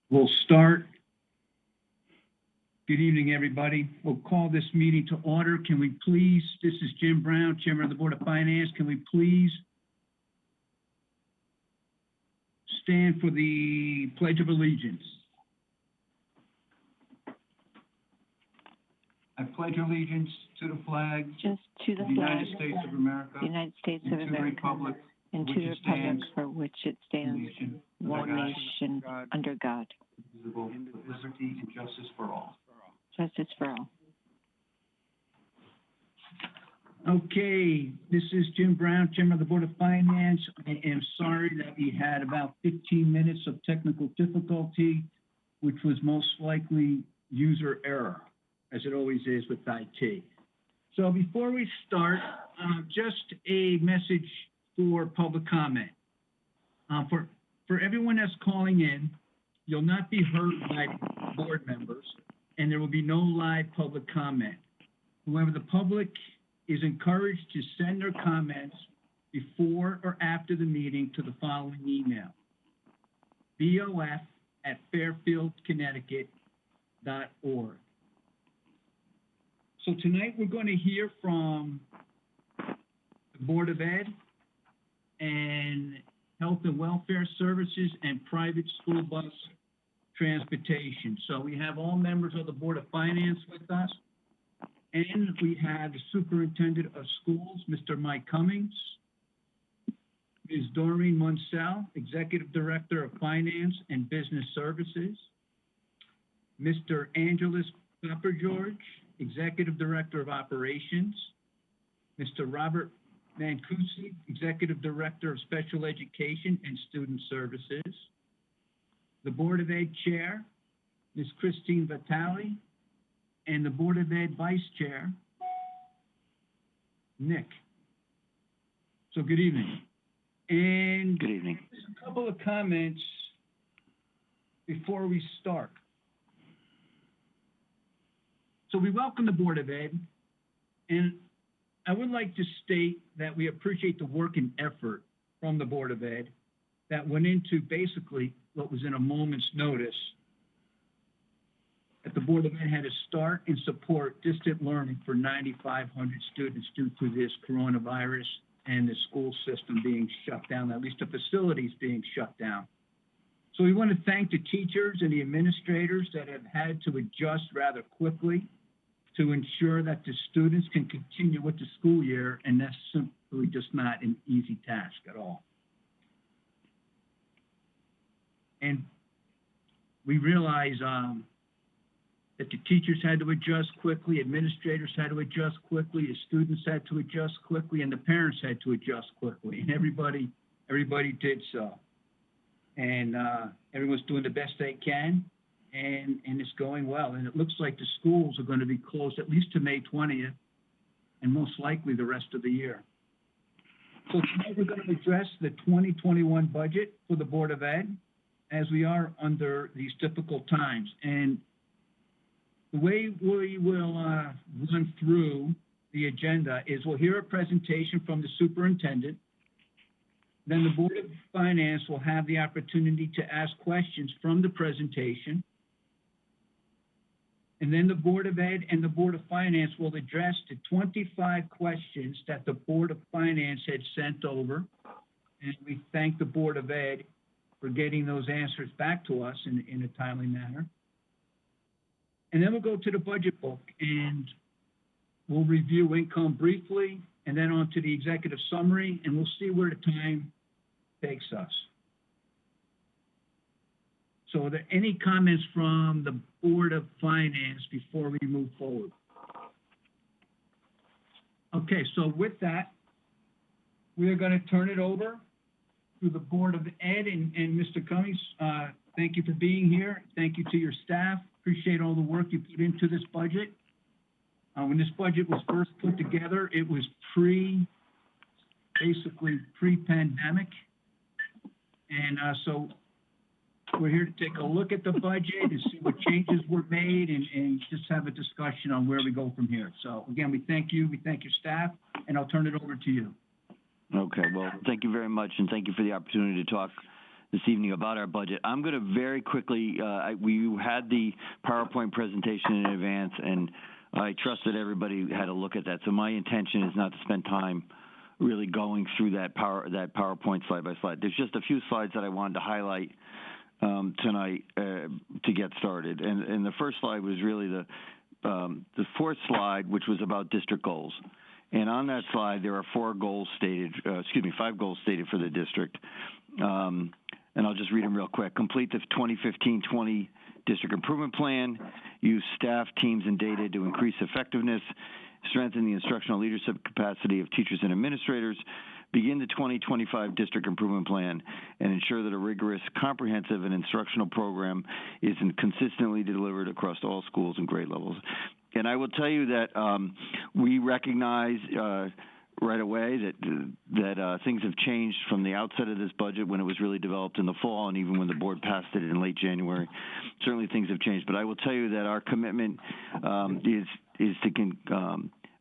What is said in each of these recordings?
We'll start. Good evening, everybody. We'll call this meeting to order. Can we please, this is Jim Brown, Chairman of the Board of Finance. Can we please stand for the Pledge of Allegiance? I pledge allegiance to the flag Just to the of the flag, United States of America, the United States and of to the America, republic and to which the it republic stands, for which it stands, nation, one under God, nation, under God, indivisible, with liberty and justice for all. justice for all. Okay, this is Jim Brown, Chairman of the Board of Finance. I am sorry that we had about 15 minutes of technical difficulty, which was most likely user error, as it always is with IT. So before we start, just a message for public comment. For everyone that's calling in, you'll not be heard by board members, and there will be no live public comment. However, the public is encouraged to send their comments before or after the meeting to the following email: bof@fairfieldconnecticut.org. So tonight we're going to hear from the Board of Ed and Health and Welfare Services and private school bus transportation. So we have all members of the Board of Finance with us. And we have the Superintendent of Schools, Mr. Mike Cummings, Ms. Doreen Munsell, Executive Director of Finance and Business Services, Mr. Angelos Papageorge, Executive Director of Operations, Mr. Robert Mancusi, Executive Director of Special Education and Student Services, the Board of Ed Chair, Ms. Christine Vitale, and the Board of Ed Vice Chair, Nick. So good evening. And good evening. Just a couple of comments before we start. So we welcome the Board of Ed, and I would like to state that we appreciate the work and effort from the Board of Ed that went into basically what was in a moment's notice that the Board of Ed had to start and support distant learning for 9,500 students due to this coronavirus and the school system being shut down, at least the facilities being shut down. So we want to thank the teachers and the administrators that have had to adjust rather quickly to ensure that the students can continue with the school year, and that's simply just not an easy task at all. And we realize that the teachers had to adjust quickly, administrators had to adjust quickly, the students had to adjust quickly, and the parents had to adjust quickly, and everybody did so. And everyone's doing the best they can, and it's going well. And it looks like the schools are going to be closed at least to May 20th, and most likely the rest of the year. So tonight we're going to address the 2021 budget for the Board of Ed, as we are under these difficult times. And the way we will run through the agenda is we'll hear a presentation from the superintendent. Then the Board of Finance will have the opportunity to ask questions from the presentation. And then the Board of Ed and the Board of Finance will address the 25 questions that the Board of Finance had sent over. And we thank the Board of Ed for getting those answers back to us in a timely manner. And then we'll go to the budget book and we'll review income briefly and then on to the executive summary, and we'll see where the time takes us. So are there any comments from the Board of Finance before we move forward? Okay, so with that, we are going to turn it over to the Board of Ed and Mr. Cummings. Thank you for being here. Thank you to your staff. Appreciate all the work you put into this budget. When this budget was first put together, it was basically pre-pandemic. And so we're here to take a look at the budget and see what changes were made and just have a discussion on where we go from here. So again, we thank you, your staff, and I'll turn it over to you. Okay, well, thank you very much, and thank you for the opportunity to talk this evening about our budget. I'm going to very quickly, we had the PowerPoint presentation in advance, and I trust that everybody had a look at that. So my intention is not to spend time really going through that PowerPoint slide by slide. There's just a few slides that I wanted to highlight tonight to get started. And the first slide was really the fourth slide, which was about district goals. And on that slide, there are 5 goals stated for the district. And I'll just read them real quick. Complete the 2015-20 district improvement plan, use staff, teams, and data to increase effectiveness, strengthen the instructional leadership capacity of teachers and administrators, begin the 2025 district improvement plan, and ensure that a rigorous, comprehensive, and instructional program is consistently delivered across all schools and grade levels. And I will tell you that we recognize right away that things have changed from the outset of this budget when it was really developed in the fall, and even when the board passed it in late January. Certainly things have changed, but I will tell you that our commitment is to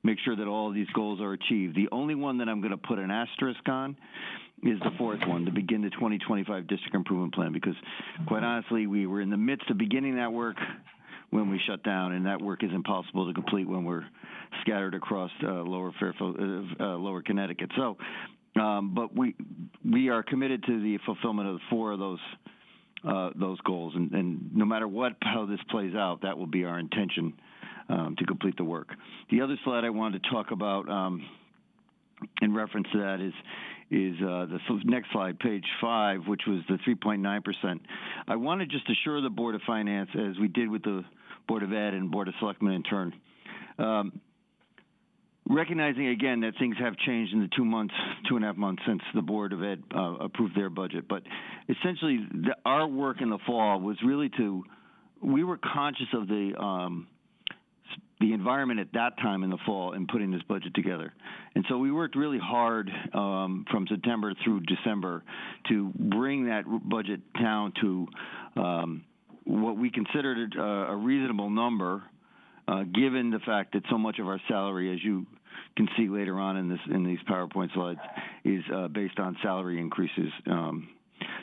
make sure that all of these goals are achieved. The only one that I'm going to put an asterisk on is the fourth one, to begin the 2025 district improvement plan, because quite honestly, we were in the midst of beginning that work when we shut down, and that work is impossible to complete when we're scattered across lower Connecticut. So, but we are committed to the fulfillment of 4 of those goals, and no matter how this plays out, that will be our intention to complete the work. The other slide I wanted to talk about in reference to that is the next slide, page 5, which was the 3.9%. I want to just assure the Board of Finance, as we did with the Board of Ed and Board of Selectmen in turn, recognizing again that things have changed in the 2.5 months since the Board of Ed approved their budget. But essentially, our work in the fall was really we were conscious of the environment at that time in the fall in putting this budget together. And so we worked really hard from September through December to bring that budget down to what we considered a reasonable number, given the fact that so much of our salary, as you can see later on in these PowerPoint slides, is based on salary increases.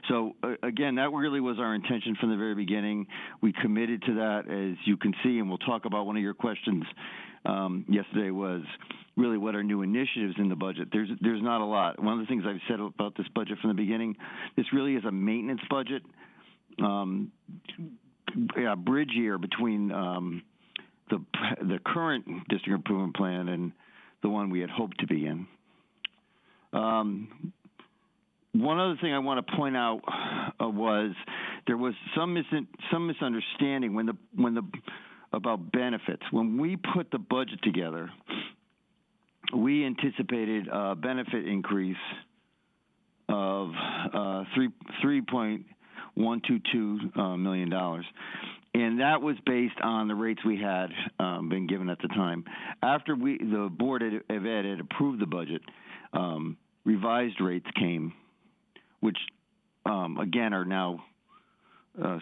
So again, that really was our intention from the very beginning. We committed to that, as you can see, and we'll talk about one of your questions yesterday was really what are new initiatives in the budget. There's not a lot. One of the things I've said about this budget from the beginning, this really is a maintenance budget, a bridge year between the current district improvement plan and the one we had hoped to be in. One other thing I want to point out was there was some misunderstanding about benefits. When we put the budget together, we anticipated a benefit increase of $3.122 million, and that was based on the rates we had been given at the time. After the Board of Ed had approved the budget, revised rates came, which, again, are now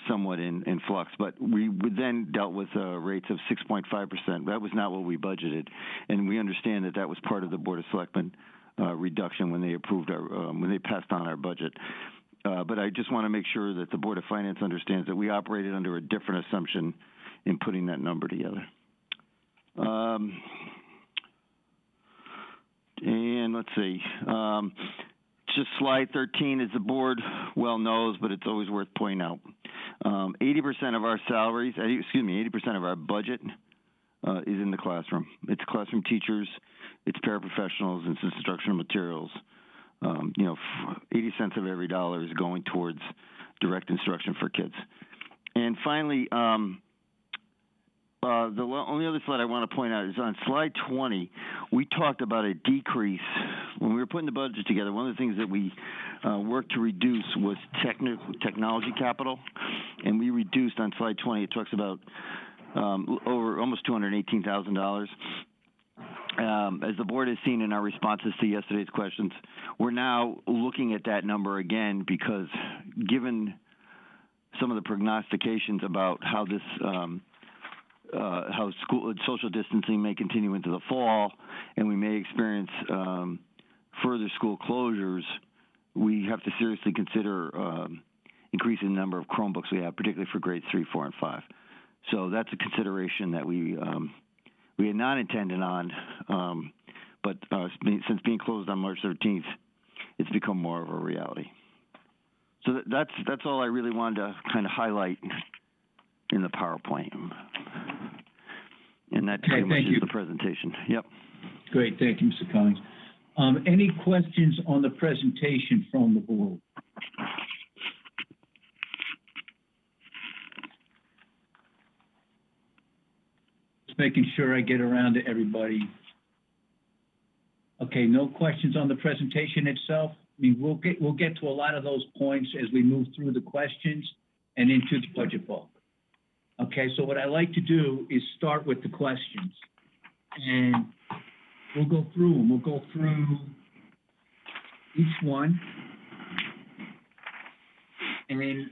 somewhat in flux. But we then dealt with rates of 6.5%. That was not what we budgeted. And we understand that was part of the Board of Selectmen reduction when they approved when they passed on our budget. But I just want to make sure that the Board of Finance understands that we operated under a different assumption in putting that number together. And let's see. Just slide 13, as the board well knows, but it's always worth pointing out. 80% of our salaries, 80% of our budget is in the classroom. It's classroom teachers, it's paraprofessionals, it's instructional materials. 80 cents of every dollar is going towards direct instruction for kids. And finally, the only other slide I want to point out is on slide 20, we talked about a decrease. When we were putting the budget together, one of the things that we worked to reduce was technology capital, and we reduced on slide 20, it talks about over almost $218,000. As the board has seen in our responses to yesterday's questions, we're now looking at that number again because given some of the prognostications about how this how social distancing may continue into the fall, and we may experience further school closures, we have to seriously consider increasing the number of Chromebooks we have, particularly for grades 3, 4, and 5. So that's a consideration that we had not intended on, but since being closed on March 13th, it's become more of a reality. So that's all I really wanted to kind of highlight in the PowerPoint. And that pretty much is the presentation. Yep. Great, thank you, Mr. Cummings. Any questions on the presentation from the board? Just making sure I get around to everybody. Okay, no questions on the presentation itself. I mean, we'll get to a lot of those points as we move through the questions and into the budget book. Okay, so what I like to do is start with the questions, and we'll go through them. We'll go through each one, and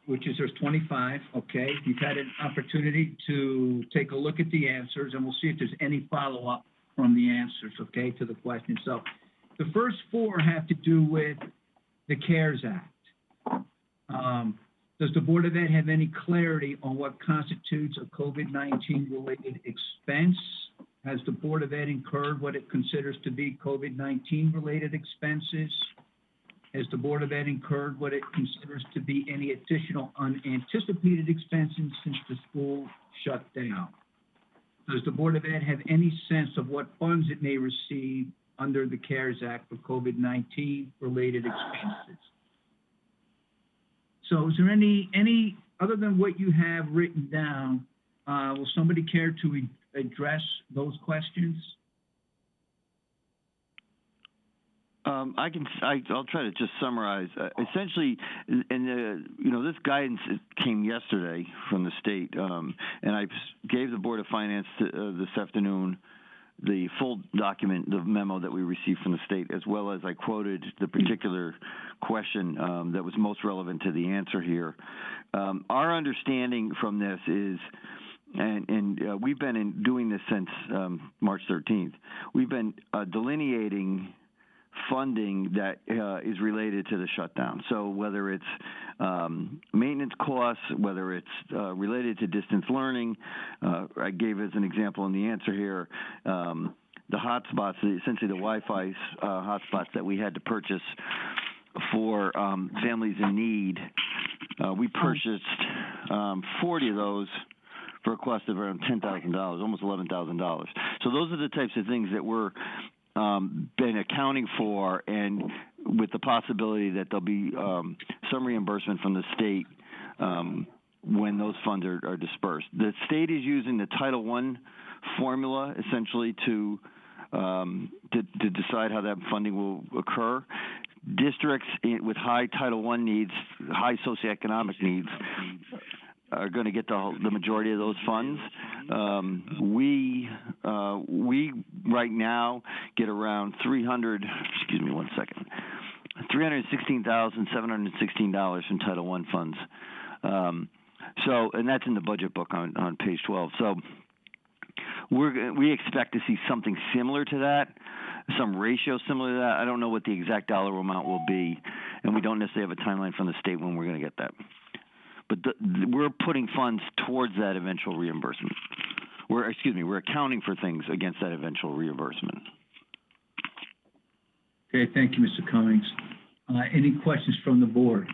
which is there's 25. Okay, you've had an opportunity to take a look at the answers, and we'll see if there's any follow-up from the answers. Okay, to the question. So, the first four have to do with the CARES Act. Does the Board of Ed have any clarity on what constitutes a COVID-19 related expense? Has the Board of Ed incurred what it considers to be COVID-19 related expenses? Has the Board of Ed incurred what it considers to be any additional unanticipated expenses since the school shut down? Does the Board of Ed have any sense of what funds it may receive under the CARES Act for COVID-19 related expenses? So is there any other than what you have written down, will somebody care to address those questions? I'll try to just summarize. Essentially, this guidance came yesterday from the state, and I gave the Board of Finance this afternoon the full document, the memo that we received from the state, as well as I quoted the particular question that was most relevant to the answer here. Our understanding from this is, and we've been doing this since March 13th, we've been delineating funding that is related to the shutdown. So whether it's maintenance costs, whether it's related to distance learning, I gave as an example in the answer here, the hotspots, essentially the Wi-Fi hotspots that we had to purchase for families in need. We purchased 40 of those for a cost of around $10,000, almost $11,000. So those are the types of things that we're been accounting for, and with the possibility that there'll be some reimbursement from the state when those funds are dispersed. The state is using the Title I formula essentially to decide how that funding will occur. Districts with high Title I needs, high socioeconomic needs, are going to get the majority of those funds. We right now get around $316,716 from Title I funds. And that's in the budget book on page 12. So we expect to see something similar to that, some ratio similar to that. I don't know what the exact dollar amount will be, and we don't necessarily have a timeline from the state when we're going to get that. But we're putting funds towards that eventual reimbursement. We're accounting for things against that eventual reimbursement. Okay, thank you, Mr. Cummings. Any questions from the board?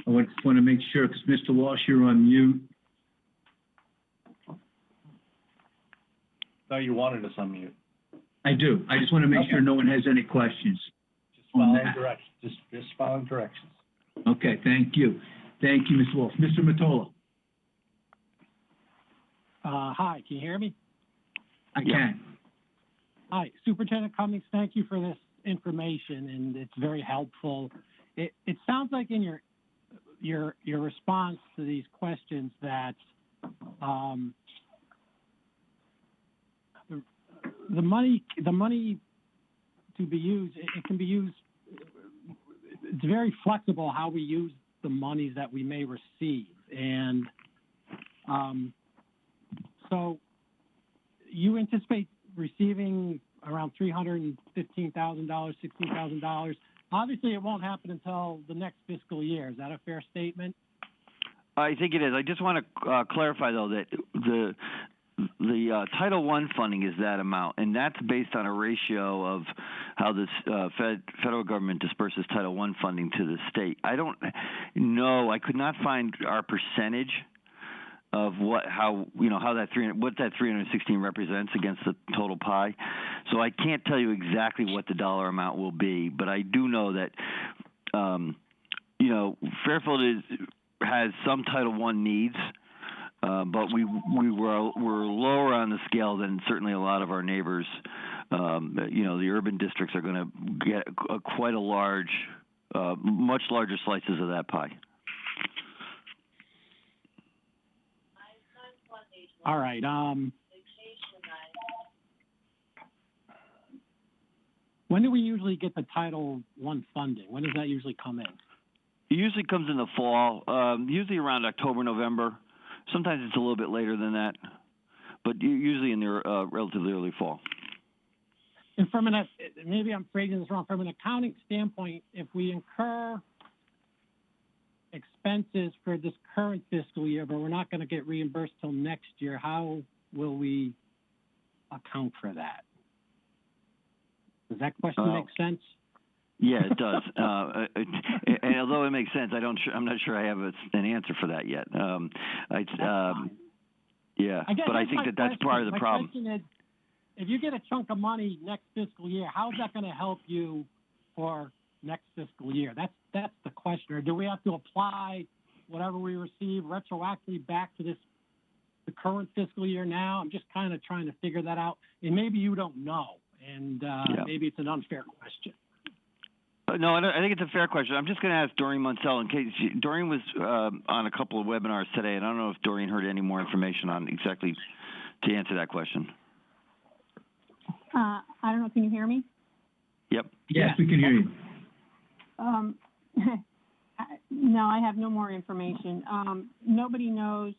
I just want to make sure, because Mr. Walsh, you're on mute. No, you wanted us on mute. I do. I just want to make sure no one has any questions. Following directions. Just following directions. Okay, thank you. Thank you, Mr. Walsh. Mr. Mottola. Hi, can you hear me? I can. Hi, Superintendent Cummings, thank you for this information, and it's very helpful. It sounds like in your response to these questions that the money to be used, it can be used. It's very flexible how we use the monies that we may receive, and so you anticipate receiving around $315,000, $16,000. Obviously, it won't happen until the next fiscal year. Is that a fair statement? I think it is. I just want to clarify, though, that the Title I funding is that amount, and that's based on a ratio of how this federal government disperses Title I funding to the state. I don't know. I could not find our percentage of what that 316 represents against the total pie. So I can't tell you exactly what the dollar amount will be, but I do know that Fairfield has some Title I needs. But we were lower on the scale than certainly a lot of our neighbors. The urban districts are going to get quite a large, much larger slices of that pie. All right. When do we usually get the Title I funding? When does that usually come in? It usually comes in the fall, usually around October, November. Sometimes it's a little bit later than that, but usually in the relatively early fall. And maybe I'm phrasing this wrong, from an accounting standpoint, if we incur expenses for this current fiscal year, but we're not going to get reimbursed till next year, how will we account for that? Does that question make sense? Yeah, it does. And although it makes sense, I'm not sure I have an answer for that yet. Yeah, but I think that's part of the problem. My question is, if you get a chunk of money next fiscal year, how's that going to help you for next fiscal year? That's the question. Or do we have to apply whatever we receive retroactively back to the current fiscal year now? I'm just kind of trying to figure that out. And maybe you don't know, and maybe it's an unfair question. No, I think it's a fair question. I'm just going to ask Doreen Munsell in case Doreen was on a couple of webinars today, and I don't know if Doreen heard any more information on exactly to answer that question. I don't know. Can you hear me? Yep. Yes, we can hear you. No, I have no more information. Nobody knows.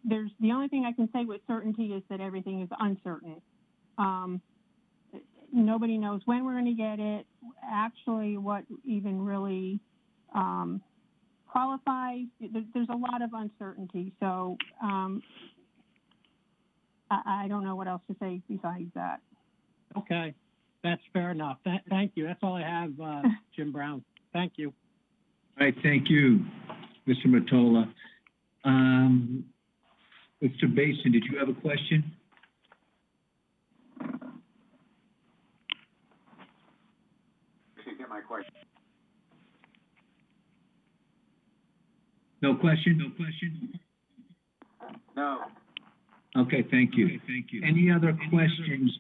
There's the only thing I can say with certainty is that everything is uncertain. Nobody knows when we're going to get it, actually what even really qualifies. There's a lot of uncertainty. So I don't know what else to say besides that. Okay, that's fair enough. Thank you. That's all I have, Jim Brown. Thank you. All right, thank you, Mr. Mottola. Mr. Basin, did you have a question? My question. No question? No question? No. Okay, thank you. Any other questions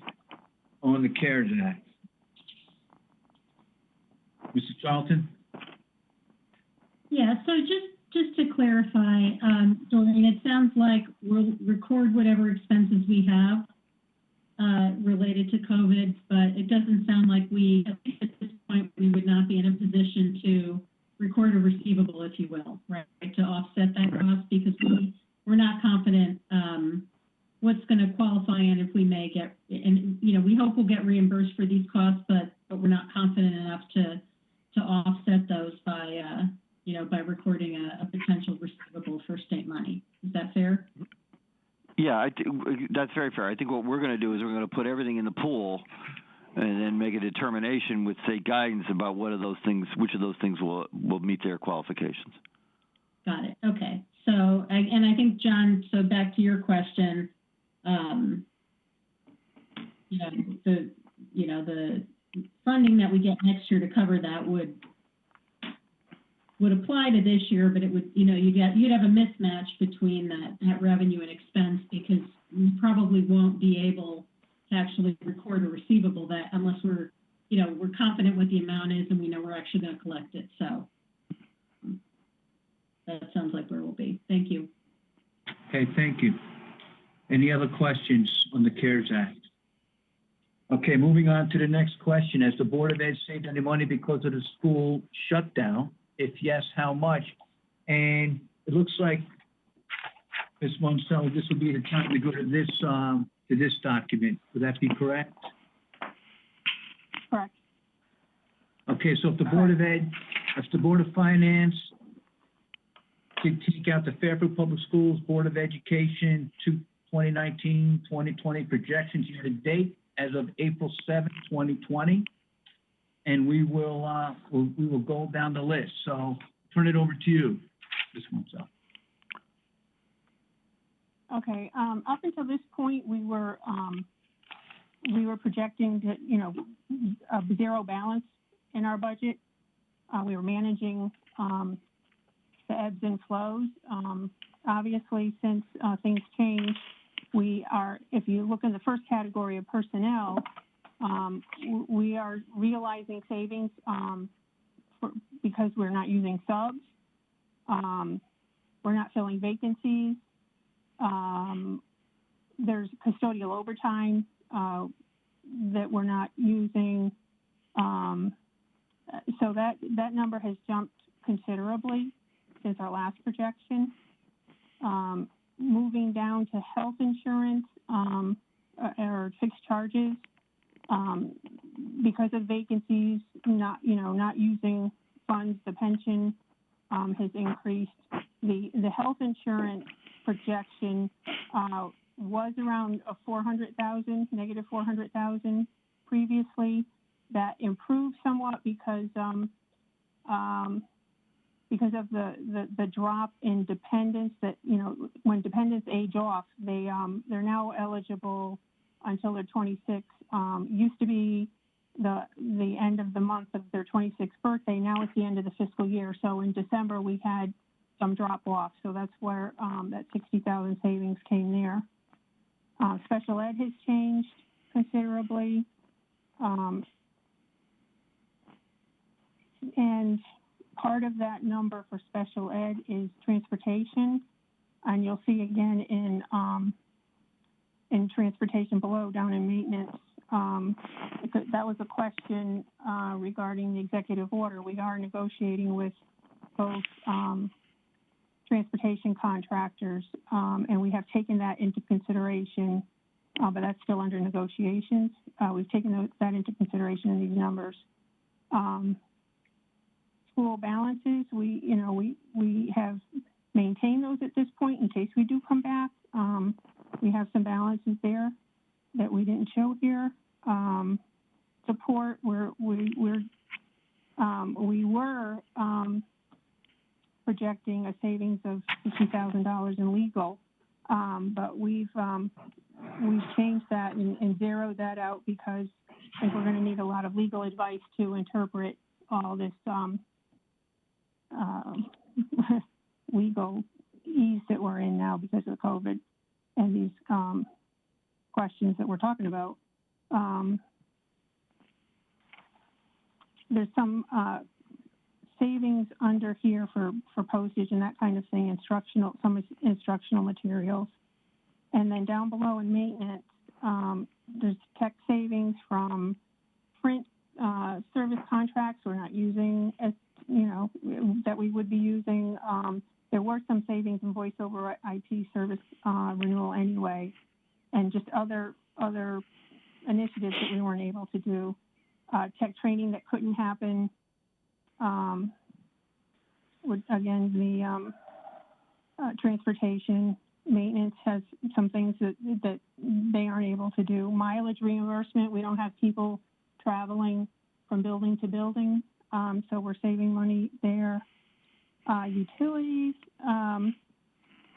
on the CARES Act? Mrs. Charlton? Yeah, so just to clarify, Doreen, it sounds like we'll record whatever expenses we have related to COVID, but it doesn't sound like at least at this point, we would not be in a position to record a receivable, if you will, right, to offset that cost, because we're not confident what's going to qualify and if we may get, and we hope we'll get reimbursed for these costs, but we're not confident enough to offset those by by recording a potential receivable for state money. Is that fair? Yeah, that's very fair. I think what we're going to do is we're going to put everything in the pool and then make a determination with state guidance about which of those things will meet their qualifications. Got it. Okay. So, and I think, John, so back to your question, the funding that we get next year to cover that would apply to this year, but it would, you'd have a mismatch between that revenue and expense, because we probably won't be able to actually record a receivable that unless we're confident what the amount is and we know we're actually going to collect it. So that sounds like where we'll be. Thank you. Okay, thank you. Any other questions on the CARES Act? Okay, moving on to the next question. Has the Board of Ed saved any money because of the school shutdown? If yes, how much? And it looks like, Ms. Monsell, this will be the time to go to this document. Would that be correct? Correct. Okay, so if the Board of Finance could take out the Fairfield Public Schools Board of Education 2019-2020 projections year to date as of April 7th, 2020, and we will go down the list. So turn it over to you, Ms. Montel. Okay, up until this point, we were projecting to, a zero balance in our budget. We were managing, the ebbs and flows. Obviously, since, things changed, if you look in the first category of personnel, we are realizing savings, because we're not using subs. We're not filling vacancies. There's custodial overtime that we're not using. So that number has jumped considerably since our last projection. Moving down to health insurance or fixed charges, because of vacancies, not using funds, the pension has increased. The health insurance projection was around a negative 400,000 previously. That improved somewhat because of the drop in dependents. That when dependents age off, they're now eligible until they're 26. Used to be the end of the month of their 26th birthday. Now it's the end of the fiscal year. So in December we had some drop off. So that's where that 60,000 savings came there. Special ed has changed considerably. And part of that number for special ed is transportation. And you'll see again in transportation below, down in maintenance. That was a question regarding the executive order. We are negotiating with both transportation contractors, and we have taken that into consideration, but that's still under negotiations. We've taken that into consideration in these numbers. School balances, we have maintained those at this point in case we do come back. We have some balances there that we didn't show here. Support, we were projecting a savings of $50,000 in legal, but we've changed that and zeroed that out because I think we're going to need a lot of legal advice to interpret all this legal ease that we're in now because of COVID and these questions that we're talking about. There's some savings under here for postage and that kind of thing, some instructional materials. And then down below in maintenance, there's tech savings from print service contracts we're not using as that we would be using. There were some savings in voice over IP service renewal anyway, and just other initiatives that we weren't able to do. Tech training that couldn't happen. Again, the transportation maintenance has some things that they aren't able to do. Mileage reimbursement, we don't have people traveling from building to building, so we're saving money there. Utilities,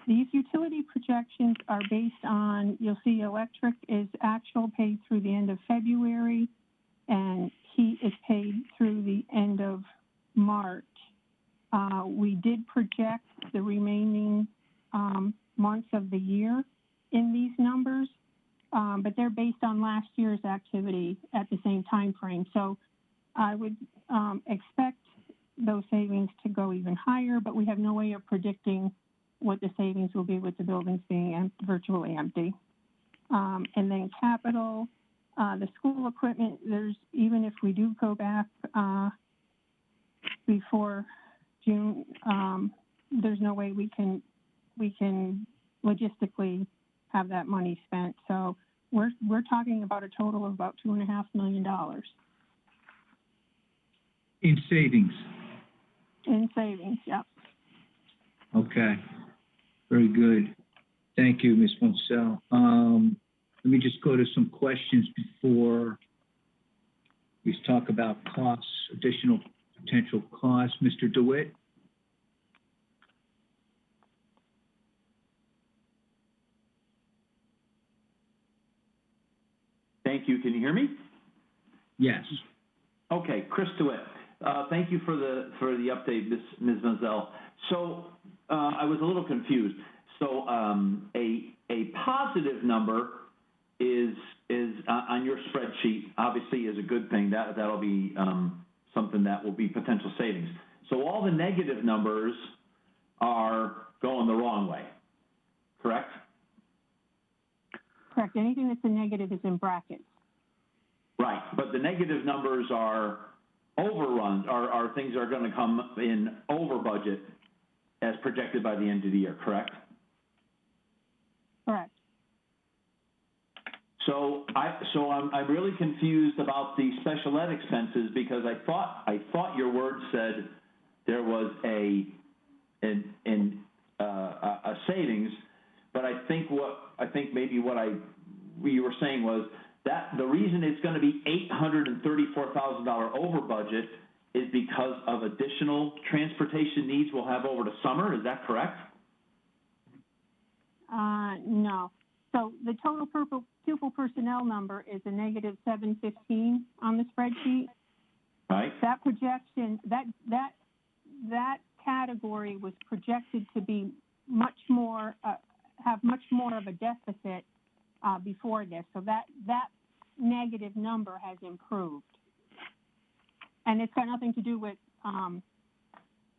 these utility projections are based on, you'll see electric is actual paid through the end of February, and heat is paid through the end of March. We did project the remaining months of the year in these numbers, but they're based on last year's activity at the same time frame. So I would expect those savings to go even higher, but we have no way of predicting what the savings will be with the buildings being virtually empty. And then capital, the school equipment, even if we do go back before June, there's no way we can logistically have that money spent. So we're talking about a total of about $2.5 million In savings, in savings, yep. okay. Very good. Thank you, Ms. Monsell. Let me just go to some questions before we talk about costs, additional potential costs. Mr. DeWitt? Thank you. Can you hear me? Yes. Okay, Chris DeWitt. Thank you for the update, Ms. Monsell. So I was a little confused. So a positive number is on your spreadsheet. Obviously, is a good thing. That'll be something that will be potential savings. So all the negative numbers are going the wrong way. Correct? Correct. Anything that's a negative is in brackets. Right, but the negative numbers are overruns, are things that are going to come in over budget as projected by the end of the year, correct? Correct. So I'm really confused about the special ed expenses because I thought your word said there was a savings, but I think maybe what you were saying was that the reason it's going to be $834,000 over budget is because of additional transportation needs we'll have over the summer. Is that correct? No. So the total pupil personnel number is a negative 715 on the spreadsheet. Right. That projection, that category was projected to be much more, have much more of a deficit before this. So that negative number has improved. And it's got nothing to do with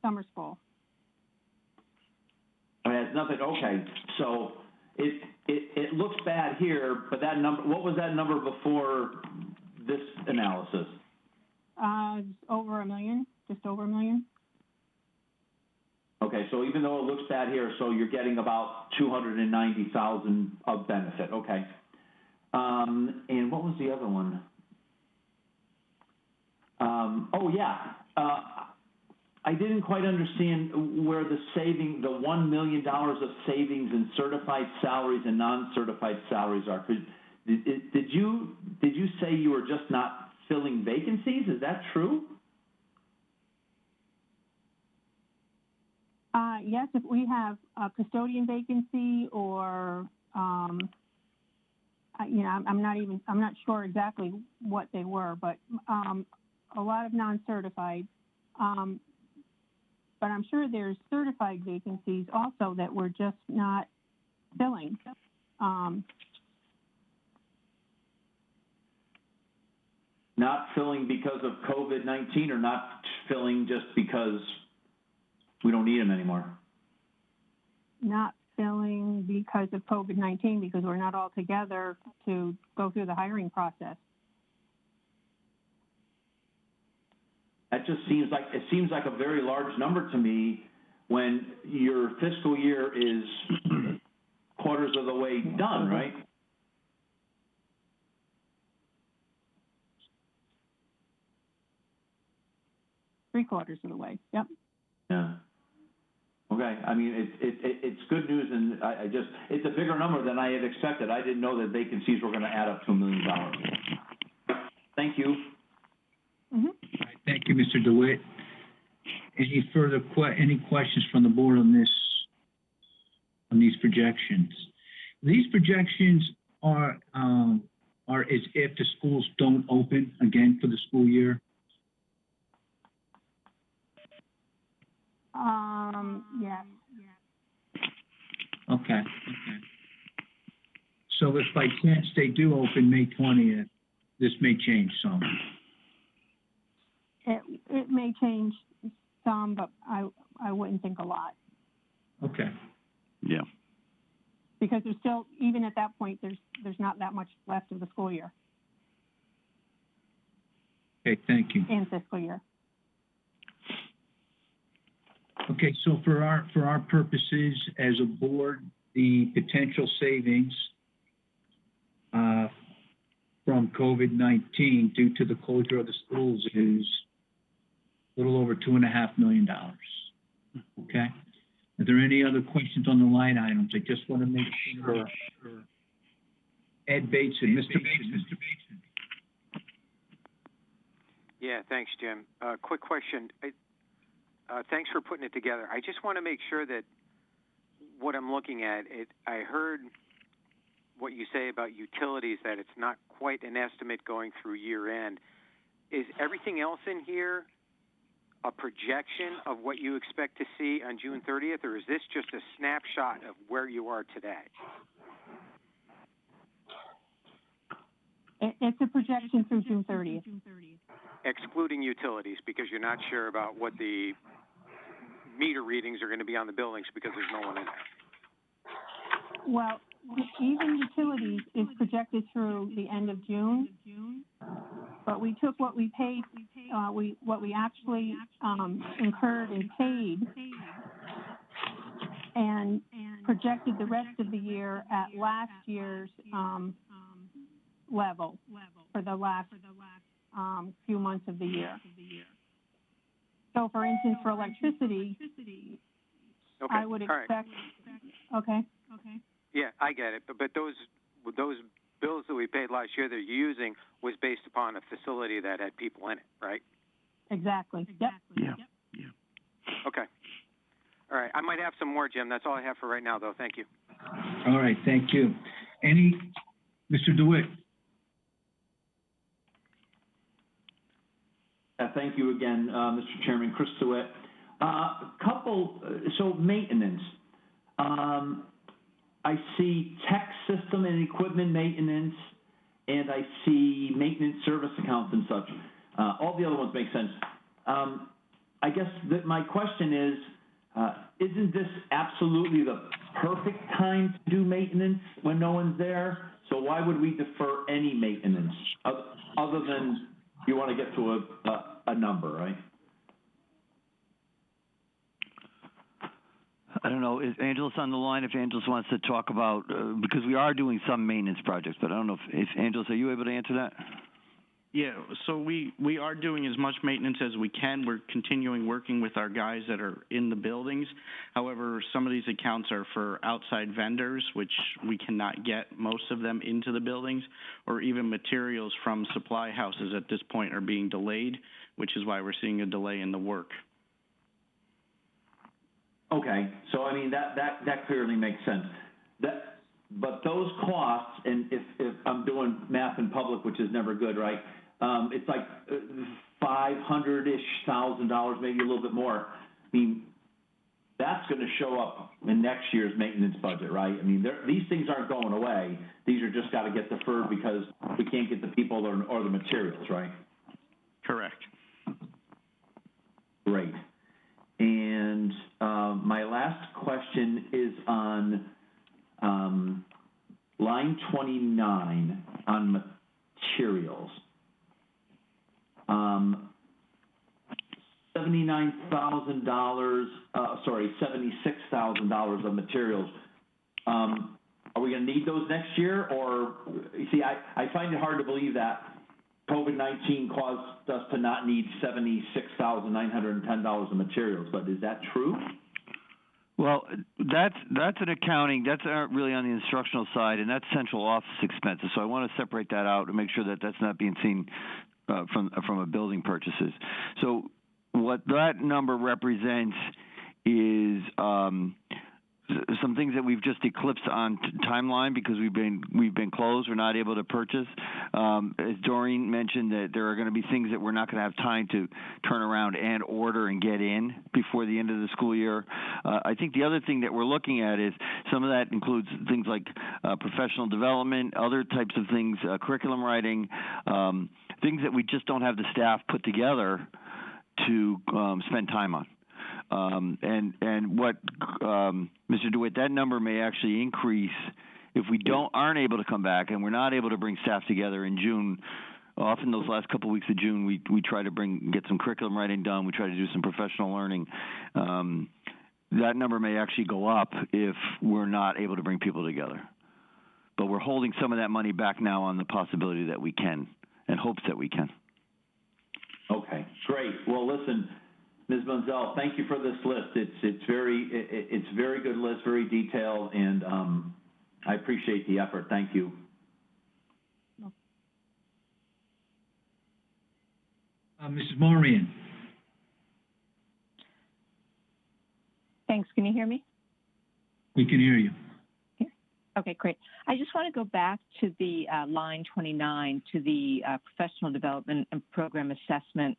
summer school. I mean, it's nothing. Okay, so it looks bad here, but that number. What was that number before this analysis? Over $1 million, just over $1 million. Okay, so even though it looks bad here, so you're getting about $290,000 of benefit. Okay. And what was the other one? Oh yeah. I didn't quite understand where the $1 million of savings in certified salaries and non-certified salaries are. Did you say you were just not filling vacancies? Is that true? Yes, if we have a custodian vacancy or, I'm not sure exactly what they were, but a lot of non-certified. But I'm sure there's certified vacancies also that we're just not filling. Not filling because of COVID-19 or not filling just because we don't need them anymore? Not filling because of COVID-19 because we're not all together to go through the hiring process. That just seems like a very large number to me when your fiscal year is quarters of the way done, right? Three-quarters of the way, yep. Yeah. Okay, I mean, it's good news, and it's a bigger number than I had expected. I didn't know that vacancies were going to add up to $1 million. Thank you. Mm-hmm. All right, thank you, Mr. DeWitt. Any further any questions from the board on these projections? These projections are as if the schools don't open again for the school year. Yes. Okay. So if by chance they do open May 20th, this may change some. It may change some, but I wouldn't think a lot. Okay. Yeah. Because there's still, even at that point, there's not that much left of the school year. Okay, thank you. In fiscal year. Okay, so for our purposes as a board, the potential savings from COVID-19 due to the closure of the schools is little over $2.5 million. Okay? Are there any other questions on the line items? I just want to make sure. Ed Bateson, Mr. Bateson. Yeah, thanks, Jim. Quick question. Thanks for putting it together. I just want to make sure that what I'm looking at, I heard what you say about utilities, that it's not quite an estimate going through year end. Is everything else in here a projection of what you expect to see on June 30th, or is this just a snapshot of where you are today? It's a projection through June 30th. Excluding utilities, because you're not sure about what the meter readings are going to be on the buildings because there's no one in there. Well, even utilities is projected through the end of June, but we took what we paid, what we actually incurred and paid, and projected the rest of the year at last year's level for the last few months of the year. So, for instance, for electricity, Okay. I would All right. expect. Okay. Yeah, I get it. But those bills that we paid last year that you're using was based upon a facility that had people in it, right? Exactly. Yep. Yeah. Okay. All right. I might have some more, Jim. That's all I have for right now, though. Thank you. All right, thank you. Mr. DeWitt? Thank you again, Mr. Chairman. Chris DeWitt. So maintenance. I see tech system and equipment maintenance, and I see maintenance service accounts and such. All the other ones make sense. I guess that my question is, isn't this absolutely the perfect time to do maintenance when no one's there? So why would we defer any maintenance other than you want to get to a number, right? I don't know, is Angelos on the line? If Angelos wants to talk about, because we are doing some maintenance projects, but I don't know if Angelos, are you able to answer that? Yeah, so we are doing as much maintenance as we can. We're continuing working with our guys that are in the buildings. However, some of these accounts are for outside vendors, which we cannot get most of them into the buildings, or even materials from supply houses at this point are being delayed, which is why we're seeing a delay in the work. Okay, so I mean, that clearly makes sense. But those costs, and if I'm doing math in public, which is never good, right? It's like $500,000, maybe a little bit more. I mean, that's going to show up in next year's maintenance budget, right? I mean, these things aren't going away. These are just got to get deferred because we can't get the people or the materials, right? Correct. Great. And my last question is on line 29 on materials. $76,000 of materials. Are we going to need those next year? Or, you see, I find it hard to believe that COVID-19 caused us to not need $76,910 of materials, but is that true? Well, that's an accounting. That's really on the instructional side, and that's central office expenses. So I want to separate that out and make sure that that's not being seen from a building purchases. So what that number represents is some things that we've just eclipsed on timeline because we've been closed. We're not able to purchase. As Doreen mentioned, that there are going to be things that we're not going to have time to turn around and order and get in before the end of the school year. I think the other thing that we're looking at is some of that includes things like professional development, other types of things, curriculum writing, things that we just don't have the staff put together to spend time on. And what, Mr. DeWitt, that number may actually increase if we aren't able to come back and we're not able to bring staff together in June. Often those last couple of weeks of June, we try to get some curriculum writing done. We try to do some professional learning. That number may actually go up if we're not able to bring people together. But we're holding some of that money back now on the possibility that we can and hopes that we can. Okay, great. Well, listen, Ms. Monsell, thank you for this list. It's very good list, very detailed, and I appreciate the effort. Thank you. Mrs. Moran. Thanks. Can you hear me? We can hear you. Okay, great. I just want to go back to the line 29, to the professional development and program assessment.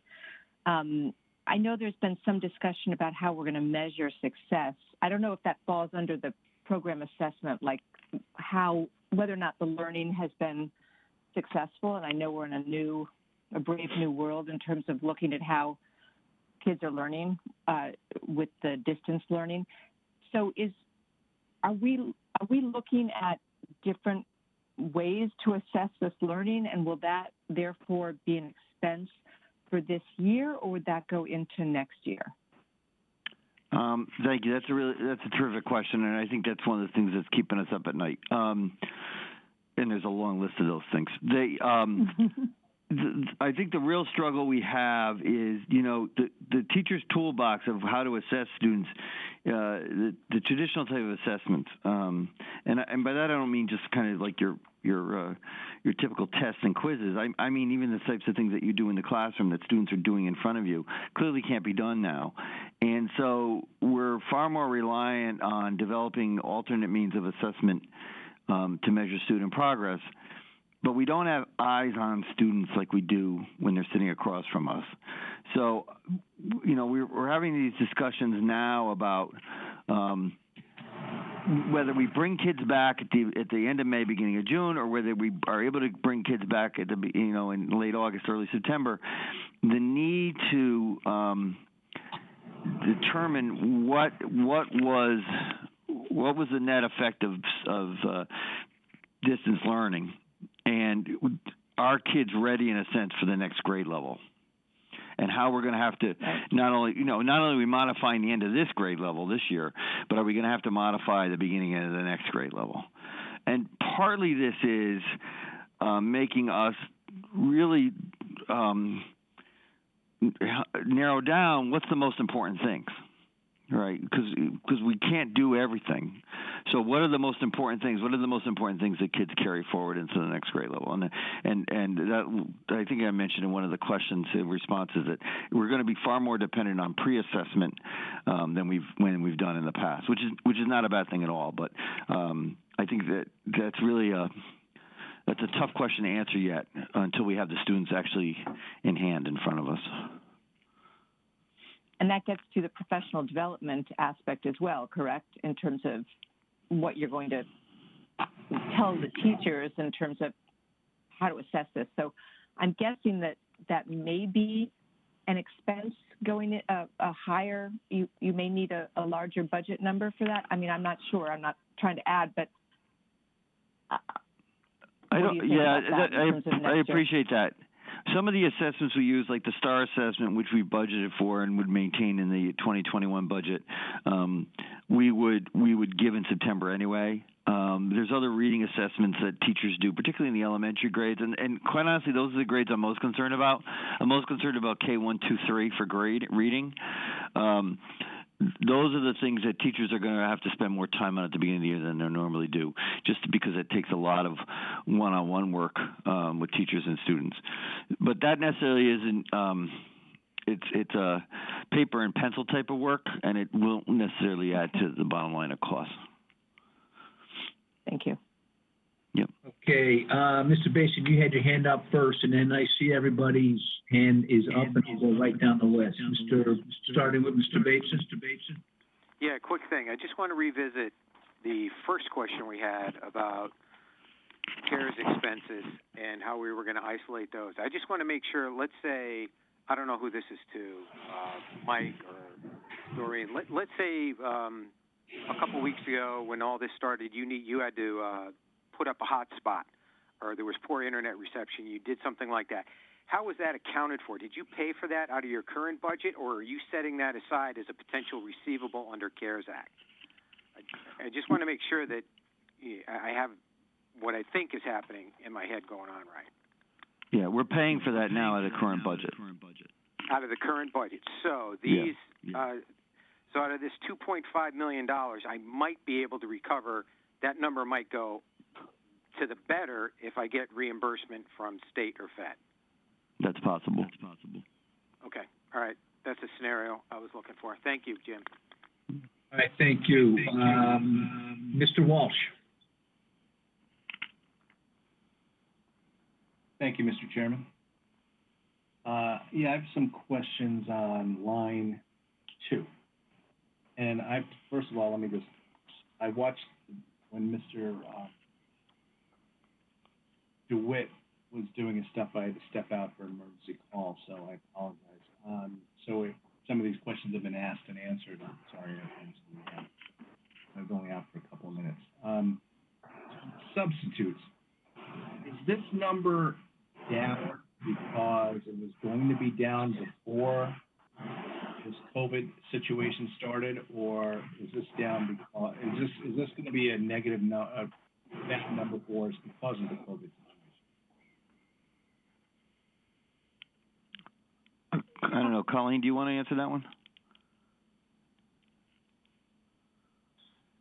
I know there's been some discussion about how we're going to measure success. I don't know if that falls under the program assessment, like whether or not the learning has been successful. And I know we're in a brave new world in terms of looking at how kids are learning with the distance learning. So are we looking at different ways to assess this learning, and will that therefore be an expense for this year, or would that go into next year? Thank you. That's a terrific question, and I think that's one of the things that's keeping us up at night. And there's a long list of those things. I think the real struggle we have is, the teacher's toolbox of how to assess students, the traditional type of assessments, and by that I don't mean just kind of like your typical tests and quizzes. I mean even the types of things that you do in the classroom that students are doing in front of you clearly can't be done now, and so we're far more reliant on developing alternate means of assessment to measure student progress. But we don't have eyes on students like we do when they're sitting across from us. So, we're having these discussions now about whether we bring kids back at the end of May, beginning of June, or whether we are able to bring kids back at in late August, early September. The need to determine what was the net effect of distance learning. And are kids ready, in a sense, for the next grade level? And how we're going to have to not only are we modifying the end of this grade level this year, but are we going to have to modify the beginning of the next grade level? And partly this is making us really narrow down what's the most important things. Right, because we can't do everything. So what are the most important things? What are the most important things that kids carry forward into the next grade level? And that, I think I mentioned in one of the questions and responses that we're going to be far more dependent on pre-assessment than we've done in the past, which is not a bad thing at all. But I think that's really that's a tough question to answer yet until we have the students actually in hand in front of us. And that gets to the professional development aspect as well, correct? In terms of what you're going to tell the teachers in terms of how to assess this. So I'm guessing that may be an expense going a higher, you may need a larger budget number for that. I mean, I'm not sure. I'm not trying to add, but I appreciate that. Some of the assessments we use, like the STAR assessment, which we budgeted for and would maintain in the 2021 budget, we would give in September anyway. There's other reading assessments that teachers do, particularly in the elementary grades, and quite honestly, those are the grades I'm most concerned about. I'm most concerned about K1, 2, 3 for grade reading. Those are the things that teachers are going to have to spend more time on at the beginning of the year than they normally do, just because it takes a lot of one-on-one work with teachers and students. But that necessarily isn't. It's a paper and pencil type of work, and it won't necessarily add to the bottom line of cost. Thank you. Yep. Okay, Mr. Basin, you had your hand up first, and then I see everybody's hand is up, and we'll go right down the list. Starting with Mr. Basin. Yeah, quick thing. I just want to revisit the first question we had about CARES expenses and how we were going to isolate those. I just want to make sure, let's say, I don't know who this is to, Mike or Doreen. Let's say a couple weeks ago when all this started, you had to put up a hotspot, or there was poor internet reception. You did something like that. How was that accounted for? Did you pay for that out of your current budget, or are you setting that aside as a potential receivable under CARES Act? I just want to make sure that I have what I think is happening in my head going on right. Yeah, we're paying for that now at a current budget. out of the current budget. So these, so out of this $2.5 million, I might be able to recover. That number might go to the better if I get reimbursement from state or Fed. That's possible. Okay. All right. That's a scenario I was looking for. Thank you, Jim. All right, thank you. Mr. Walsh. Thank you, Mr. Chairman. Yeah, I have some questions on line 2. And first of all, I watched when Mr. DeWitt was doing his stuff. I had to step out for an emergency call, so I apologize. So if some of these questions have been asked and answered, I'm sorry, I was only out for a couple of minutes. Substitutes. Is this number down because it was going to be down before this COVID situation started, or is this down because is this going to be a negative net number for us because of the COVID situation? I don't know, Colleen, do you want to answer that one?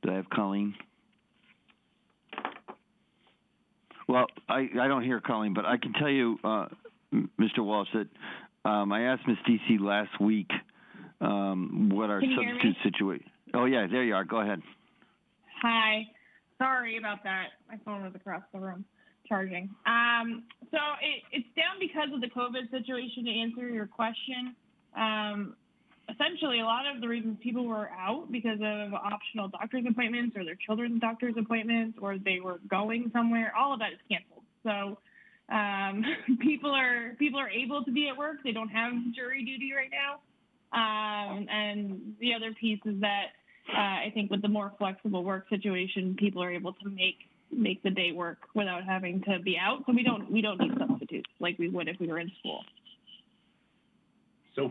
Do I have Colleen? Well, I don't hear Colleen, but I can tell you, Mr. Walsh, that I asked Ms. DC last week what our substitute situation. Oh, yeah, there you are. Go ahead. Hi. Sorry about that. My phone was across the room charging. So it's down because of the COVID situation, to answer your question. Essentially, a lot of the reasons people were out because of optional doctor's appointments or their children's doctor's appointments, or they were going somewhere, all of that is canceled. So people are able to be at work. They don't have jury duty right now. And the other piece is that I think with the more flexible work situation, people are able to make the day work without having to be out. So we don't need substitutes like we would if we were in school. So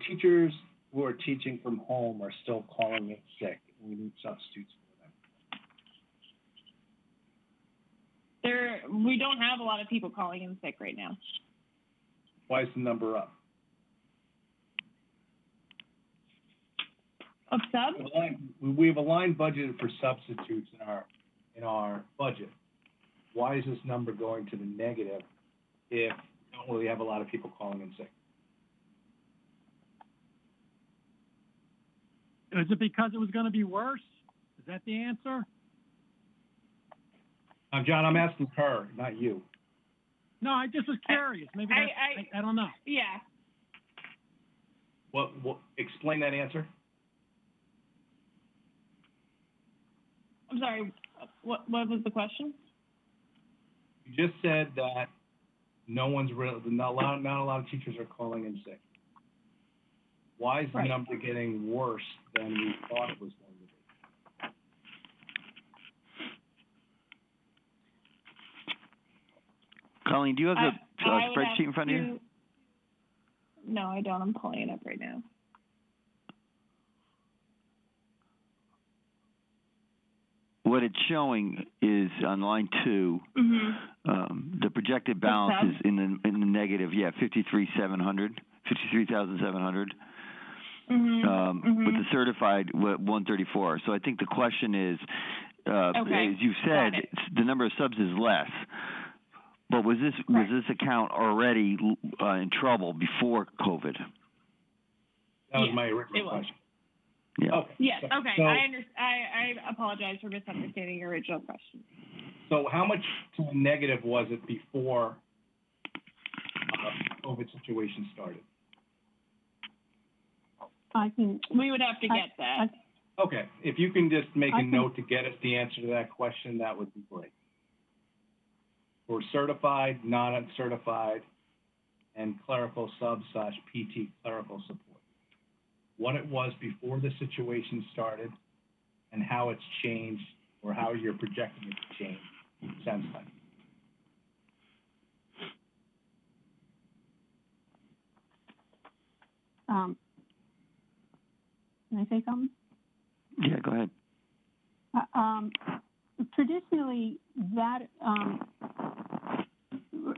teachers who are teaching from home are still calling in sick. We need substitutes for them. We don't have a lot of people calling in sick right now. Why is the number up? Of subs? We have a line budgeted for substitutes in our budget. Why is this number going to the negative if we don't really have a lot of people calling in sick? Is it because it was going to be worse? Is that the answer? John, I'm asking her, not you. No, I just was curious. Maybe I don't know. Yeah. What explain that answer? I'm sorry. What was the question? You just said that not a lot of teachers are calling in sick. Why is the number getting worse than we thought it was going to be? Colleen, do you have the spreadsheet in front of you? No, I don't. I'm pulling it up right now. What it's showing is on line 2, the projected balance is in the negative. Yeah, 53,700. With the certified 134. So I think the question is, as you said, the number of subs is less. But was this account already in trouble before COVID? That was my original question. Yeah. Okay. Yes. Okay. So, I apologize for misunderstanding your original question. So how much to the negative was it before the COVID situation started? We would have to get that. Okay. If you can just make a note to get us the answer to that question, that would be great. For certified, non-certified, and clerical sub/PT clerical support. What it was before the situation started and how it's changed, or how you're projecting it to change since then. Can I say something? Yeah, go ahead. Traditionally, that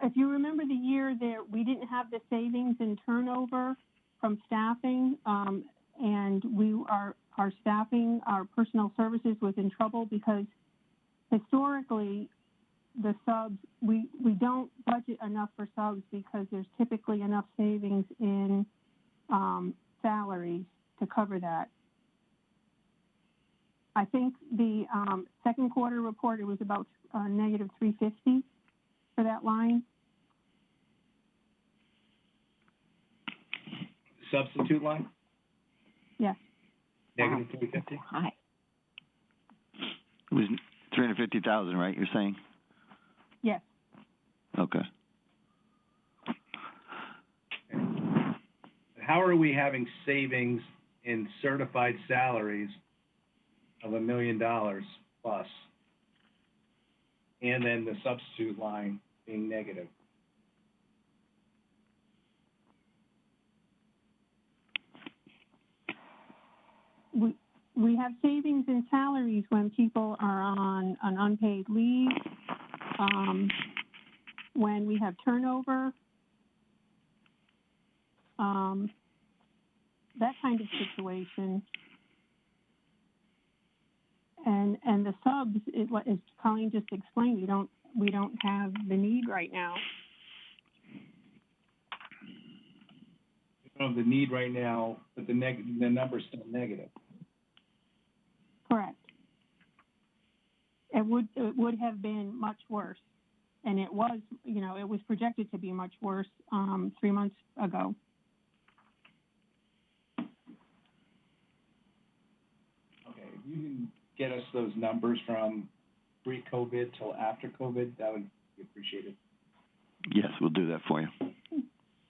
if you remember the year there, we didn't have the savings in turnover from staffing, and our staffing, our personnel services was in trouble because historically, the subs, we don't budget enough for subs because there's typically enough savings in salaries to cover that. I think the second quarter report, it was about negative 350 for that line. Substitute line? Yes. Negative 350? Hi. It was 350,000, right, you're saying? Yes. Okay. How are we having savings in certified salaries of $1 million plus, and then the substitute line being negative? We have savings in salaries when people are on an unpaid leave, when we have turnover, that kind of situation. And the subs, as Colleen just explained, we don't have the need right now. We don't have the need right now, but the number's still negative. Correct. It would have been much worse, and it was projected to be much worse 3 months ago. Okay, if you can get us those numbers from pre-COVID till after COVID, that would be appreciated. Yes, we'll do that for you.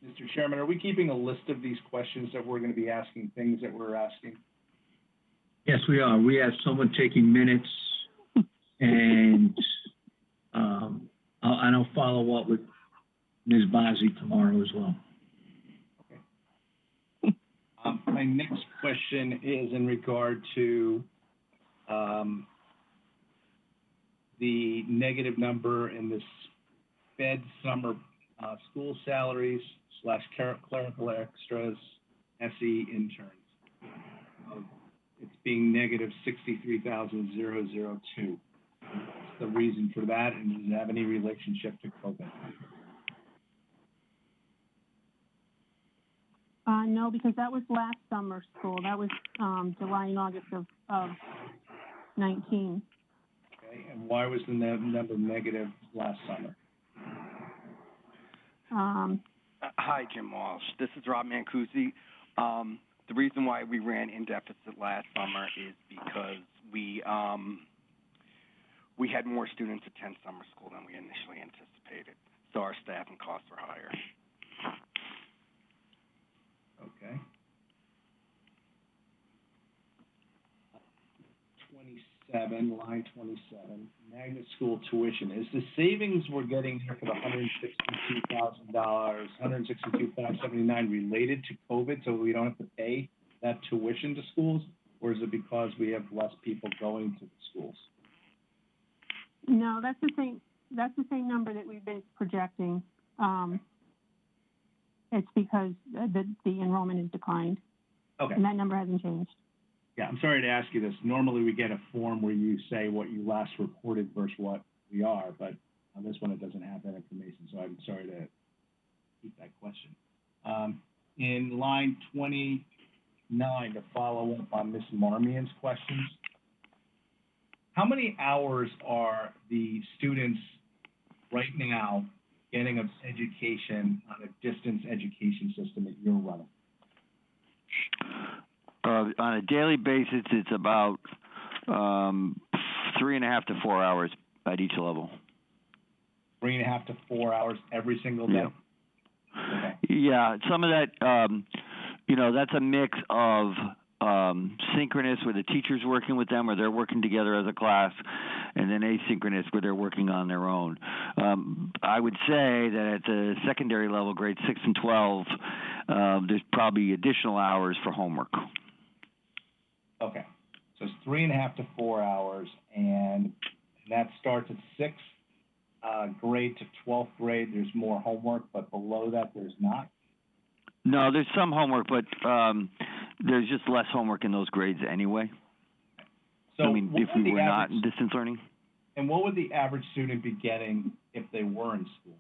Mr. Chairman, are we keeping a list of these questions that we're going to be asking, things that we're asking? Yes, we are. We have someone taking minutes, and I'll follow up with Ms. Bazzi tomorrow as well. Okay. My next question is in regard to the negative number in this Fed summer school salaries / clerical extras, SE interns. It's being negative 63,002. What's the reason for that, and does it have any relationship to COVID? No, because that was last summer school. That was July and August of 19. Okay, and why was the number negative last summer? Hi, Jim Walsh. This is Rob Mancusi. The reason why we ran in deficit last summer is because we had more students attend summer school than we initially anticipated, so our staffing costs were higher. Okay. 27, line 27, magnet school tuition. Is the savings we're getting here for the $162,000, $162,579 related to COVID, so we don't have to pay that tuition to schools, or is it because we have less people going to the schools? No, that's the same number that we've been projecting. It's because the enrollment has declined. Okay. And that number hasn't changed. Yeah, I'm sorry to ask you this. Normally we get a form where you say what you last reported versus what we are, but on this one it doesn't have that information, so I'm sorry to keep that question. In line 29, to follow up on Ms. Marmion's questions, how many hours are the students right now getting of education on a distance education system that you're running? On a daily basis, it's about 3.5 to 4 hours at each level. 3.5 to 4 hours every single day? Yeah. Okay. Yeah, some of that, that's a mix of synchronous where the teacher's working with them or they're working together as a class, and then asynchronous where they're working on their own. I would say that at the secondary level, grades 6 and 12, there's probably additional hours for homework. Okay, so it's 3.5 to 4 hours, and that starts at 6 grade to 12th grade, there's more homework, but below that, there's not? No, there's some homework, but there's just less homework in those grades anyway. So I mean, what if would we the were not average- in distance learning. And what would the average student be getting if they were in school?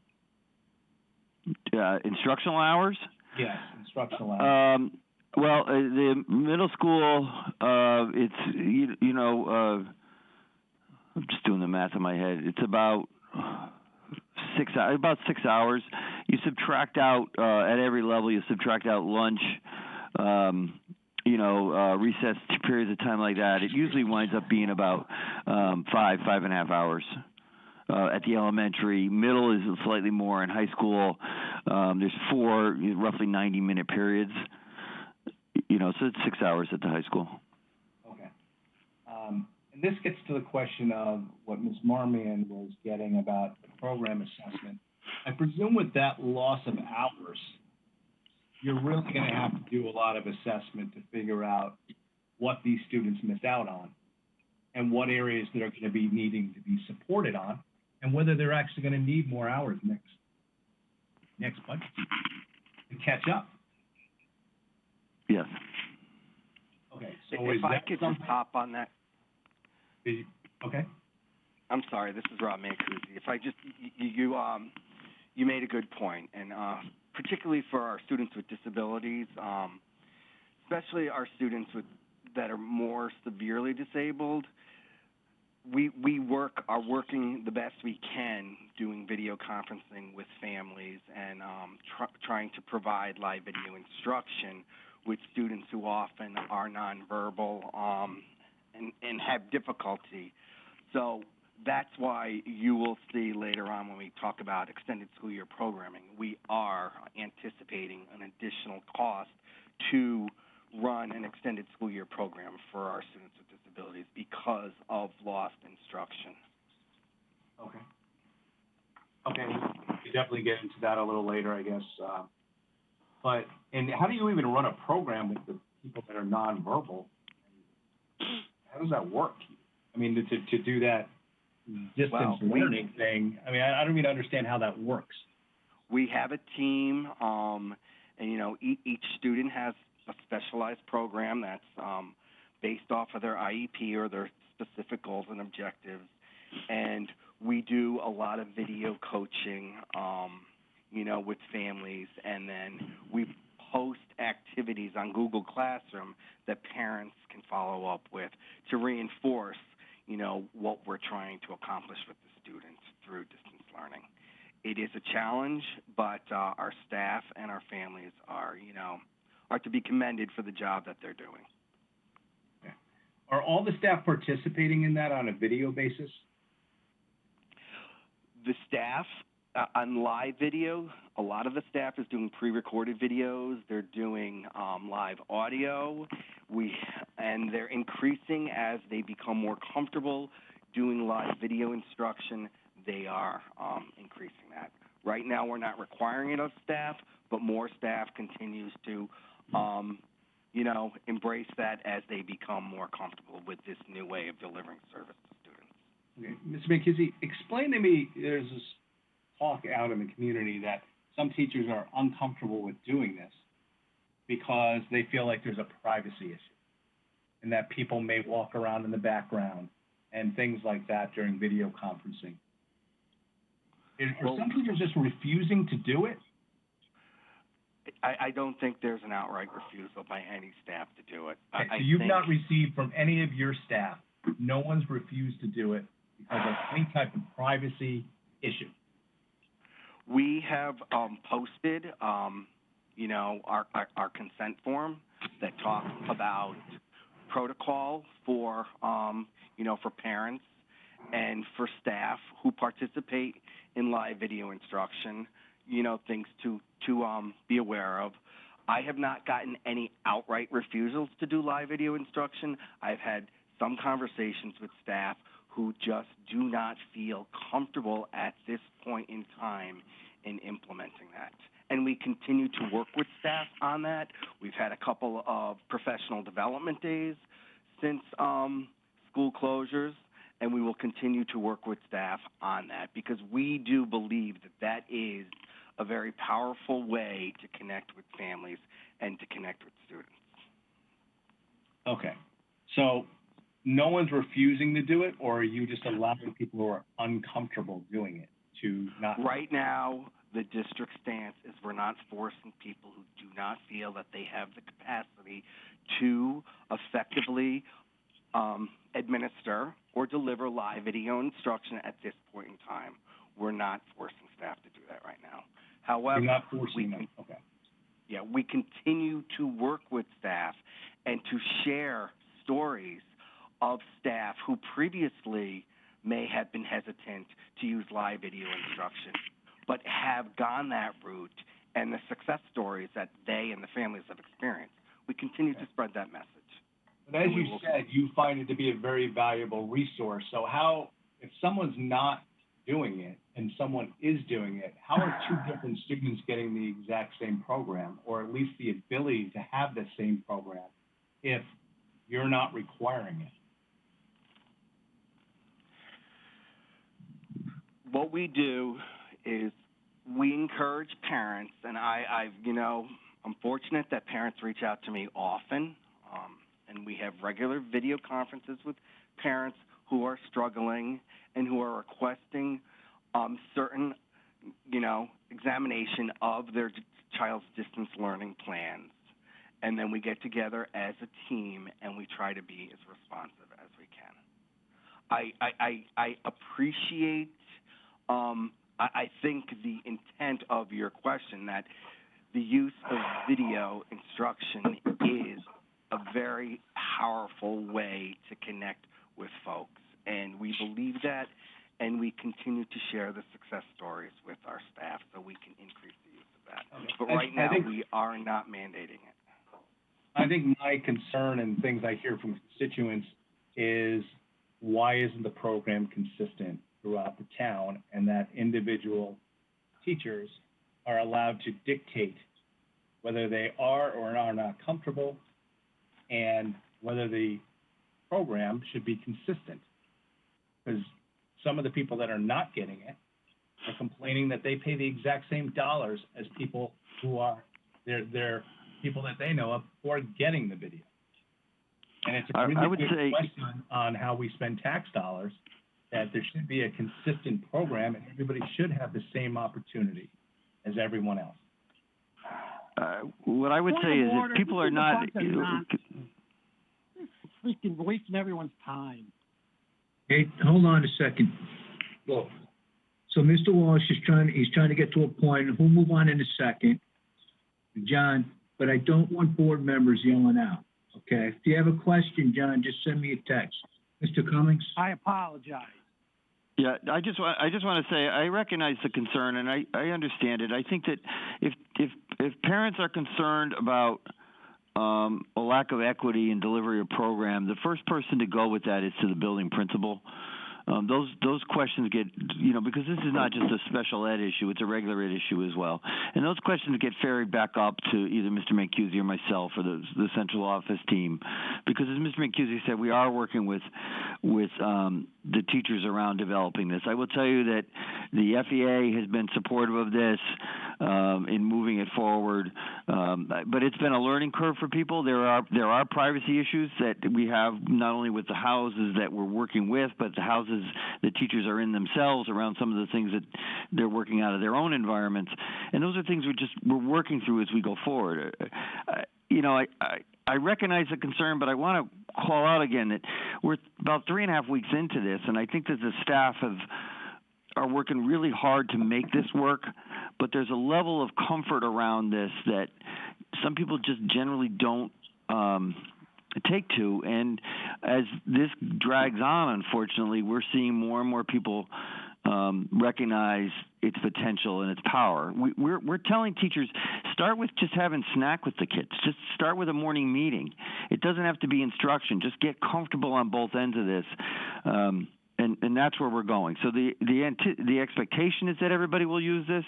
Instructional hours? Yes, instructional hours. Well, the middle school, it's, I'm just doing the math in my head. It's about 6 hours. You subtract out, at every level, you subtract out lunch, recess periods of time like that. It usually winds up being about 5.5 hours. At the elementary, middle is slightly more. In high school, there's 4 roughly 90-minute periods. So it's 6 hours at the high school. Okay. And this gets to the question of what Ms. Marmion was getting about the program assessment. I presume with that loss of hours, you're really going to have to do a lot of assessment to figure out what these students missed out on and what areas that are going to be needing to be supported on, and whether they're actually going to need more hours next budget to catch up. Yes. Okay, so if I could just hop on that. Okay. I'm sorry, this is Rob Mancusi. If I just, you made a good point, and particularly for our students with disabilities, especially our students that are more severely disabled, we are working the best we can doing video conferencing with families and trying to provide live video instruction with students who often are nonverbal and have difficulty. So that's why you will see later on when we talk about extended school year programming, we are anticipating an additional cost to run an extended school year program for our students with disabilities because of lost instruction. Okay. Okay, we definitely get into that a little later, I guess. And how do you even run a program with the people that are nonverbal? How does that work? I mean, to do that distance learning thing, I mean, I don't even understand how that works. We have a team, and, each student has a specialized program that's based off of their IEP or their specific goals and objectives. And we do a lot of video coaching, with families, and then we post activities on Google Classroom that parents can follow up with to reinforce, what we're trying to accomplish with the students through distance learning. It is a challenge, but our staff and our families are to be commended for the job that they're doing. Okay. Are all the staff participating in that on a video basis? The staff on live video, a lot of the staff is doing pre-recorded videos. They're doing live audio. And they're increasing as they become more comfortable doing live video instruction. They are increasing that. Right now, we're not requiring it of staff, but more staff continues to, embrace that as they become more comfortable with this new way of delivering service to students. Okay, Mr. Mancusi, explain to me, there's this talk out in the community that some teachers are uncomfortable with doing this because they feel like there's a privacy issue and that people may walk around in the background and things like that during video conferencing. Are some teachers just refusing to do it? I don't think there's an outright refusal by any staff to do it. Okay, so you've not received from any of your staff, no one's refused to do it because of any type of privacy issue? We have posted, our consent form that talks about protocol for, for parents and for staff who participate in live video instruction, things to be aware of. I have not gotten any outright refusals to do live video instruction. I've had some conversations with staff who just do not feel comfortable at this point in time in implementing that. And we continue to work with staff on that. We've had a couple of professional development days since school closures, and we will continue to work with staff on that because we do believe that that is a very powerful way to connect with families and to connect with students. Okay. So no one's refusing to do it, or are you just allowing people who are uncomfortable doing it to not? Right now, the district stance is we're not forcing people who do not feel that they have the capacity to effectively administer or deliver live video instruction at this point in time. We're not forcing staff to do that right now. However, You're not forcing them. Okay. Yeah, we continue to work with staff and to share stories of staff who previously may have been hesitant to use live video instruction, but have gone that route and the success stories that they and the families have experienced. We continue to spread that message. But as you said, you find it to be a very valuable resource. So how, if someone's not doing it and someone is doing it, how are two different students getting the exact same program, or at least the ability to have the same program, if you're not requiring it? What we do is we encourage parents, and I'm fortunate that parents reach out to me often, and we have regular video conferences with parents who are struggling and who are requesting certain, examination of their child's distance learning plans. And then we get together as a team and we try to be as responsive as we can. I appreciate, I think the intent of your question that the use of video instruction is a very powerful way to connect with folks. And we believe that, and we continue to share the success stories with our staff so we can increase the use of that. Okay. But right now, we are not mandating it. I think my concern and things I hear from constituents is why isn't the program consistent throughout the town, and that individual teachers are allowed to dictate whether they are or are not comfortable and whether the program should be consistent. Because some of the people that are not getting it are complaining that they pay the exact same dollars as people who are, they're people that they know of who are getting the video. And it's a really good question on how we spend tax dollars, that there should be a consistent program and everybody should have the same opportunity as everyone else. What I would say is if people are not... Freaking wasting everyone's time. Hey, hold on a second. Whoa. So Mr. Walsh is trying to get to a point, and we'll move on in a second. John, but I don't want board members yelling out, okay? If you have a question, John, just send me a text. Mr. Cummings? I apologize. Yeah, I just want to say I recognize the concern and I understand it. I think that if parents are concerned about a lack of equity in delivery of program, the first person to go with that is to the building principal. Those questions get, because this is not just a special ed issue, it's a regular ed issue as well. And those questions get ferried back up to either Mr. Mancusi or myself or the central office team. Because as Mr. Mancusi said, we are working with the teachers around developing this. I will tell you that the FEA has been supportive of this in moving it forward. But it's been a learning curve for people. There are privacy issues that we have not only with the houses that we're working with, but the houses the teachers are in themselves around some of the things that they're working out of their own environments. And those are things we're working through as we go forward. I recognize the concern, but I want to call out again that we're about 3.5 weeks into this, and I think that the staff are working really hard to make this work, but there's a level of comfort around this that some people just generally don't take to. And as this drags on, unfortunately, we're seeing more and more people recognize its potential and its power. We're telling teachers, start with just having snack with the kids. Just start with a morning meeting. It doesn't have to be instruction. Just get comfortable on both ends of this. And that's where we're going. So the expectation is that everybody will use this.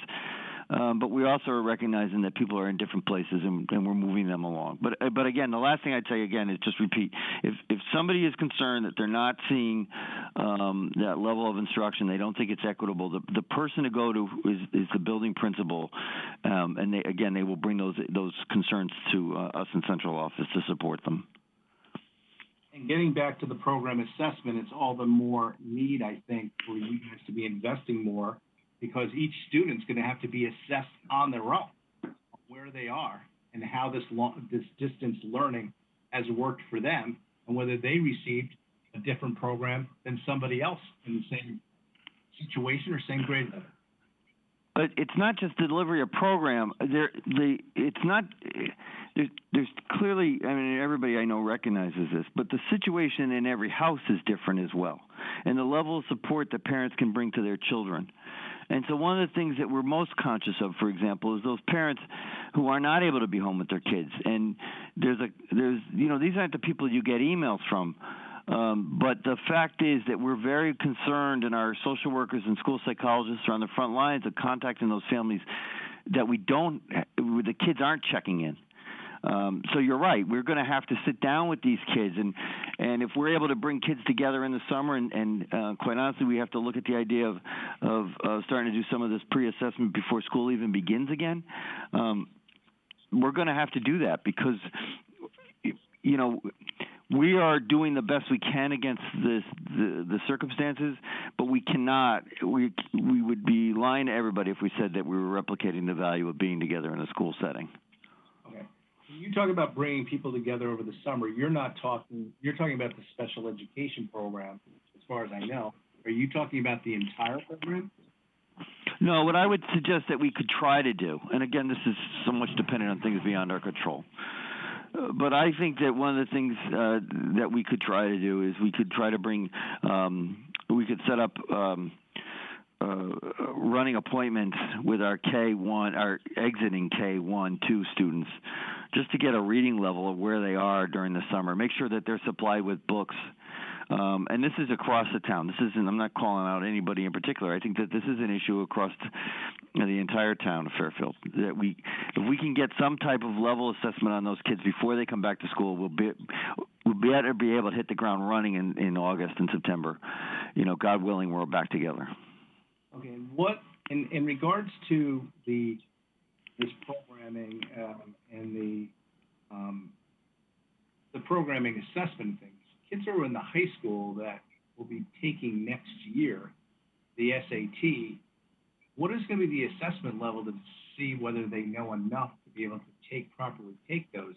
but we also are recognizing that people are in different places and we're moving them along. But again, the last thing I'd say again is just repeat: if somebody is concerned that they're not seeing that level of instruction, they don't think it's equitable, the person to go to is the building principal, and they will bring those concerns to us in central office to support them. And getting back to the program assessment, it's all the more need, I think, for you guys to be investing more, because each student's going to have to be assessed on their own, where they are and how this distance learning has worked for them, and whether they received a different program than somebody else in the same situation or same grade level. But it's not just the delivery of program. It's not. There's clearly. I mean, everybody I know recognizes this. But the situation in every house is different as well, and the level of support that parents can bring to their children. And so one of the things that we're most conscious of, for example, is those parents who are not able to be home with their kids. And there's these aren't the people you get emails from. But the fact is that we're very concerned, and our social workers and school psychologists are on the front lines of contacting those families that the kids aren't checking in. So you're right. We're going to have to sit down with these kids, and if we're able to bring kids together in the summer, and quite honestly, we have to look at the idea of starting to do some of this pre-assessment before school even begins again. We're going to have to do that because, we are doing the best we can against the circumstances, but we cannot. We would be lying to everybody if we said that we were replicating the value of being together in a school setting. Okay. When you talk about bringing people together over the summer, you're talking about the special education program, as far as I know. Are you talking about the entire program? No, what I would suggest that we could try to do, and again, this is so much dependent on things beyond our control. But I think that one of the things that we could try to do is we could try to bring, we could set up running appointments with our our exiting K1, 2 students, just to get a reading level of where they are during the summer. Make sure that they're supplied with books. And this is across the town. I'm not calling out anybody in particular. I think that this is an issue across the entire town of Fairfield. That if we can get some type of level assessment on those kids before they come back to school, we'll be able to hit the ground running in August and September. God willing, we're back together. Okay. And what in regards to this programming and the programming assessment things? Kids who are in the high school that will be taking next year the SAT, what is going to be the assessment level to see whether they know enough to be able to properly take those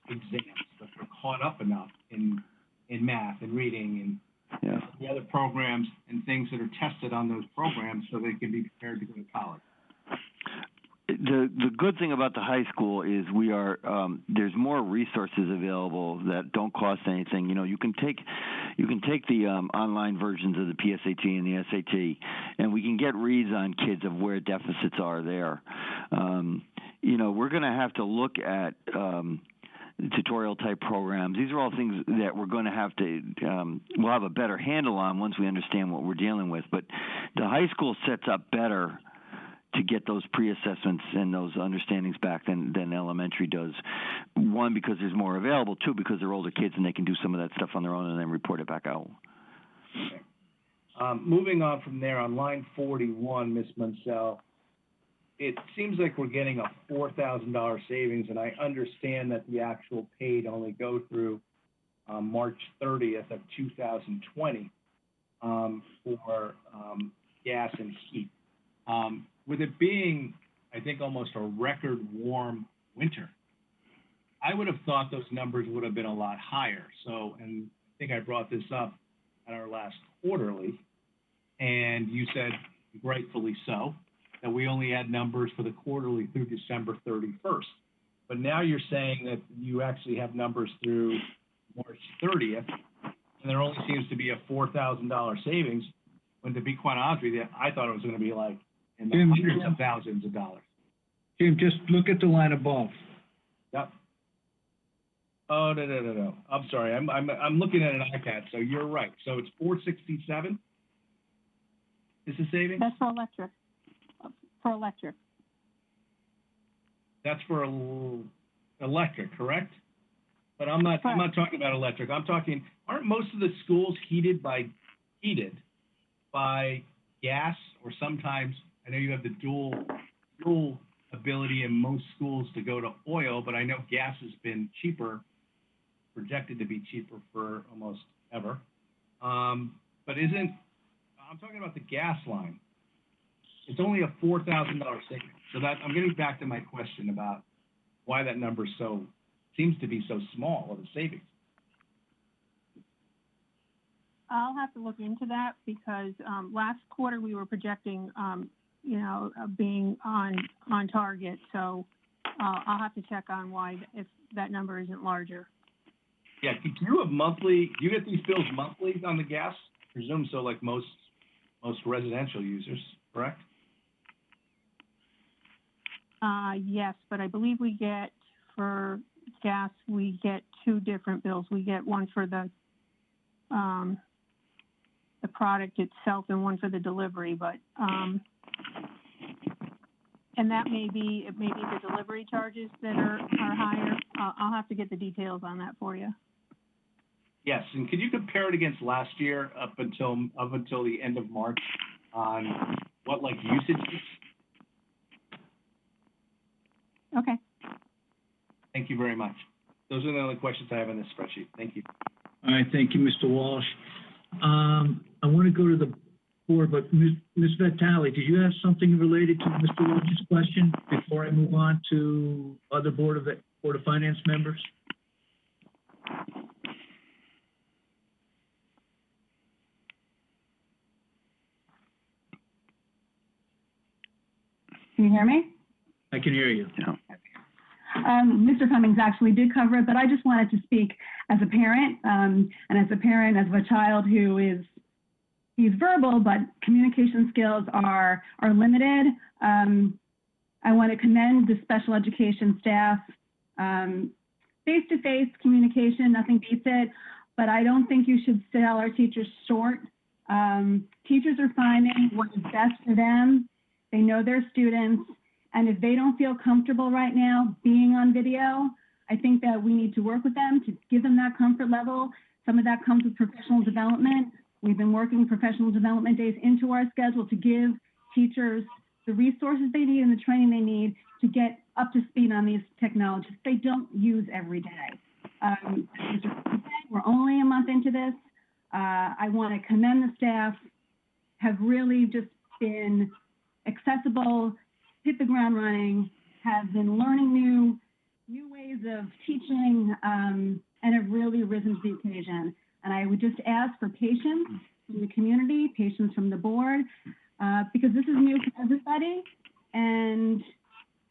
exams, that they're caught up enough in math and reading and the other programs and things that are tested on those programs so they can be prepared to go to college? The good thing about the high school is there's more resources available that don't cost anything. You can take the online versions of the PSAT and the SAT, and we can get reads on kids of where deficits are there. We're going to have to look at tutorial type programs. These are all things that we're going to have to we'll have a better handle on once we understand what we're dealing with. But the high school sets up better to get those pre-assessments and those understandings back than elementary does. One, because there's more available. Two, because they're older kids and they can do some of that stuff on their own and then report it back out. Okay. Moving on from there, on line 41, Ms. Munsell, it seems like we're getting a $4,000 savings, and I understand that the actual paid only go through March 30th of 2020 for gas and heat. With it being, I think, almost a record warm winter, I would have thought those numbers would have been a lot higher. So, and I think I brought this up at our last quarterly, and you said, rightfully so, that we only had numbers for the quarterly through December 31st. But now you're saying that you actually have numbers through March 30th, and there only seems to be a $4,000 savings, when to be quite honest with you, I thought it was going to be like in the hundreds of thousands of dollars. Jim, just look at the line above. Yep. Oh, no. I'm sorry. I'm looking at an iPad, so you're right. So it's 467 is the savings? That's for electric. That's for electric, correct? But I'm not talking about electric. I'm talking, aren't most of the schools heated by gas, or sometimes, I know you have the dual ability in most schools to go to oil, but I know gas has been cheaper, projected to be cheaper for almost ever. I'm talking about the gas line. It's only a $4,000 savings. So that, I'm getting back to my question about why that number seems to be so small of a savings. I'll have to look into that because last quarter we were projecting, being on target. So I'll have to check on why, if that number isn't larger. Yeah, do you get these bills monthly on the gas? I presume so, like most residential users, correct? Yes, but I believe for gas, we get two different bills. We get one for the product itself and one for the delivery, but, and that may be the delivery charges that are higher. I'll have to get the details on that for you. Yes, and could you compare it against last year up until the end of March on what usage is? Okay. Thank you very much. Those are the only questions I have in this spreadsheet. Thank you. All right, thank you, Mr. Walsh. I want to go to the board, but Ms. Vitale, did you have something related to Mr. Walsh's question before I move on to other Board of Finance members? Can you hear me? I can hear you. Yeah. Mr. Cummings actually did cover it, but I just wanted to speak as a parent, and as a parent of a child he's verbal, but communication skills are limited. I want to commend the special education staff. Face-to-face communication, nothing beats it, but I don't think you should sell our teachers short. Teachers are finding what is best for them. They know their students, and if they don't feel comfortable right now being on video, I think that we need to work with them to give them that comfort level. Some of that comes with professional development. We've been working professional development days into our schedule to give teachers the resources they need and the training they need to get up to speed on these technologies they don't use every day. We're only a month into this. I want to commend the staff, have really just been accessible, hit the ground running, have been learning new ways of teaching, and have really risen to the occasion. And I would just ask for patience from the community, patience from the board, because this is new for everybody. And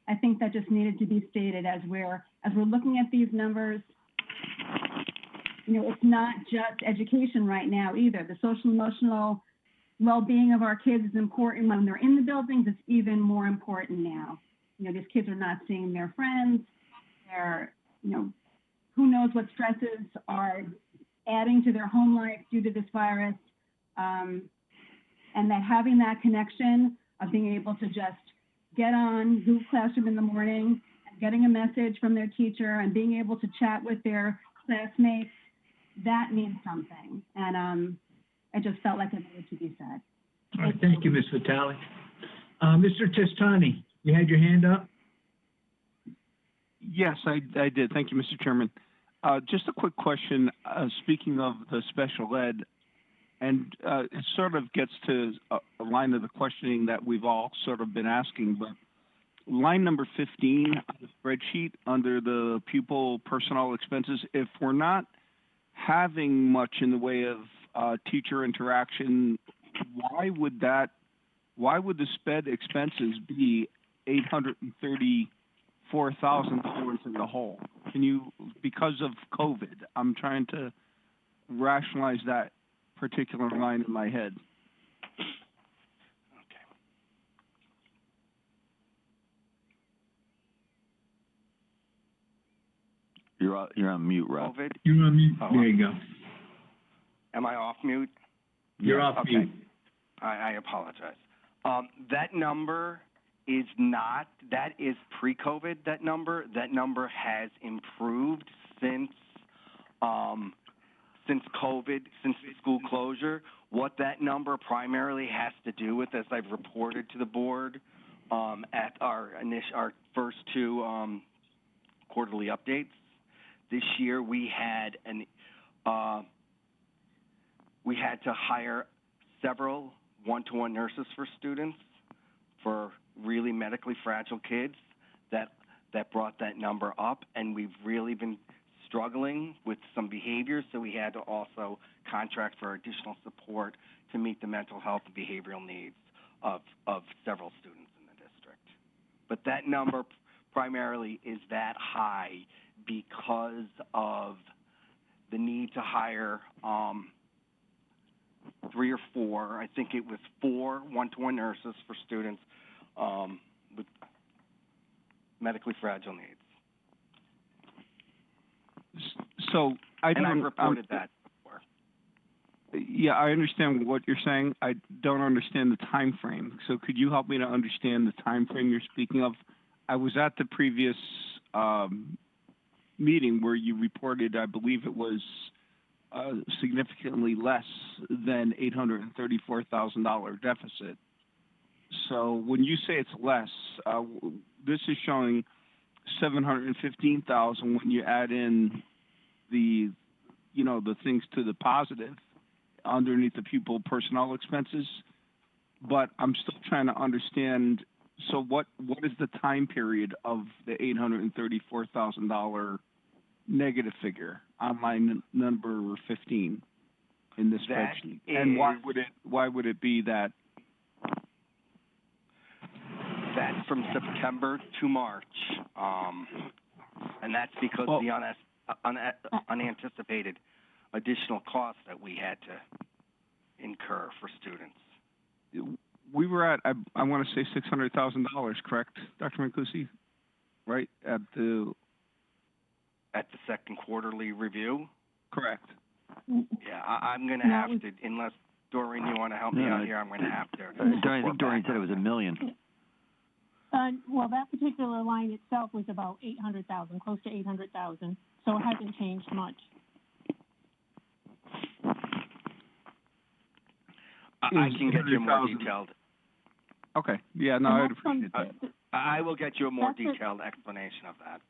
I think that just needed to be stated as we're looking at these numbers. It's not just education right now either. The social emotional well-being of our kids is important when they're in the buildings. It's even more important now. These kids are not seeing their friends. They're, who knows what stresses are adding to their home life due to this virus. And that having that connection of being able to just get on Google Classroom in the morning and getting a message from their teacher and being able to chat with their classmates, that means something. And I just felt like it needed to be said. All right, thank you, Ms. Vitale. Mr. Testani, you had your hand up? Yes, I did. Thank you, Mr. Chairman. Just a quick question. Speaking of the special ed, and it sort of gets to a line of the questioning that we've all sort of been asking, but line number 15 on the spreadsheet under the pupil personnel expenses, if we're not having much in the way of teacher interaction, why would the sped expenses be $834,000 in the hole? Because of COVID, I'm trying to rationalize that particular line in my head. Okay. You're on mute, Rob. COVID? You're on mute. Oh, There you go. Am I off mute? You're off Okay. mute. I apologize. That number is pre-COVID, that number. That number has improved since COVID, since the school closure. What that number primarily has to do with, as I've reported to the board at our first two quarterly updates, this year we had to hire several one-to-one nurses for students for really medically fragile kids. That brought that number up, and we've really been struggling with some behaviors, so we had to also contract for additional support to meet the mental health and behavioral needs of several students in the district. But that number primarily is that high because of the need to hire 3 or 4, I think it was 4 one-to-one nurses for students with medically fragile needs. So I've reported that before. Yeah, I understand what you're saying. I don't understand the time frame. So could you help me to understand the time frame you're speaking of? I was at the previous meeting where you reported, I believe it was significantly less than $834,000 deficit. So when you say it's less, this is showing $715,000 when you add in the things to the positive underneath the pupil personnel expenses. But I'm still trying to understand. So what is the time period of the $834,000 negative figure on line number 15 in this spreadsheet? And why would it be that? That's from September to March, and that's because the unanticipated additional costs that we had to incur for students. We were at, I want to say $600,000, correct, Dr. Mancusi? Right, at the second quarterly review? Correct. Yeah, I'm going to have to, unless Doreen, you want to help me out here, I'm going to have to. I think Doreen said it was $1 million. Well, that particular line itself was about 800,000, close to 800,000, so it hasn't changed much. I can get you more detailed. Okay. Yeah, no, I'd appreciate that. I will get you a more detailed explanation of that.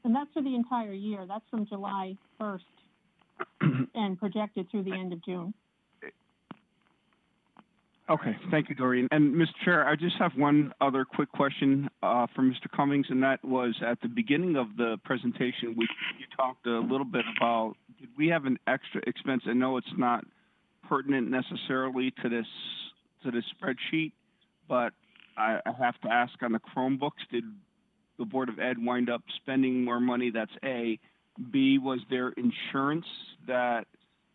And that's for the entire year. That's from July 1st and projected through the end of June. Okay, thank you, Doreen. And Mr. Chair, I just have one other quick question for Mr. Cummings, and that was at the beginning of the presentation, you talked a little bit about, did we have an extra expense? I know it's not pertinent necessarily to this spreadsheet, but I have to ask on the Chromebooks, did the Board of Ed wind up spending more money? That's A. B, was there insurance that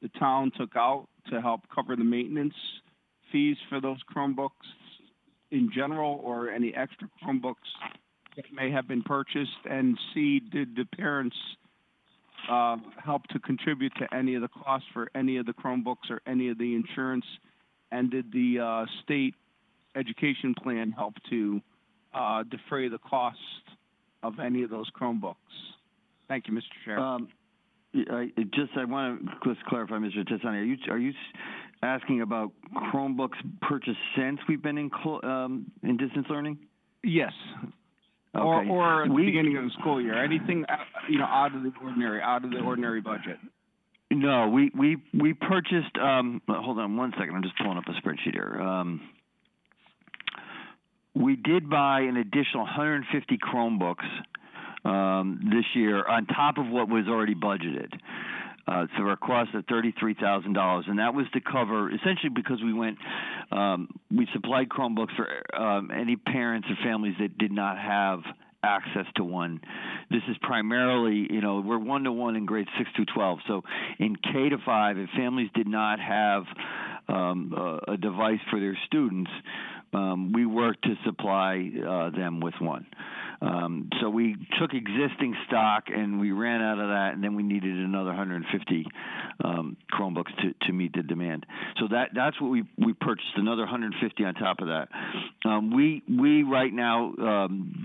the town took out to help cover the maintenance fees for those Chromebooks in general, or any extra Chromebooks that may have been purchased? And C, did the parents help to contribute to any of the costs for any of the Chromebooks or any of the insurance? And did the state education plan help to defray the cost of any of those Chromebooks? Thank you, Mr. Chair. I want to just clarify, Mr. Tessani, are you asking about Chromebooks purchased since we've been in distance learning? Yes. Okay. Or at the beginning of the school year. Anything out of the ordinary budget. No, we purchased. Hold on one second. I'm just pulling up a spreadsheet here. We did buy an additional 150 Chromebooks this year on top of what was already budgeted. So our cost of $33,000, and that was to cover, essentially because we supplied Chromebooks for any parents or families that did not have access to one. This is primarily, we're 1-to-1 in grades 6 through 12. So in K to 5, if families did not have a device for their students, we worked to supply them with one. So we took existing stock and we ran out of that, and then we needed another 150 Chromebooks to meet the demand. So that's what we purchased, another 150 on top of that. We right now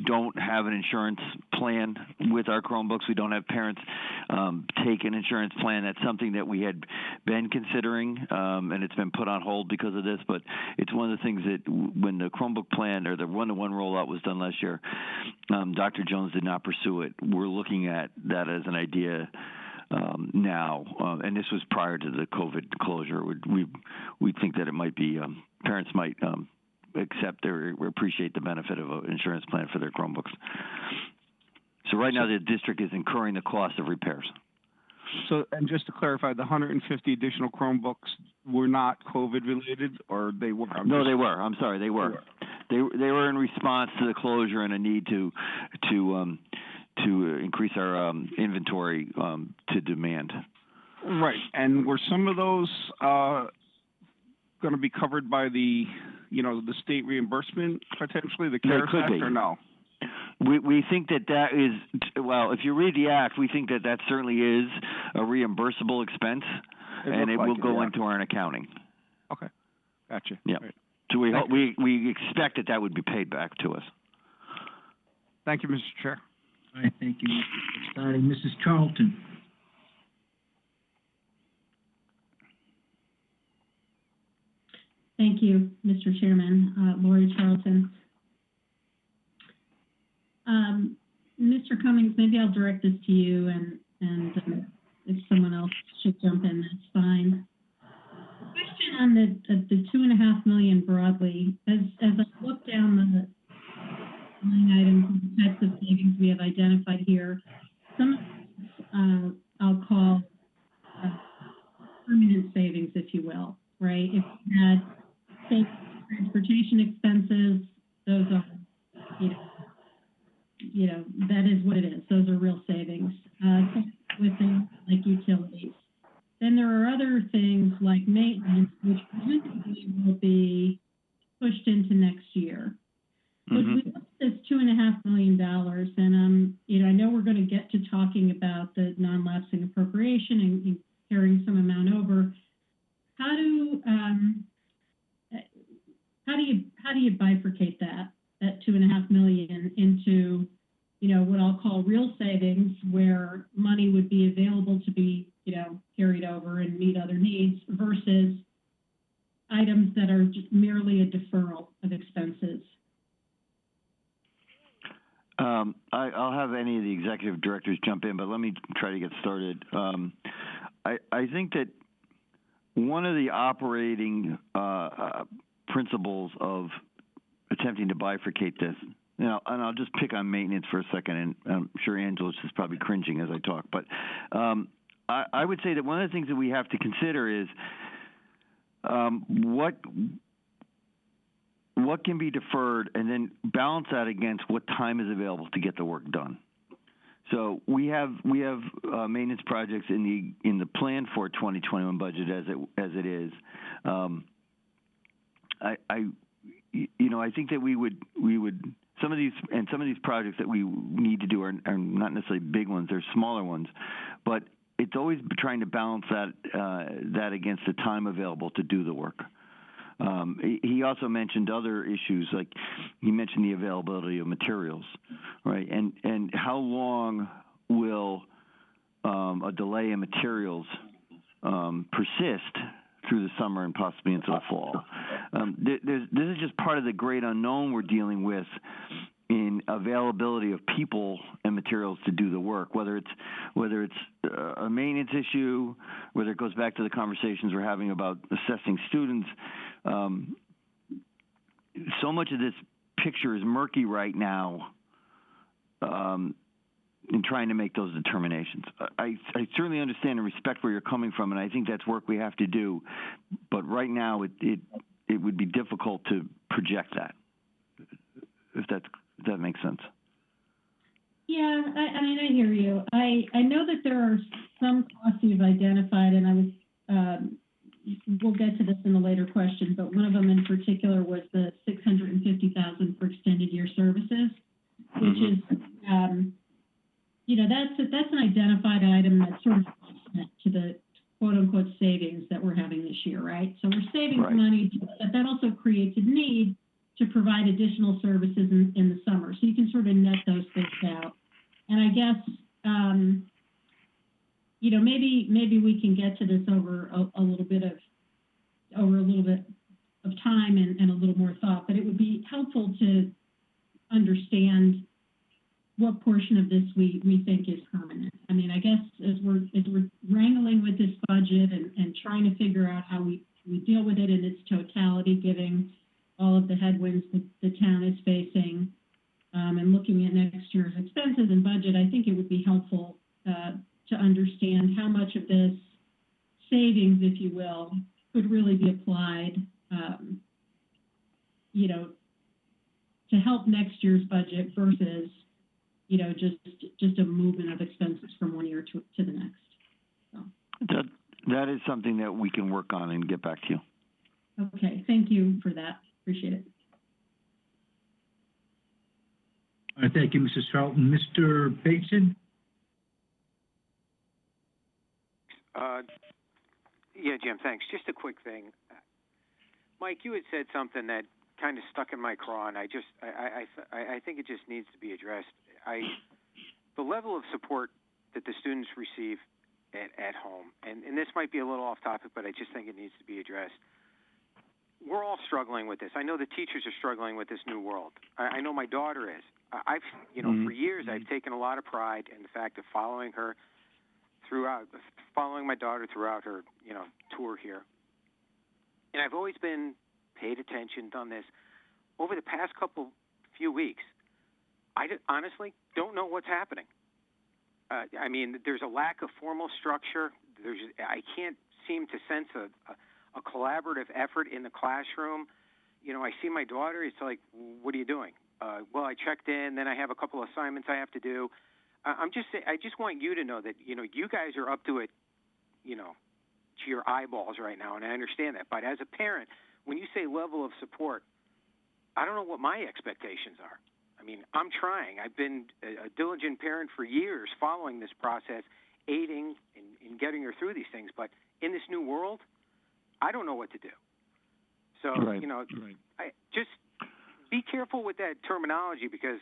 don't have an insurance plan with our Chromebooks. We don't have parents take an insurance plan. That's something that we had been considering, and it's been put on hold because of this. But it's one of the things that when the Chromebook plan or the one-to-one rollout was done last year, Dr. Jones did not pursue it. We're looking at that as an idea now, and this was prior to the COVID closure. We think that it might be parents might accept or appreciate the benefit of an insurance plan for their Chromebooks. So right now the district is incurring the cost of repairs. So, and just to clarify, the 150 additional Chromebooks were not COVID related, or they were? No, they were. I'm sorry, they were. They were in response to the closure and a need to increase our inventory to demand. Right. And were some of those going to be covered by the state reimbursement potentially, the CARES Act, or no? We think that is, well, if you read the act, we think that certainly is a reimbursable expense, and it will go into our accounting. Okay, gotcha. Yeah. Right. So we expect that would be paid back to us. Thank you, Mr. Chair. All right, thank you, Mr. Castati. Mrs. Charlton. Thank you, Mr. Chairman. Lori Charlton. Mr. Cummings, maybe I'll direct this to you, and if someone else should jump in, that's fine. Question on the $2.5 million broadly. As I look down the line items and the types of savings we have identified here, some of these, I'll call permanent savings, if you will, right? If we had transportation expenses, those are, that is what it is. Those are real savings. With things like utilities. Then there are other things like maintenance, which presumably will be pushed into next year. But we look at this $2.5 million, and I know we're going to get to talking about the non-lapsing appropriation and carrying some amount over. How do you bifurcate that $2.5 million into what I'll call real savings, where money would be available to be, carried over and meet other needs, versus items that are just merely a deferral of expenses? I'll have any of the executive directors jump in, but let me try to get started. I think that one of the operating principles of attempting to bifurcate this, and I'll just pick on maintenance for a second, and I'm sure Angela's is probably cringing as I talk, but I would say that one of the things that we have to consider is what can be deferred, and then balance that against what time is available to get the work done. So we have maintenance projects in the plan for 2021 budget as it is. I think that we would some of these projects that we need to do are not necessarily big ones; they're smaller ones, but it's always trying to balance that against the time available to do the work. He also mentioned other issues, like he mentioned the availability of materials, right? And how long will a delay in materials persist through the summer and possibly into the fall? This is just part of the great unknown we're dealing with in availability of people and materials to do the work, whether it's a maintenance issue, whether it goes back to the conversations we're having about assessing students. So much of this picture is murky right now in trying to make those determinations. I certainly understand and respect where you're coming from, and I think that's work we have to do. But right now, it would be difficult to project that, if that makes sense. Yeah, I hear you. I know that there are some costs you've identified, and I was we'll get to this in a later question, but one of them in particular was the $650,000 for extended year services. which is, that's an identified item that's sort of offset to the quote-unquote savings that we're having this year, right? So we're saving money, but that also creates a need to provide additional services in the summer. So you can sort of net those things out. And I guess, maybe we can get to this over a little bit of time and a little more thought, but it would be helpful to understand what portion of this we think is permanent. I mean, I guess as we're wrangling with this budget and trying to figure out how we deal with it in its totality, given all of the headwinds the town is facing, and looking at next year's expenses and budget, I think it would be helpful to understand how much of this savings, if you will, could really be applied, to help next year's budget versus, just a movement of expenses from one year to the next. So. That is something that we can work on and get back to you. Okay, thank you for that. Appreciate it. All right, thank you, Mrs. Charlton. Mr. Bateson? Yeah, Jim, thanks. Just a quick thing. Mike, you had said something that kind of stuck in my craw, and I think it just needs to be addressed. The level of support that the students receive at home, and this might be a little off topic, but I just think it needs to be addressed. We're all struggling with this. I know the teachers are struggling with this new world. I know my daughter is. For years, I've taken a lot of pride in the fact of following my daughter throughout her, tour here. And I've always been paid attention on this. Over the past few weeks, I honestly don't know what's happening. There's a lack of formal structure. I can't seem to sense a collaborative effort in the classroom. I see my daughter. It's like, what are you doing? Well, I checked in. Then I have a couple of assignments I have to do. I just want you to know that, you guys are up to it, to your eyeballs right now, and I understand that. But as a parent, when you say level of support, I don't know what my expectations are. I'm trying. I've been a diligent parent for years following this process, aiding in getting her through these things. But in this new world, I don't know what to do. So, just be careful with that terminology because,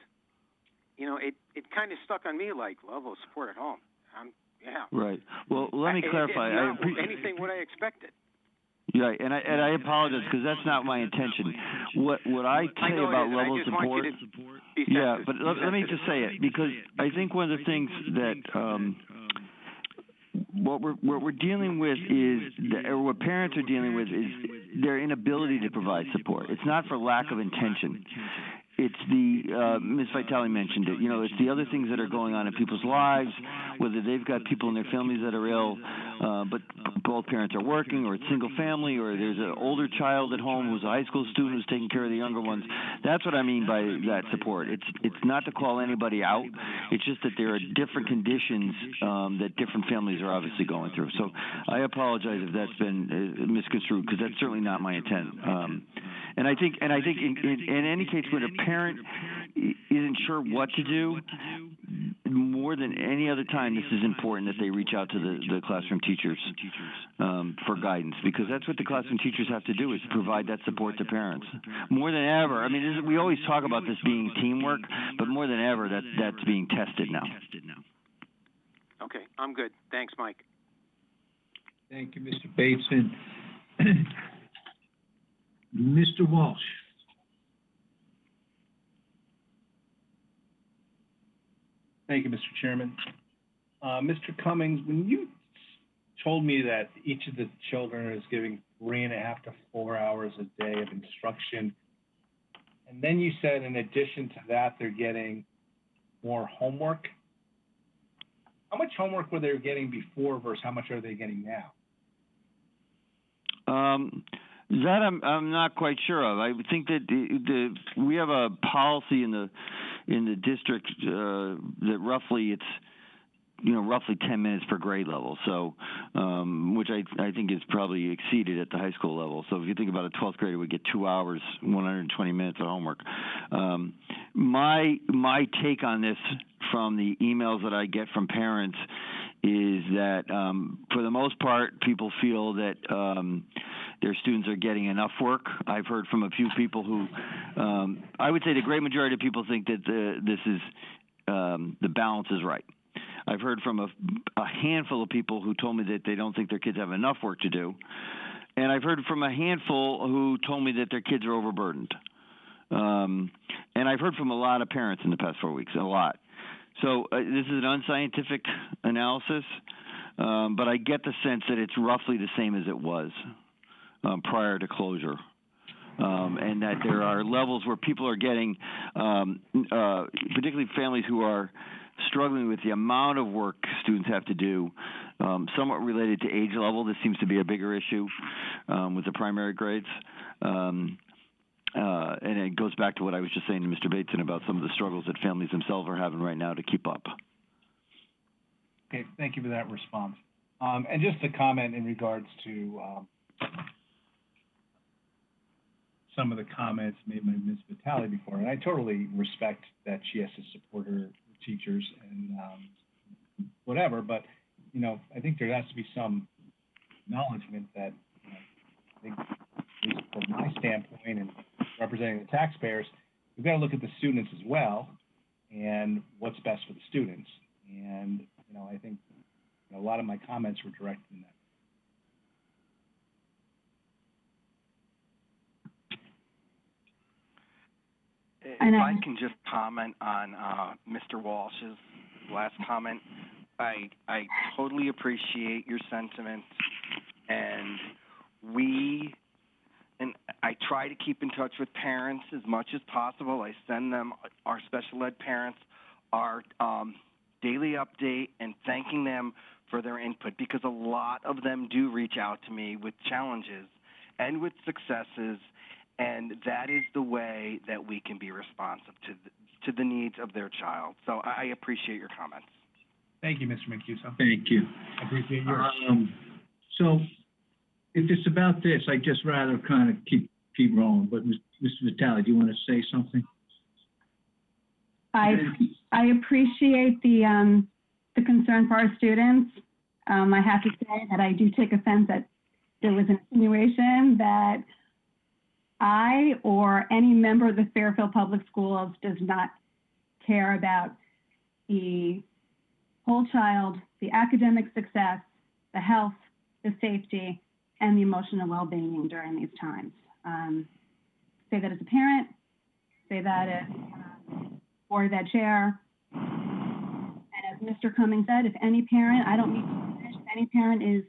it kind of stuck on me like level of support at home. Right. Well, let me clarify. Anything what I expected. Yeah, and I apologize because that's not my intention. What I say about level of support. Yeah, but let me just say it because I think one of the things that what we're dealing with or what parents are dealing with is their inability to provide support. It's not for lack of intention. It's Ms. Vitale mentioned it, it's the other things that are going on in people's lives, whether they've got people in their families that are ill, but both parents are working, or it's single family, or there's an older child at home who's a high school student who's taking care of the younger ones. That's what I mean by that support. It's not to call anybody out. It's just that there are different conditions that different families are obviously going through. So I apologize if that's been misconstrued, because that's certainly not my intent. And I think in any case, when a parent isn't sure what to do, more than any other time, this is important that they reach out to the classroom teachers for guidance, because that's what the classroom teachers have to do, is provide that support to parents. More than ever, we always talk about this being teamwork, but more than ever, that's being tested now. Okay, I'm good. Thanks, Mike. Thank you, Mr. Bateson. Mr. Walsh. Thank you, Mr. Chairman. Mr. Cummings, when you told me that each of the children is getting 3.5 to 4 hours a day of instruction, and then you said in addition to that they're getting more homework, how much homework were they getting before versus how much are they getting now? That I'm not quite sure of. I think that we have a policy in the district that roughly it's roughly 10 minutes per grade level. So which I think is probably exceeded at the high school level. So if you think about a 12th grader would get 2 hours, 120 minutes of homework. My take on this from the emails that I get from parents is that for the most part, people feel that their students are getting enough work. I've heard from a few people who, I would say the great majority of people think that the balance is right. I've heard from a handful of people who told me that they don't think their kids have enough work to do. And I've heard from a handful who told me that their kids are overburdened. And I've heard from a lot of parents in the past 4 weeks, a lot. So this is an unscientific analysis, but I get the sense that it's roughly the same as it was prior to closure. And that there are levels where people are getting, particularly families who are struggling with the amount of work students have to do, somewhat related to age level. This seems to be a bigger issue with the primary grades. And it goes back to what I was just saying to Mr. Bateson about some of the struggles that families themselves are having right now to keep up. Okay, thank you for that response. And just a comment in regards to some of the comments made by Ms. Vitale before, and I totally respect that she has to support her teachers and whatever, but, you know, I think there has to be some acknowledgement that, you know, I think, at least from my standpoint and representing the taxpayers, we've got to look at the students as well and what's best for the students. And, you know, I think a lot of my comments were directed in that. If I can just comment on Mr. Walsh's last comment, I totally appreciate your sentiments, and I try to keep in touch with parents as much as possible. I send them, our special ed parents, our daily update and thanking them for their input, because a lot of them do reach out to me with challenges and with successes, and that is the way that we can be responsive to the needs of their child. So I appreciate your comments. Thank you, Mr. Mancuso. Thank you. I appreciate yours. So if it's about this, I'd just rather kind of keep rolling, but Mr. Vitale, do you want to say something? I appreciate the concern for our students. I have to say that I do take offense that there was an insinuation that I or any member of the Fairfield Public Schools does not care about the whole child, the academic success, the health, the safety, and the emotional well-being during these times. Say that as a parent, say that as board ed chair. And as Mr. Cummings said, if any parent, I don't need to finish, if any parent is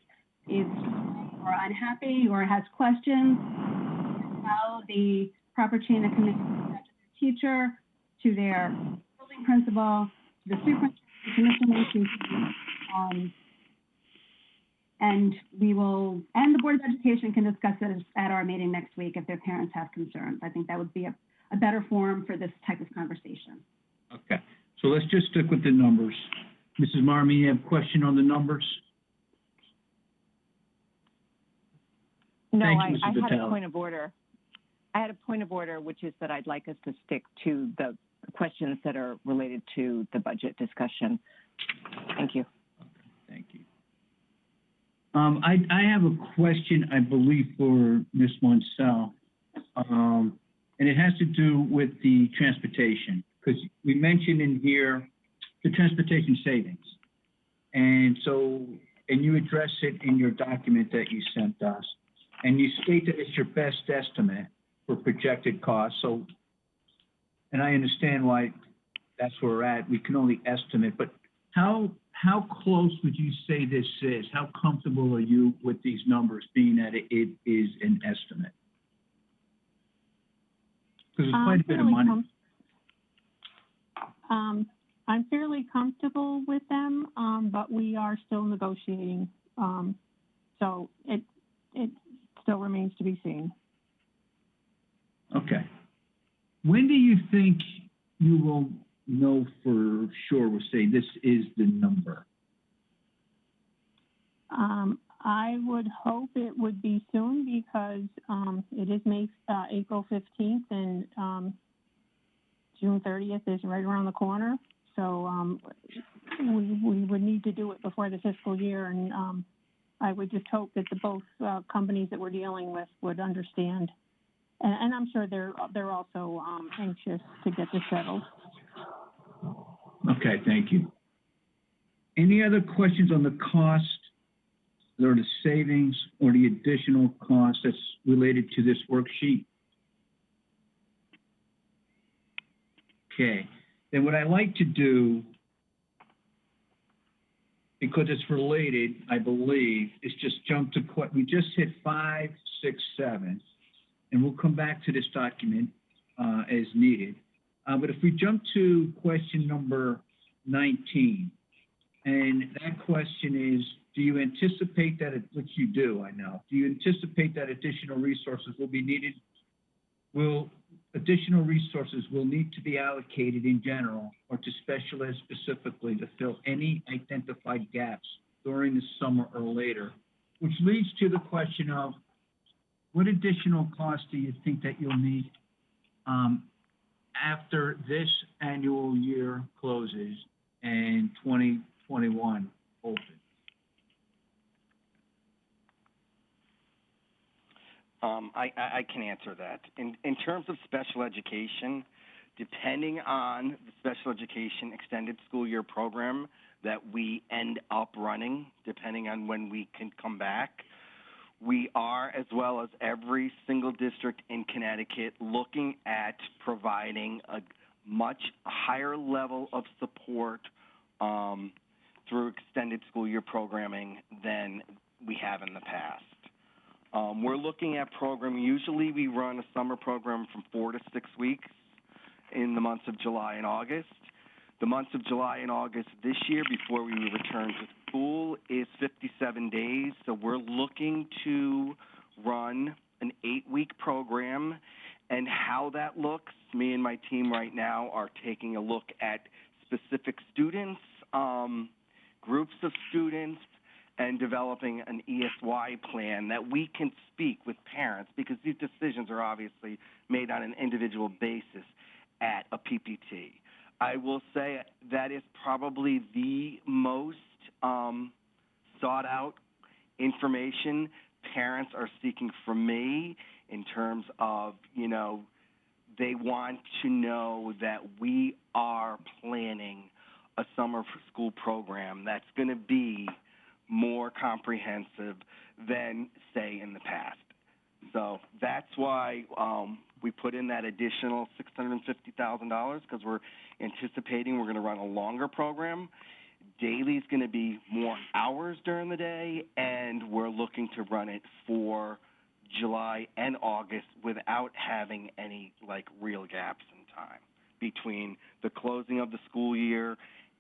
or unhappy or has questions, follow the proper chain of command to their teacher, to their building principal, to the superintendent, to Mr. Mason. And we will, and the Board of Education can discuss it at our meeting next week if their parents have concerns. I think that would be a better forum for this type of conversation. Okay, so let's just stick with the numbers. Mrs. Marmee, you have a question on the numbers? No, Thank I you, Mrs. had a Vitale. point of order. I had a point of order, which is that I'd like us to stick to the questions that are related to the budget discussion. Thank you. Thank you. I have a question, I believe, for Ms. Monsell, and it has to do with the transportation, because we mentioned in here the transportation savings. And so, and you address it in your document that you sent us, and you state that it's your best estimate for projected costs. So, and I understand why that's where we're at. We can only estimate, but how close would you say this is? How comfortable are you with these numbers, being that it is an estimate? Because it's quite a bit of money. I'm fairly comfortable with them, but we are still negotiating. So it still remains to be seen. Okay. When do you think you will know for sure, we'll say this is the number? I would hope it would be soon because, it is April 15th and, June 30th is right around the corner. So, we would need to do it before the fiscal year, and, I would just hope that the both, companies that we're dealing with would understand. And I'm sure they're also, anxious to get this settled. Okay, thank you. Any other questions on the cost or the savings or the additional cost that's related to this worksheet? Okay, then what I like to do, because it's related, I believe, is just jump to we just hit 5, 6, 7, and we'll come back to this document as needed. But if we jump to question number 19, and that question is, do you anticipate that, which you do, I know, do you anticipate that additional resources will be needed? Will additional resources will need to be allocated in general or to special ed specifically to fill any identified gaps during the summer or later? Which leads to the question of, what additional costs do you think that you'll need after this annual year closes and 2021 opens? I can answer that. In terms of special education, depending on the special education extended school year program that we end up running, depending on when we can come back, we are, as well as every single district in Connecticut, looking at providing a much higher level of support through extended school year programming than we have in the past. We're looking at usually we run a summer program from 4 to 6 weeks in the months of July and August. The months of July and August this year, before we return to school, is 57 days. So we're looking to run an 8-week program. And how that looks, me and my team right now are taking a look at specific students, groups of students, and developing an ESY plan that we can speak with parents, because these decisions are obviously made on an individual basis at a PPT. I will say that is probably the most sought out information parents are seeking from me in terms of, they want to know that we are planning a summer school program that's going to be more comprehensive than, say, in the past. So that's why we put in that additional $650,000, because we're anticipating we're going to run a longer program. Daily is going to be more hours during the day, and we're looking to run it for July and August without having any, real gaps in time between the closing of the school year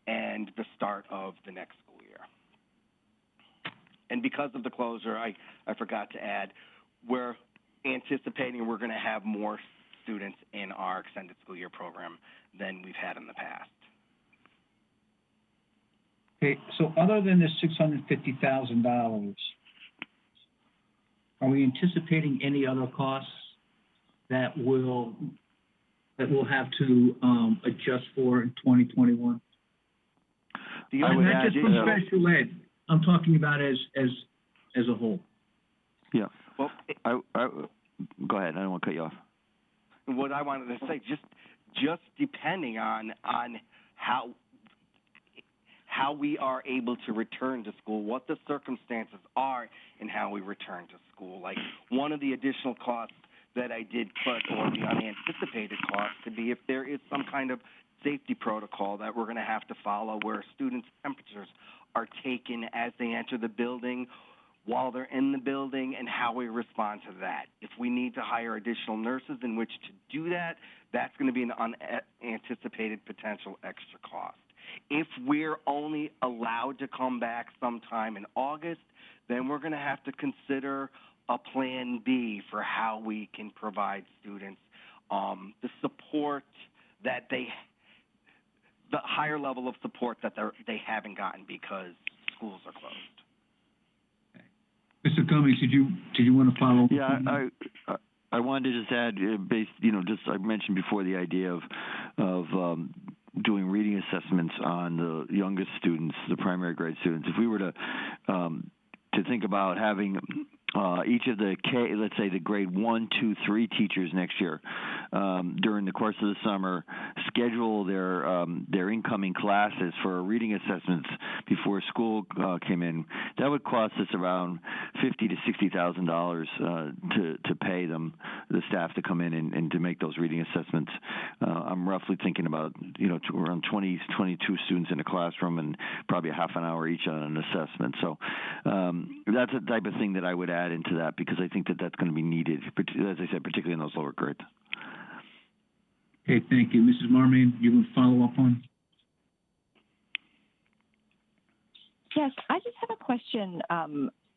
and the start of the next school year. And because of the closure, I forgot to add, we're anticipating we're going to have more students in our extended school year program than we've had in the past. Okay, so other than the $650,000, are we anticipating any other costs that we'll have to adjust for in 2021? Not just from special ed. I'm talking about as a whole. Yeah. Well, go ahead. I don't want to cut you off. What I wanted to say, just depending on how we are able to return to school, what the circumstances are in how we return to school. Like, one of the additional costs that I did put, or the unanticipated cost, could be if there is some kind of safety protocol that we're going to have to follow, where students' temperatures are taken as they enter the building, while they're in the building, and how we respond to that. If we need to hire additional nurses in which to do that, that's going to be an unanticipated potential extra cost. If we're only allowed to come back sometime in August, then we're going to have to consider a plan B for how we can provide students the support that the higher level of support that they haven't gotten because schools are closed. Mr. Cummings, did you want to follow up? Yeah, I wanted to just add, I mentioned before the idea of doing reading assessments on the youngest students, the primary grade students. If we were to think about having each of the let's say the grade 1, 2, 3 teachers next year during the course of the summer schedule their incoming classes for reading assessments before school came in, that would cost us around $50,000 to $60,000 to pay them, the staff, to come in and to make those reading assessments. I'm roughly thinking about around 20, 22 students in a classroom and probably a half an hour each on an assessment. So that's a type of thing that I would add into that, because I think that that's going to be needed, as I said, particularly in those lower grades. Okay, thank you. Mrs. Marmion, you will follow up on? Yes, I just have a question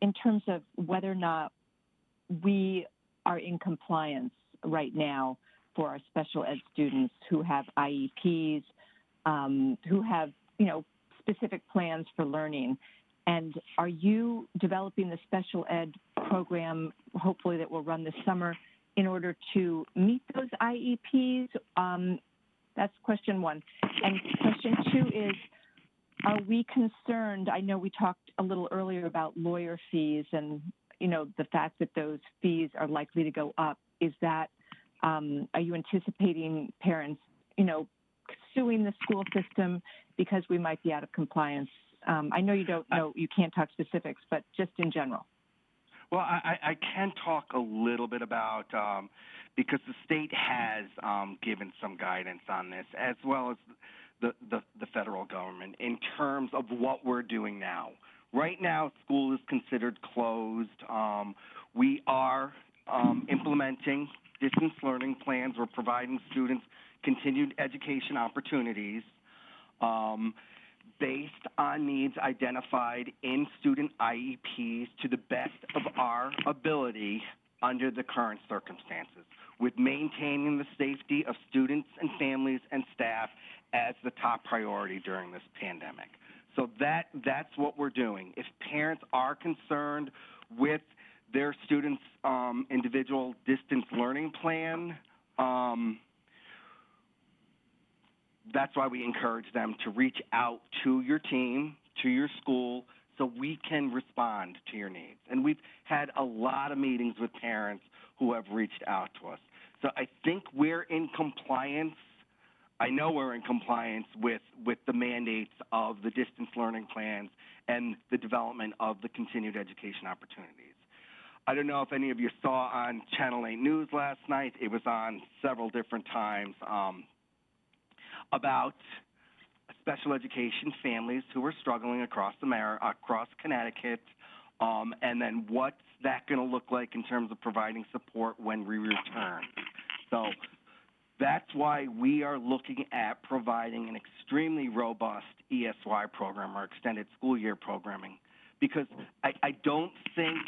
in terms of whether or not we are in compliance right now for our special ed students who have IEPs, who have, specific plans for learning. And are you developing the special ed program, hopefully that will run this summer, in order to meet those IEPs? That's question one. And question two is, are we concerned? I know we talked a little earlier about lawyer fees and, the fact that those fees are likely to go up. Is that, are you anticipating parents, suing the school system because we might be out of compliance? I know you don't know, you can't talk specifics, but just in general. Well, I can talk a little bit about, because the state has given some guidance on this, as well as the federal government, in terms of what we're doing now. Right now, school is considered closed. We are implementing distance learning plans. We're providing students continued education opportunities based on needs identified in student IEPs to the best of our ability under the current circumstances, with maintaining the safety of students and families and staff as the top priority during this pandemic. So that's what we're doing. If parents are concerned with their students' individual distance learning plan, that's why we encourage them to reach out to your team, to your school, so we can respond to your needs. And we've had a lot of meetings with parents who have reached out to us. So I think we're in compliance. I know we're in compliance with the mandates of the distance learning plans and the development of the continued education opportunities. I don't know if any of you saw on Channel 8 News last night. It was on several different times. About special education families who are struggling across Connecticut, and then what's that going to look like in terms of providing support when we return. So that's why we are looking at providing an extremely robust ESY program, or extended school year programming, because I don't think,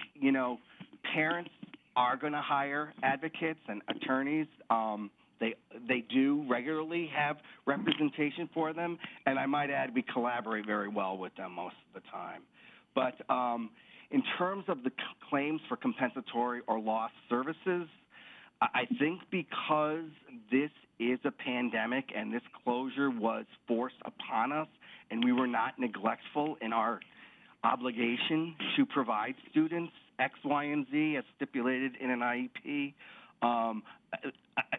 parents are going to hire advocates and attorneys. They do regularly have representation for them, and I might add we collaborate very well with them most of the time. But in terms of the claims for compensatory or lost services, I think because this is a pandemic and this closure was forced upon us, and we were not neglectful in our obligation to provide students X, Y, and Z as stipulated in an IEP,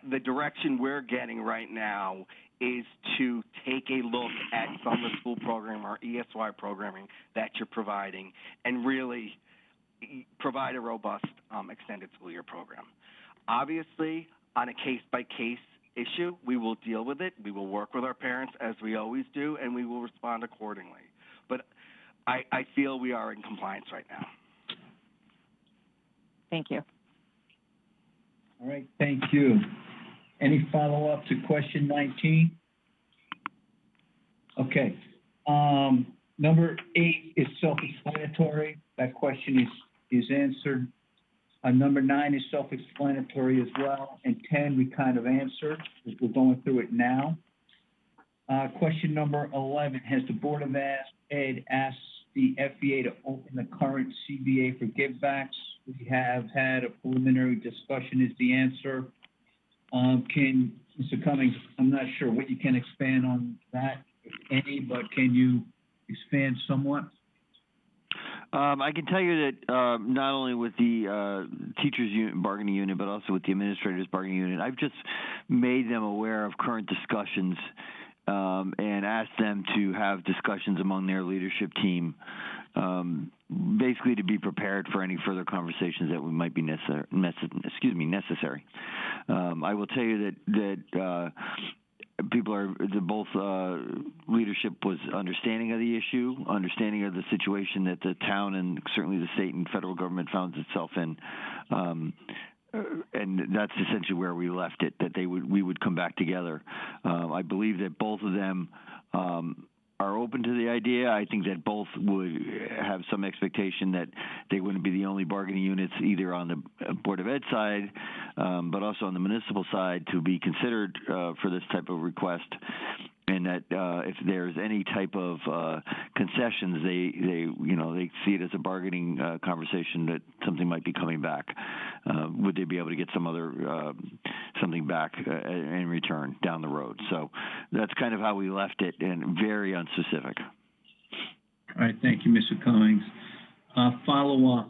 the direction we're getting right now is to take a look at summer school program or ESY programming that you're providing and really provide a robust extended school year program. Obviously, on a case-by-case issue, we will deal with it. We will work with our parents, as we always do, and we will respond accordingly. But I feel we are in compliance right now. Thank you. All right, thank you. Any follow-up to question 19? Okay. Number 8 is self-explanatory. That question is answered. Number 9 is self-explanatory as well. And 10 we kind of answered, because we're going through it now. Question number 11, has the Board of Ed asked the FEA to open the current CBA for givebacks. We have had a preliminary discussion is the answer. Can, Mr. Cummings, I'm not sure what you can expand on that, if any, but can you expand somewhat? I can tell you that not only with the bargaining unit, but also with the administrators bargaining unit, I've just made them aware of current discussions and asked them to have discussions among their leadership team, basically to be prepared for any further conversations that might be necessary. I will tell you that both leadership was understanding of the issue, understanding of the situation that the town and certainly the state and federal government found itself in, and that's essentially where we left it. That we would come back together. I believe that both of them are open to the idea. I think that both would have some expectation that they wouldn't be the only bargaining units either on the Board of Ed side, but also on the municipal side to be considered for this type of request. And that if there's any type of concessions, they see it as a bargaining conversation that something might be coming back. Would they be able to get something back in return down the road? So that's kind of how we left it, and very unspecific. All right, thank you, Mr. Cummings. Follow up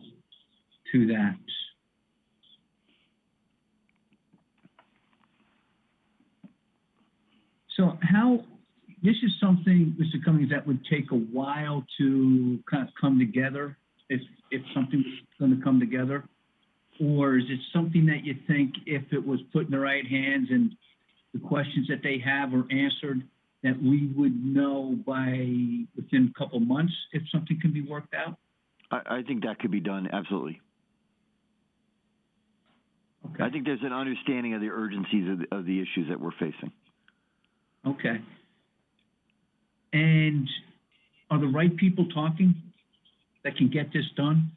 to that. So this is something, Mr. Cummings, that would take a while to kind of come together, if something was going to come together? Or is it something that you think if it was put in the right hands and the questions that they have are answered, that we would know within a couple months if something can be worked out? I think that could be done, absolutely. Okay. I think there's an understanding of the urgencies of the issues that we're facing. Okay. And are the right people talking that can get this done?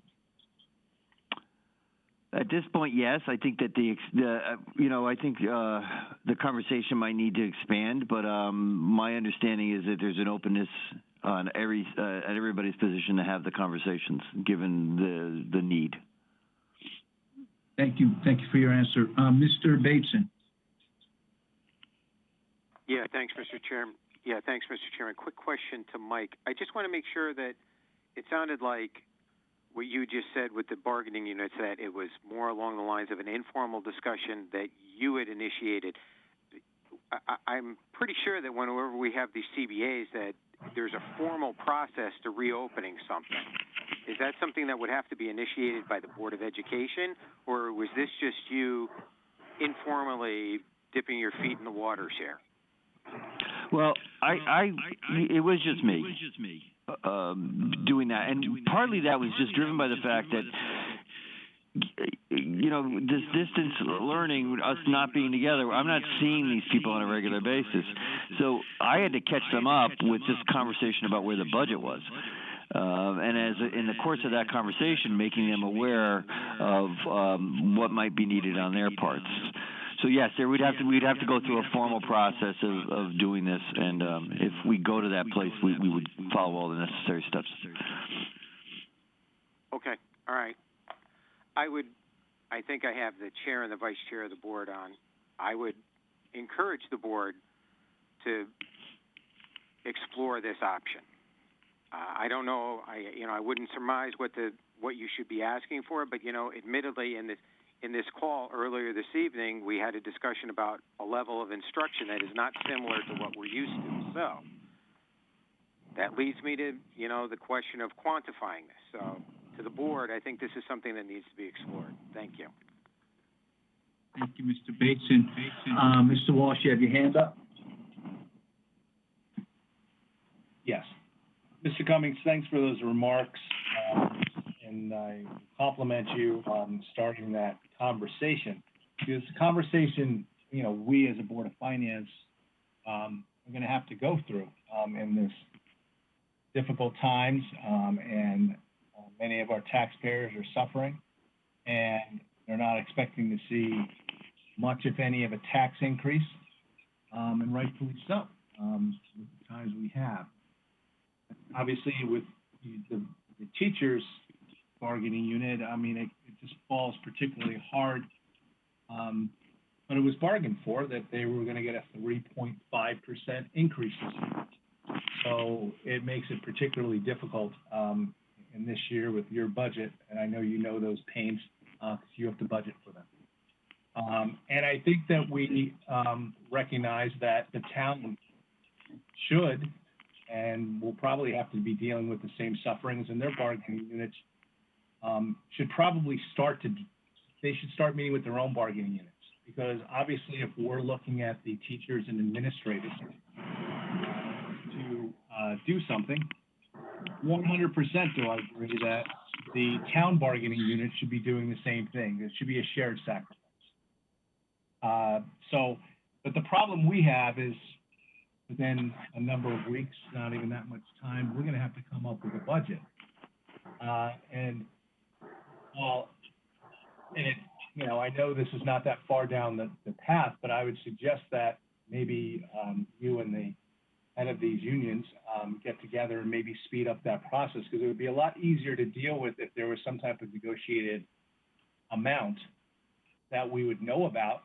At this point, yes. I think that the conversation might need to expand, but my understanding is that there's an openness on everybody's position to have the conversations, given the need. Thank you. Thank you for your answer, Mr. Bateson. Yeah, thanks, Mr. Chairman. Quick question to Mike. I just want to make sure that it sounded like what you just said with the bargaining units, that it was more along the lines of an informal discussion that you had initiated. I'm pretty sure that whenever we have these CBAs, that there's a formal process to reopening something. Is that something that would have to be initiated by the Board of Education, or was this just you informally dipping your feet in the waters here? Well, it was just me doing that, and partly that was just driven by the fact that this distance learning, us not being together, I'm not seeing these people on a regular basis, so I had to catch them up with this conversation about where the budget was. And in the course of that conversation, making them aware of what might be needed on their parts. So yes, we'd have to go through a formal process of doing this, and if we go to that place, we would follow all the necessary steps. Okay, all right. I think I have the chair and the vice chair of the board on. I would encourage the board to explore this option. I don't know. I wouldn't surmise what you should be asking for, but admittedly, in this call earlier this evening, we had a discussion about a level of instruction that is not similar to what we're used to. So that leads me to, the question of quantifying this. So to the board, I think this is something that needs to be explored. Thank you. Thank you, Mr. Bateson. Mr. Walsh, you have your hand up? Yes. Mr. Cummings, thanks for those remarks. And I compliment you on starting that conversation. Because conversation, we as a Board of Finance are going to have to go through in this difficult times, and many of our taxpayers are suffering, and they're not expecting to see much, if any, of a tax increase, and rightfully so, with the times we have. Obviously, with the teachers' bargaining unit, I mean, it just falls particularly hard. But it was bargained for that they were gonna get a 3.5% increase this year. So it makes it particularly difficult, in this year with your budget, and I know you know those pains, because you have to budget for them. And I think that we, recognize that the town should, and will probably have to be dealing with the same sufferings in their bargaining units, should probably they should start meeting with their own bargaining units. Because obviously, if we're looking at the teachers and administrators to do something, 100% do I agree that the town bargaining unit should be doing the same thing. It should be a shared sacrifice. But the problem we have is within a number of weeks, not even that much time, we're going to have to come up with a budget. I know this is not that far down the path, but I would suggest that maybe you and the head of these unions get together and maybe speed up that process, because it would be a lot easier to deal with if there was some type of negotiated amount that we would know about,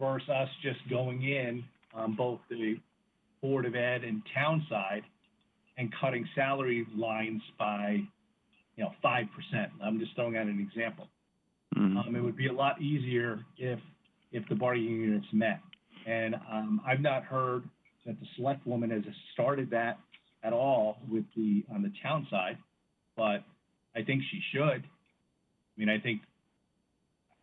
versus us just going in on both the Board of Ed and town side and cutting salary lines by 5%. I'm just throwing out an example. It would be a lot easier if the bargaining units met. And I've not heard that the select woman has started that at all on the town side, but I think she should. I mean, I think,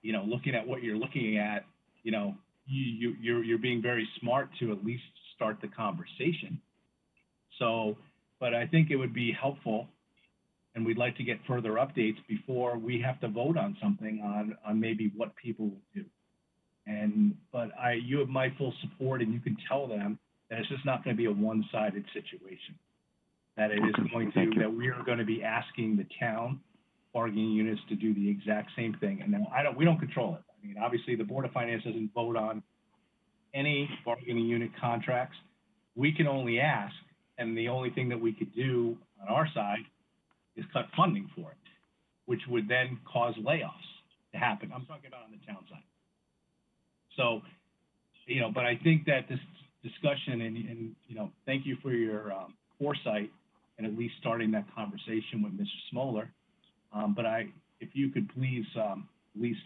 looking at what you're looking at, you're being very smart to at least start the conversation. So, but I think it would be helpful, and we'd like to get further updates before we have to vote on something on maybe what people will do. But you have my full support, and you can tell them that it's just not going to be a one-sided situation. That it is going to, that we are going to be asking the town bargaining units to do the exact same thing. And then we don't control it. I mean, obviously the Board of Finance doesn't vote on any bargaining unit contracts. We can only ask, and the only thing that we could do on our side is cut funding for it, which would then cause layoffs to happen. I'm talking about on the town side. So, but I think that this discussion and thank you for your foresight and at least starting that conversation with Mr. Smoller. But if you could please, at least,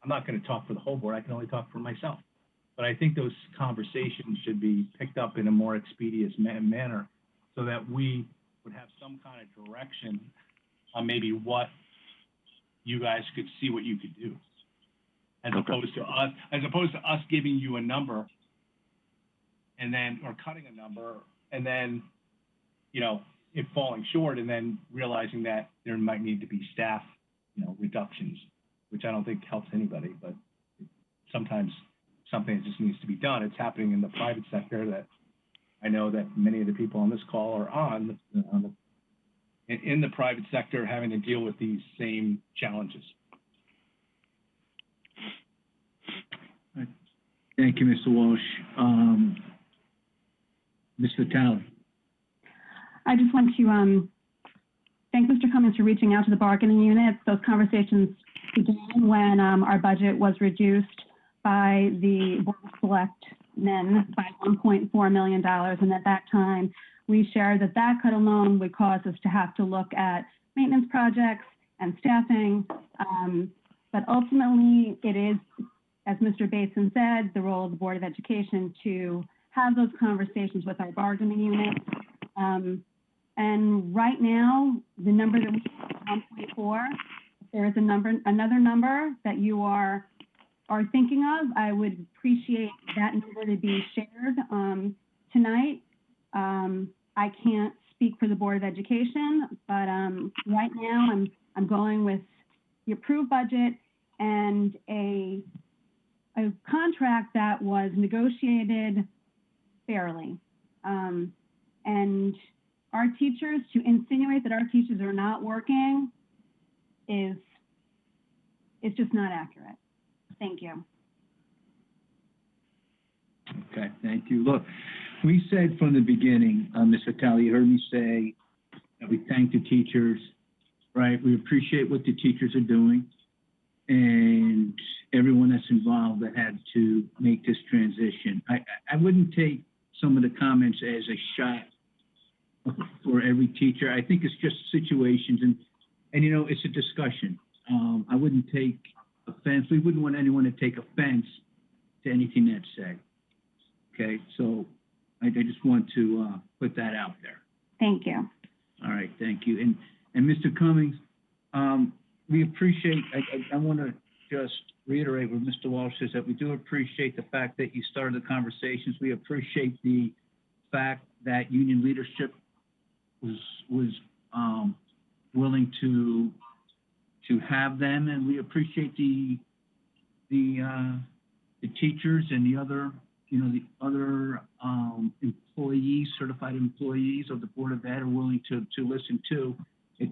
I'm not going to talk for the whole board. I can only talk for myself. But I think those conversations should be picked up in a more expeditious manner so that we would have some kind of direction on maybe what you guys could see what you could do. As opposed to us giving you a number and then, or cutting a number and then, it falling short and then realizing that there might need to be staff, reductions, which I don't think helps anybody, but sometimes something just needs to be done. It's happening in the private sector that I know that many of the people on this call are in the private sector having to deal with these same challenges. Thank you, Mr. Walsh. Ms. Vitale. I just want to thank Mr. Cummings for reaching out to the bargaining units. Those conversations began when our budget was reduced by the Board of Selectmen by $1.4 million. And at that time, we shared that cut alone would cause us to have to look at maintenance projects and staffing. But ultimately, it is, as Mr. Bateson said, the role of the Board of Education to have those conversations with our bargaining units. And right now, the number that we have is 1.4. If there is another number that you are thinking of, I would appreciate that number to be shared tonight. I can't speak for the Board of Education, but right now I'm going with the approved budget and a contract that was negotiated fairly. And our teachers, to insinuate that our teachers are not working is just not accurate. Thank you. Okay, thank you. Look, we said from the beginning, Ms. Vitale, you heard me say that we thank the teachers, right? We appreciate what the teachers are doing and everyone that's involved that had to make this transition. I wouldn't take some of the comments as a shot for every teacher. I think it's just situations and you know, it's a discussion. I wouldn't take offense. We wouldn't want anyone to take offense to anything that's said. Okay, so I just want to put that out there. Thank you. All right, thank you. And Mr. Cummings, we appreciate, I want to just reiterate what Mr. Walsh says, that we do appreciate the fact that you started the conversations. We appreciate the fact that union leadership was willing to have them, and we appreciate the teachers and the other, you know, the other employees, certified employees of the Board of Ed are willing to listen to it,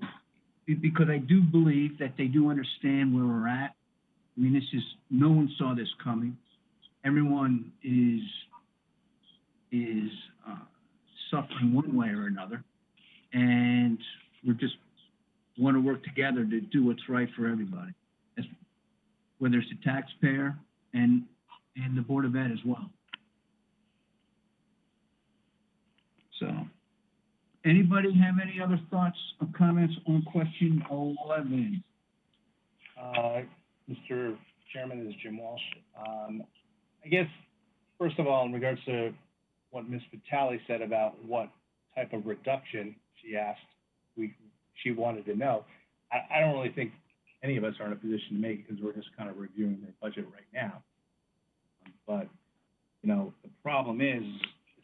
because I do believe that they do understand where we're at. I mean, no one saw this coming. Everyone is suffering one way or another, and we just want to work together to do what's right for everybody, whether it's the taxpayer and the Board of Ed as well. So, anybody have any other thoughts or comments on question 11? Mr. Chairman, this is Jim Walsh. I guess, first of all, in regards to what Ms. Vitale said about what type of reduction she asked, she wanted to know, I don't really think any of us are in a position to make it because we're just kind of reviewing their budget right now. But, you know, the problem is,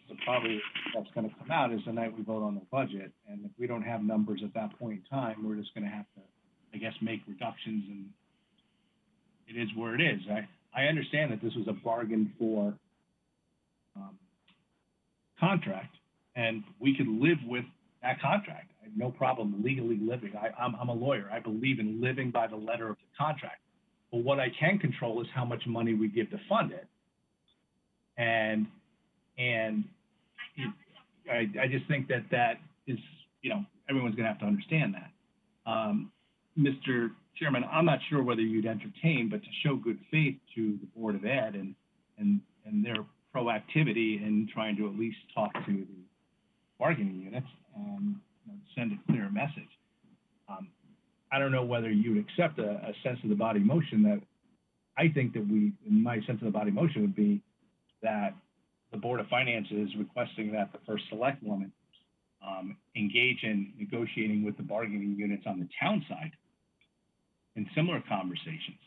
the problem that's going to come out is the night we vote on the budget. And if we don't have numbers at that point in time, we're just going to have to, I guess, make reductions, and it is where it is. I understand that this was a bargain for contract, and we could live with that contract. I have no problem legally living. I'm a lawyer. I believe in living by the letter of the contract. But what I can control is how much money we give to fund it. And I just think that is, you know, everyone's going to have to understand that. Mr. Chairman, I'm not sure whether you'd entertain, but to show good faith to the Board of Ed and their proactivity in trying to at least talk to the bargaining units and, you know, send a clear message. I don't know whether you would accept a sense of the body motion that I think that my sense of the body motion would be that the Board of Finance is requesting that the first select woman engage in negotiating with the bargaining units on the town side in similar conversations,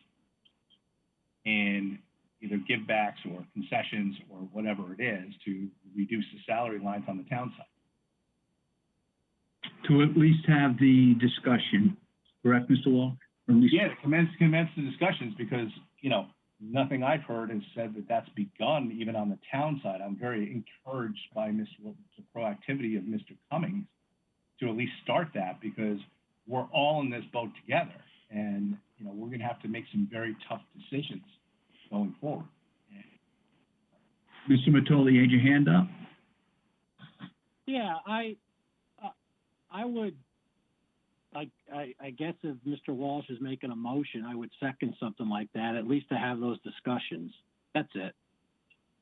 and either give backs or concessions or whatever it is to reduce the salary lines on the town side. To at least have the discussion, correct, Mr. Wall? Or at least Yeah, to commence the discussions, because, you know, nothing I've heard has said that that's begun even on the town side. I'm very encouraged by the proactivity of Mr. Cummings to at least start that, because we're all in this boat together, and, you know, we're going to have to make some very tough decisions going forward. Mr. Matoli, you had your hand up? Yeah, I would, I guess if Mr. Walsh is making a motion, I would second something like that, at least to have those discussions. That's it.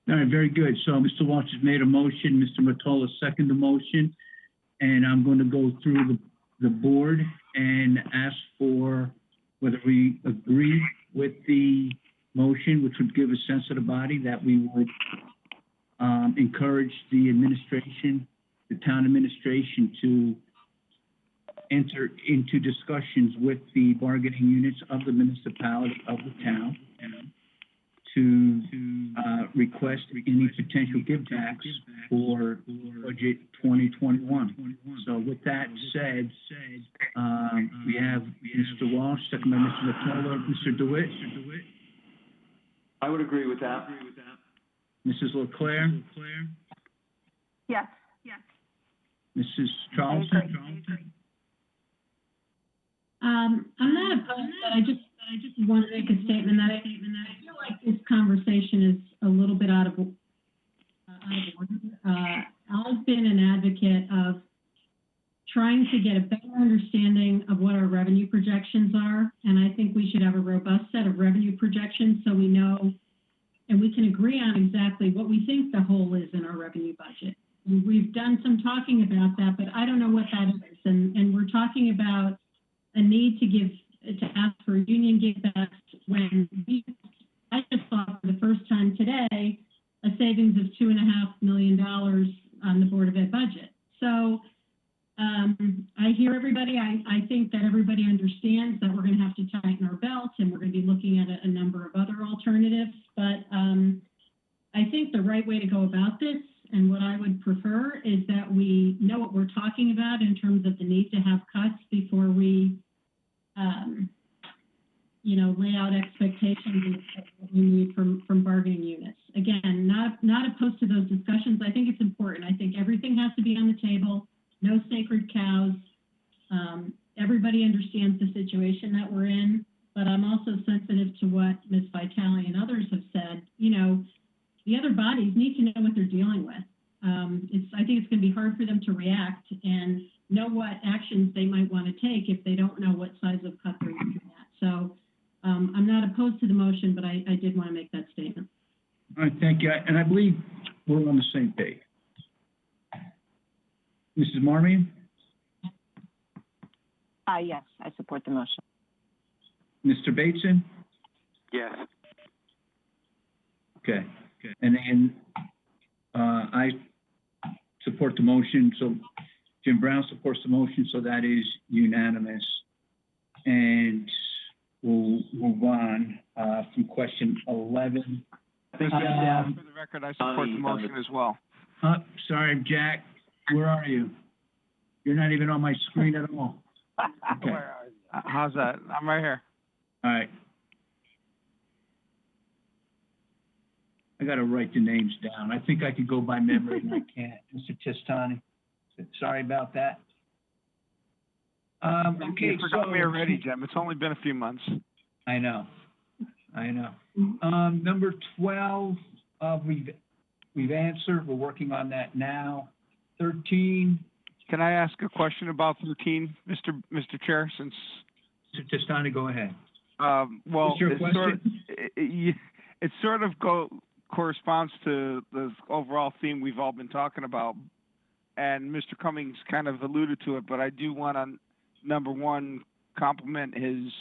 All right, very good. So Mr. Walsh has made a motion, Mr. Mottola seconded the motion, and I'm going to go through the board and ask for whether we agree with the motion, which would give a sense of the body that we would encourage the administration, the town administration, to enter into discussions with the bargaining units of the municipality of the town to request any potential givebacks for budget 2021. So with that said, we have Mr. Walsh, second by Mr. Mottola, Mr. DeWitt. I would agree with that. Mrs. LeClaire? Yes. Mrs. Charlton? I'm not opposed, but I just want to make a statement that I feel like this conversation is a little bit out of order. I've been an advocate of trying to get a better understanding of what our revenue projections are. And I think we should have a robust set of revenue projections so we know and we can agree on exactly what we think the hole is in our revenue budget. We've done some talking about that, but I don't know what that is. And we're talking about a need to ask for union givebacks when I just saw for the first time today a savings of $2.5 million on the Board of Ed budget. So I hear everybody. I think that everybody understands that we're going to have to tighten our belts and we're going to be looking at a number of other alternatives. But I think the right way to go about this and what I would prefer is that we know what we're talking about in terms of the need to have cuts before we, lay out expectations of what we need from bargaining units. Again, not opposed to those discussions. I think it's important. I think everything has to be on the table. No sacred cows. Everybody understands the situation that we're in, but I'm also sensitive to what Ms. Vitale and others have said. The other bodies need to know what they're dealing with. I think it's going to be hard for them to react and know what actions they might want to take if they don't know what size of cut they're looking at. So I'm not opposed to the motion, but I did want to make that statement. All right, thank you. And I believe we're on the same page. Mrs. Marmion? Yes, I support the motion. Mr. Bateson? Yes. Okay. And then I support the motion. So Jim Brown supports the motion, so that is unanimous. And we'll move on from question 11. I think, for the record, I support the motion as well. Sorry, Jack. Where are you? You're not even on my screen at all. Okay. Where are you? How's that? I'm right here. All right. I got to write the names down. I think I could go by memory, and I can't. Mr. Testani, sorry about that. Okay, You forgot me already, Jim. It's only been a few months. I know. Number 12, we've answered.'re working on that now. 13. Can I ask a question about 13, Mr. Chair? Since Mr. Testani, go ahead. Well, your question? It sort of corresponds to the overall theme we've all been talking about, and Mr. Cummings kind of alluded to it. But I do want to, number one, compliment his,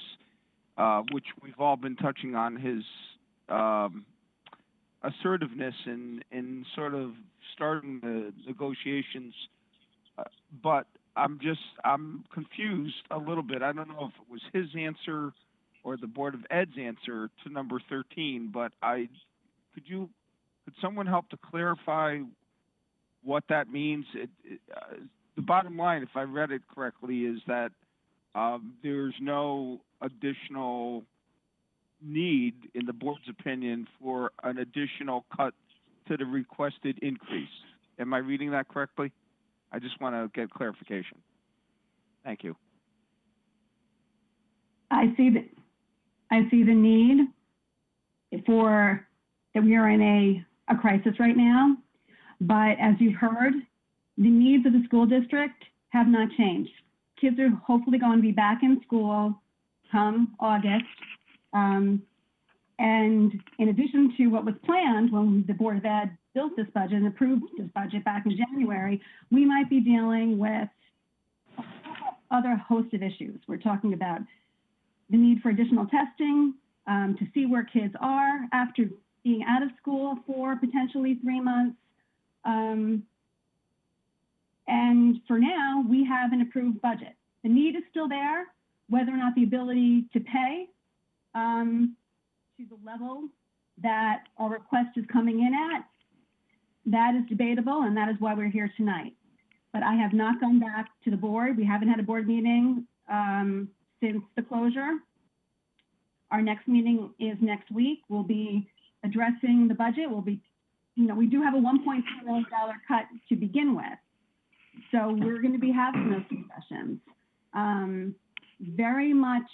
which we've all been touching on, his assertiveness in sort of starting the negotiations. But I'm confused a little bit. I don't know if it was his answer or the Board of Ed's answer to number 13, but could someone help to clarify what that means? The bottom line, if I read it correctly, is that there's no additional need, in the board's opinion, for an additional cut to the requested increase. Am I reading that correctly? I just want to get clarification. Thank you. I see the need for that we are in a crisis right now, but as you've heard, the needs of the school district have not changed. Kids are hopefully going to be back in school come August. And in addition to what was planned when the Board of Ed built this budget and approved this budget back in January, we might be dealing with other host of issues. We're talking about the need for additional testing to see where kids are after being out of school for potentially 3 months. And for now, we have an approved budget. The need is still there, whether or not the ability to pay to the level that our request is coming in at, that is debatable, and that is why we're here tonight. But I have not gone back to the board. We haven't had a board meeting since the closure. Our next meeting is next week. We'll be addressing the budget. We do have a $1.2 million cut to begin with. So we're going to be having those discussions. Very much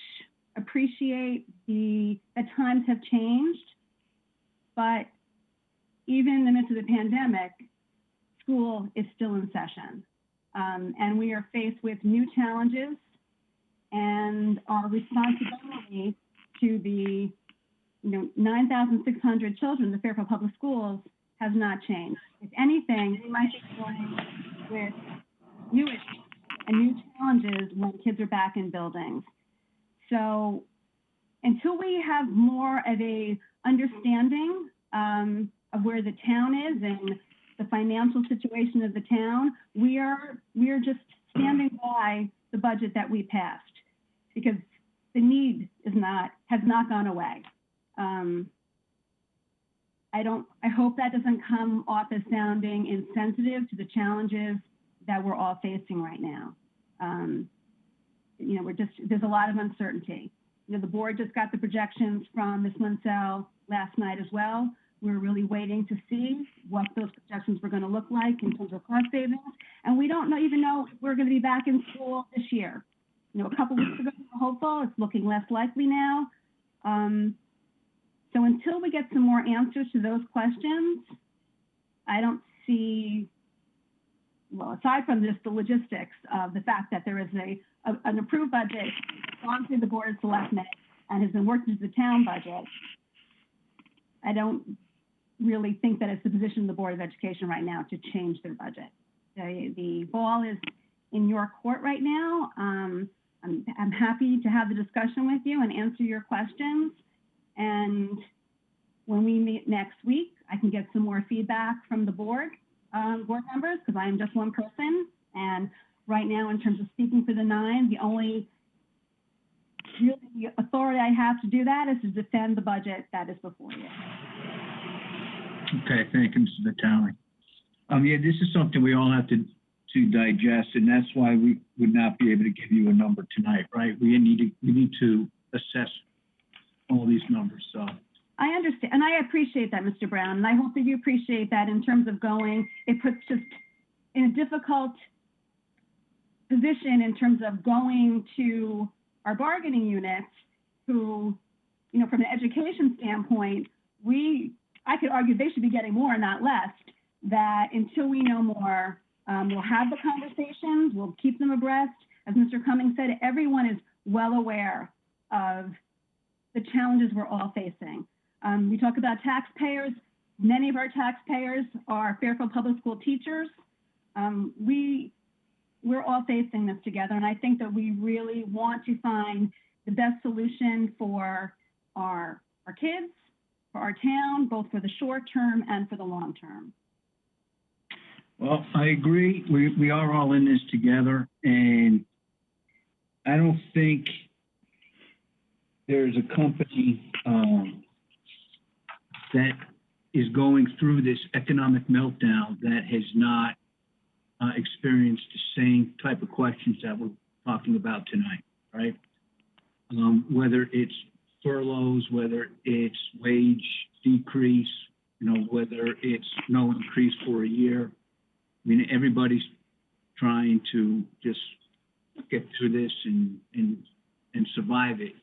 appreciate that times have changed, but even in the midst of the pandemic, school is still in session. And we are faced with new challenges, and our responsibility to the 9,600 children in the Fairfield Public Schools has not changed. If anything, we might be dealing with new issues and new challenges when kids are back in buildings. So until we have more of a understanding of where the town is and the financial situation of the town, we are just standing by the budget that we passed, because the need has not gone away. I hope that doesn't come off as sounding insensitive to the challenges that we're all facing right now. There's a lot of uncertainty. The board just got the projections from Ms. Linsell last night as well. We're really waiting to see what those projections were going to look like in terms of cost savings. And we don't even know if we're going to be back in school this year. A couple weeks ago, we were hopeful. It's looking less likely now. So until we get some more answers to those questions, I don't see, well, aside from just the logistics of the fact that there is an approved budget gone through the Board of Selectmen and has been worked into the town budget, I don't really think that it's the position of the Board of Education right now to change their budget. The ball is in your court right now. I'm happy to have the discussion with you and answer your questions. And when we meet next week, I can get some more feedback from the board members, because I am just one person. And right now, in terms of speaking for the 9, the only really authority I have to do that is to defend the budget that is before you. Okay, thank you, Mr. Vitale. Yeah, this is something we all have to digest, and that's why we would not be able to give you a number tonight, right? We need to assess all these numbers. So I understand, and I appreciate that, Mr. Brown, and I hope that you appreciate that in terms of it puts just in a difficult position in terms of going to our bargaining units who, from an education standpoint, I could argue they should be getting more, not less, that until we know more, we'll have the conversations, we'll keep them abreast. As Mr. Cummings said, everyone is well aware of the challenges we're all facing. We talk about taxpayers. Many of our taxpayers are Fairfield Public School teachers. We're all facing this together, and I think that we really want to find the best solution for our kids, for our town, both for the short term and for the long term. Well, I agree. We are all in this together, and I don't think there's a company that is going through this economic meltdown that has not experienced the same type of questions that we're talking about tonight, right? Whether it's furloughs, whether it's wage decrease, whether it's no increase for a year. I mean, everybody's trying to just get through this and survive it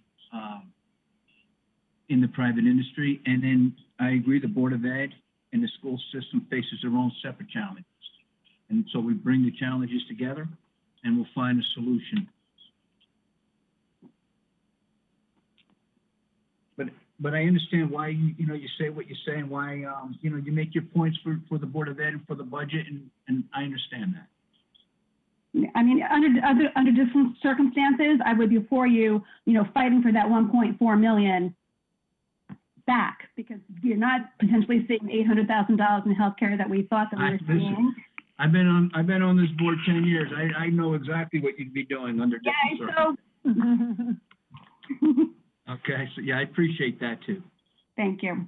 in the private industry. And then I agree, the Board of Ed and the school system faces their own separate challenges. And so we bring the challenges together and we'll find a solution. But I understand why you say what you say, and why you make your points for the Board of Ed and for the budget, and I understand that. I mean, under different circumstances, I would be for you, fighting for that 1.4 million back, because you're not potentially saving $800,000 in healthcare that we thought that we were seeing. I've been on this board 10 years. I know exactly what you'd be doing under different circumstances. Okay, so yeah, I appreciate that too. Thank you.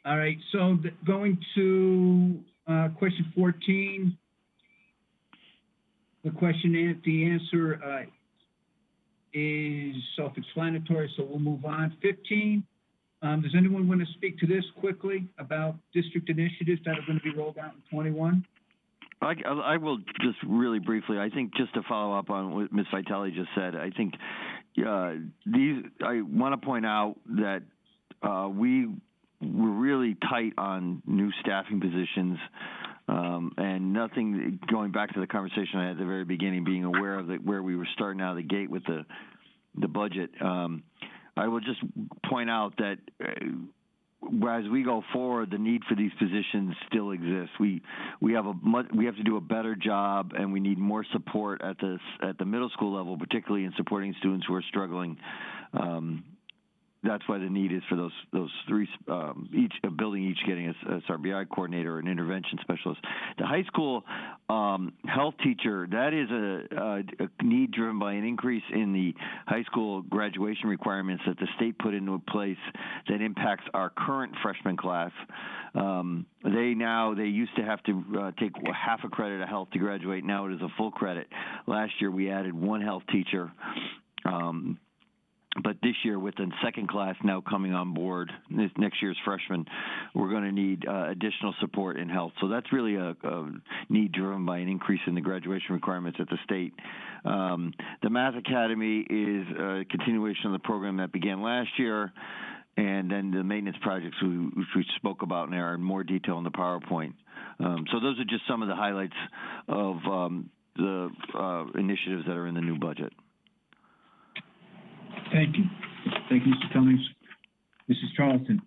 All right, so going to question 14. The answer is self-explanatory, so we'll move on. 15, does anyone want to speak to this quickly about district initiatives that are going to be rolled out in 21? I will just really briefly. I think just to follow up on what Ms. Vitale just said, I think I want to point out that we were really tight on new staffing positions And nothing, going back to the conversation I had at the very beginning, being aware of where we were starting out of the gate with the budget. I will just point out that as we go forward, the need for these positions still exists. We have to do a better job, and we need more support at the middle school level, particularly in supporting students who are struggling. That's why the need is for those three, a building each getting a SRBI coordinator or an intervention specialist. The high school health teacher, that is a need driven by an increase in the high school graduation requirements that the state put into place that impacts our current freshman class. They used to have to take half a credit of health to graduate. Now it is a full credit. Last year we added one health teacher. But this year, with the second class now coming on board, next year's freshmen, we're going to need additional support in health. So that's really a need driven by an increase in the graduation requirements at the state. The Math Academy is a continuation of the program that began last year, and then the maintenance projects which we spoke about now are in more detail in the PowerPoint. So those are just some of the highlights of the initiatives that are in the new budget. Thank you. Thank you, Mr. Cummings. Mrs. Charlton.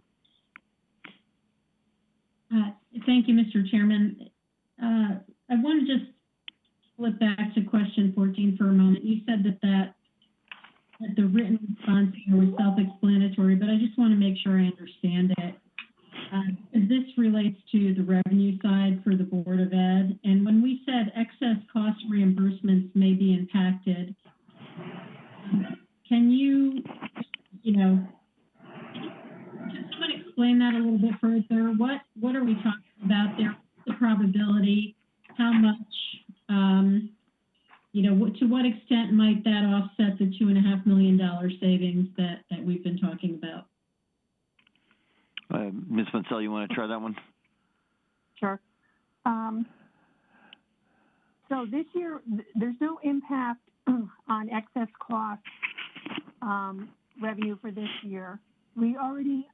Thank you, Mr. Chairman. I want to just flip back to question 14 for a moment. You said that the written response here was self-explanatory, but I just want to make sure I understand it. This relates to the revenue side for the Board of Ed. And when we said excess cost reimbursements may be impacted, can you someone explain that a little bit further? What are we talking about there? What's the probability? How much? To what extent might that offset the $2.5 million savings that we've been talking about? Ms. Mansell, you want to try that one? Sure. So this year, there's no impact on excess cost revenue for this year. We already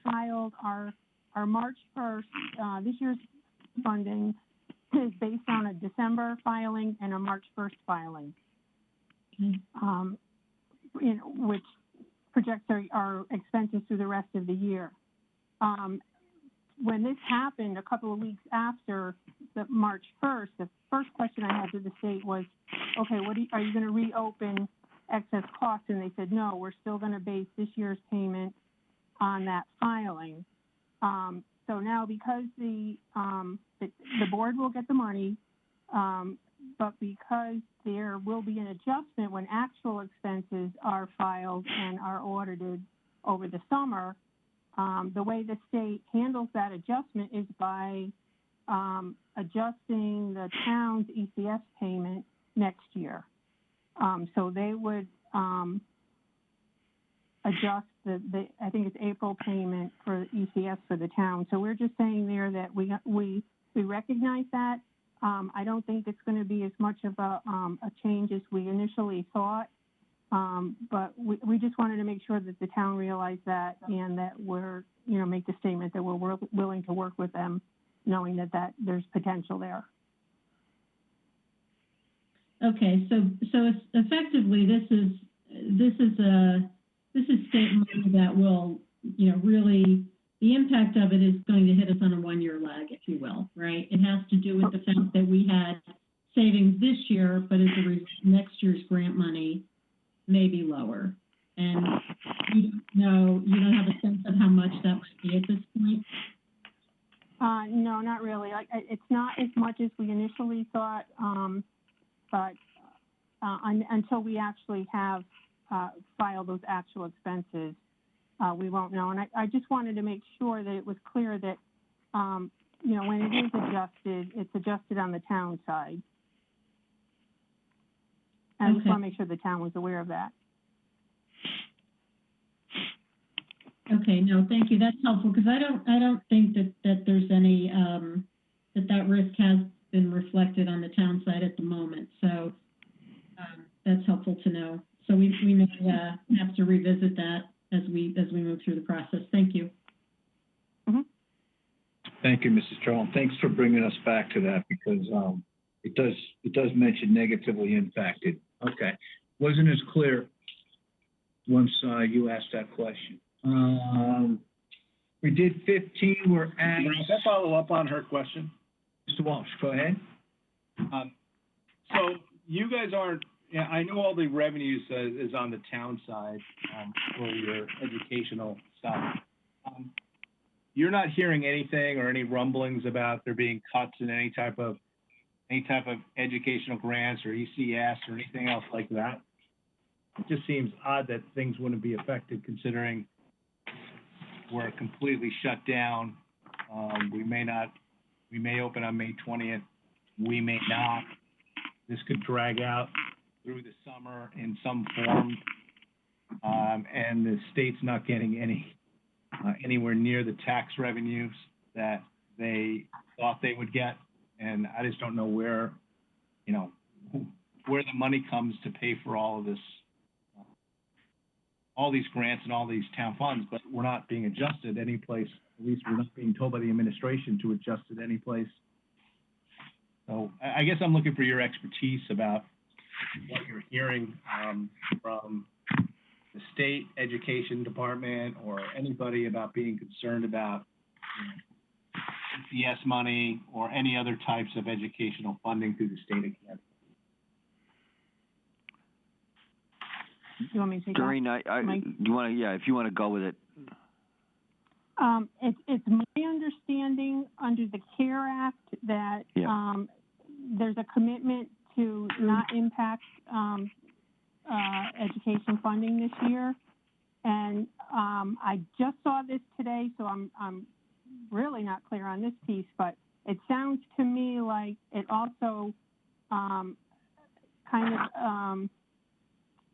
filed our March 1st, this year's funding is based on a December filing and a March 1st filing, which projects our expenses through the rest of the year. When this happened a couple of weeks after the March 1st, the first question I had to the state was, okay, are you going to reopen excess costs? And they said, no, we're still going to base this year's payment on that filing. So now because the board will get the money, but because there will be an adjustment when actual expenses are filed and are audited over the summer, the way the state handles that adjustment is by adjusting the town's ECS payment next year. So they would adjust I think it's April payment for ECS for the town. So we're just saying there that we recognize that. I don't think it's going to be as much of a change as we initially thought. But we just wanted to make sure that the town realized that and that we're, make the statement that we're willing to work with them, knowing that there's potential there. Okay, so effectively, this is state money that will, really, the impact of it is going to hit us on a one-year lag, if you will, right? It has to do with the fact that we had savings this year, but as a result, next year's grant money may be lower. And you don't have a sense of how much that would be at this point? No, not really. It's not as much as we initially thought, but until we actually have filed those actual expenses, we won't know. And I just wanted to make sure that it was clear that, when it is adjusted, it's adjusted on the town side. And I just want to make sure the town was aware of that. Okay, no, thank you. That's helpful because I don't think that there's any that risk has been reflected on the town side at the moment. So that's helpful to know. So we may have to revisit that as we move through the process. Thank you. Thank you, Mrs. Charles. Thanks for bringing us back to that because it does mention negatively impacted. Okay, wasn't as clear once you asked that question. We did 15. We're at. Can I follow up on her question? Mr. Walsh, go ahead. So you guys aren't. Yeah, I know all the revenues is on the town side for your educational stuff. You're not hearing anything or any rumblings about there being cuts in any type of educational grants or ECS or anything else like that. It just seems odd that things wouldn't be affected considering we're completely shut down. We may open on May 20th. We may not. This could drag out through the summer in some form. And the state's not getting anywhere near the tax revenues that they thought they would get. And I just don't know where the money comes to pay for all of this, all these grants and all these town funds, but we're not being adjusted any place. At least we're not being told by the administration to adjust it any place. So I guess I'm looking for your expertise about what you're hearing from the state education department or anybody about being concerned about ECS money or any other types of educational funding through the state of Connecticut. You want me to take Doreen, that? you want to, if you want to go with it. It's my understanding under the CARE Act that there's a commitment to not impact education funding this year. And I just saw this today, so I'm really not clear on this piece, but it sounds to me like it also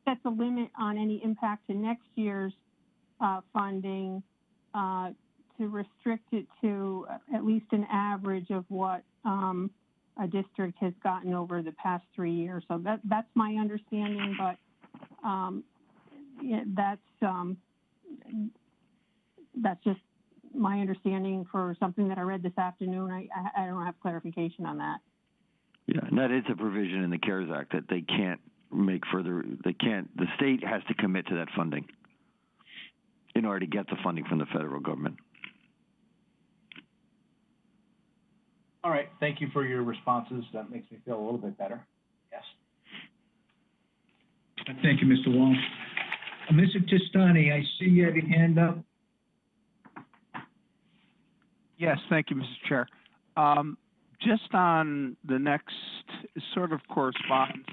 sets a limit on any impact to next year's funding to restrict it to at least an average of what a district has gotten over the past 3 years. So that's my understanding, but that's just my understanding for something that I read this afternoon. I don't have clarification on that. Yeah, and that is a provision in the CARES Act that they can't make further, the state has to commit to that funding in order to get the funding from the federal government. All right, thank you for your responses. That makes me feel a little bit better. Yes. Thank you, Mr. Walsh. Mr. Testani, I see you have your hand up. Yes, thank you, Mr. Chair. Just on the next sort of corresponds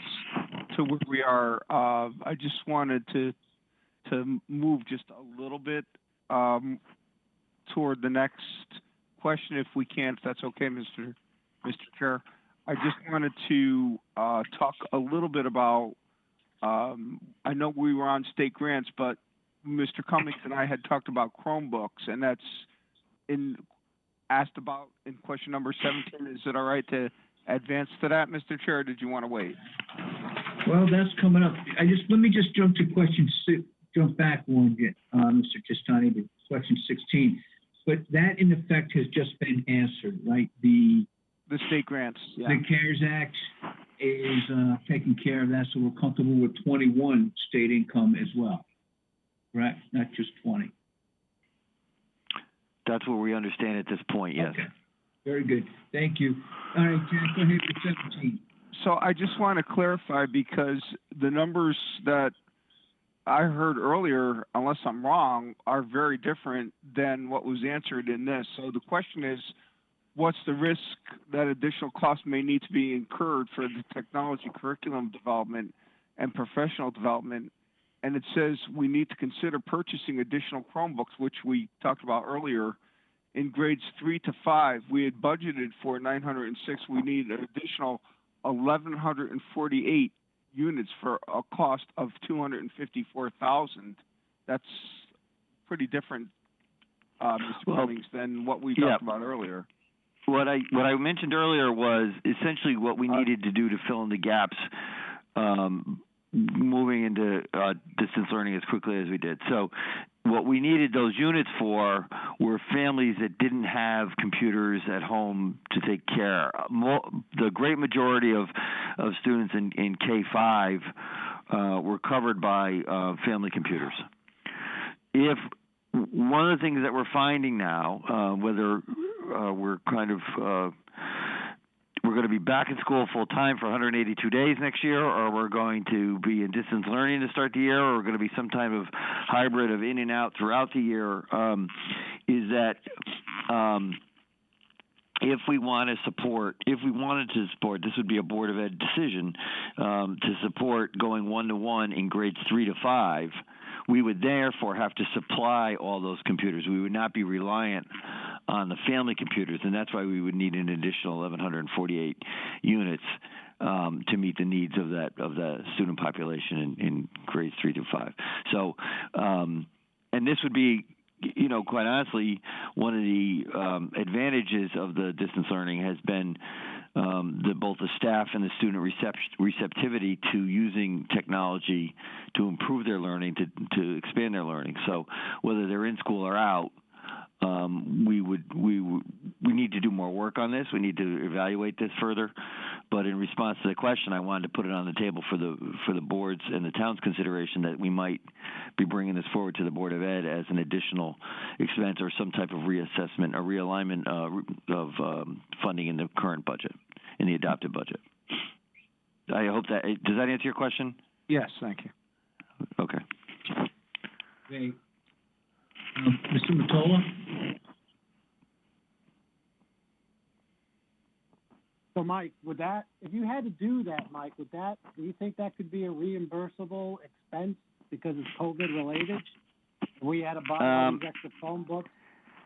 to where we are, I just wanted to move just a little bit toward the next question, if we can, if that's okay, Mr. Chair. I just wanted to talk a little bit about, I know we were on state grants, but Mr. Cummings and I had talked about Chromebooks, and that's asked about in question number 17. Is it all right to advance to that, Mr. Chair, or did you want to wait? Well, that's coming up. Let me just jump to jump back one, Mr. Testani, to question 16. But that, in effect, has just been answered, right? The state grants, yeah. The CARES Act is taking care of that, so we're comfortable with 21 state income as well, right? Not just 20. That's what we understand at this point, yes. Okay. Very good. Thank you. All right, Jack, go ahead with 17. So I just want to clarify, because the numbers that I heard earlier, unless I'm wrong, are very different than what was answered in this. So the question is, what's the risk that additional costs may need to be incurred for the technology curriculum development and professional development? And it says we need to consider purchasing additional Chromebooks, which we talked about earlier. In grades 3 to 5, we had budgeted for 906. We need an additional 1,148 units for a cost of $254,000. That's pretty different, Mr. Cummings, than what we talked about earlier. What I mentioned earlier was essentially what we needed to do to fill in the gaps, moving into distance learning as quickly as we did. So what we needed those units for were families that didn't have computers at home to take care. The great majority of students in K-5 were covered by family computers. If one of the things that we're finding now, whether we're kind of we're going to be back in school full time for 182 days next year, or we're going to be in distance learning to start the year, or we're going to be some type of hybrid of in and out throughout the year, is that if we wanted to support, this would be a Board of Ed decision, to support going 1-to-1 in grades 3 to 5, we would therefore have to supply all those computers. We would not be reliant on the family computers, and that's why we would need an additional 1,148 units to meet the needs of the student population in grades 3 to 5. So, and this would be, you know, quite honestly, one of the advantages of the distance learning has been both the staff and the student receptivity to using technology to improve their learning, to expand their learning. So whether they're in school or out, we need to do more work on this. We need to evaluate this further. But in response to the question, I wanted to put it on the table for the board's and the town's consideration that we might be bringing this forward to the Board of Ed as an additional expense or some type of reassessment or realignment of funding in the current budget, in the adopted budget. I hope that does that answer your question? Yes, thank you. Okay. Okay. Mr. Mottola? So, Mike, would that, if you had to do that, Mike, do you think that could be a reimbursable expense because it's COVID related? If we had to buy all these extra phone books?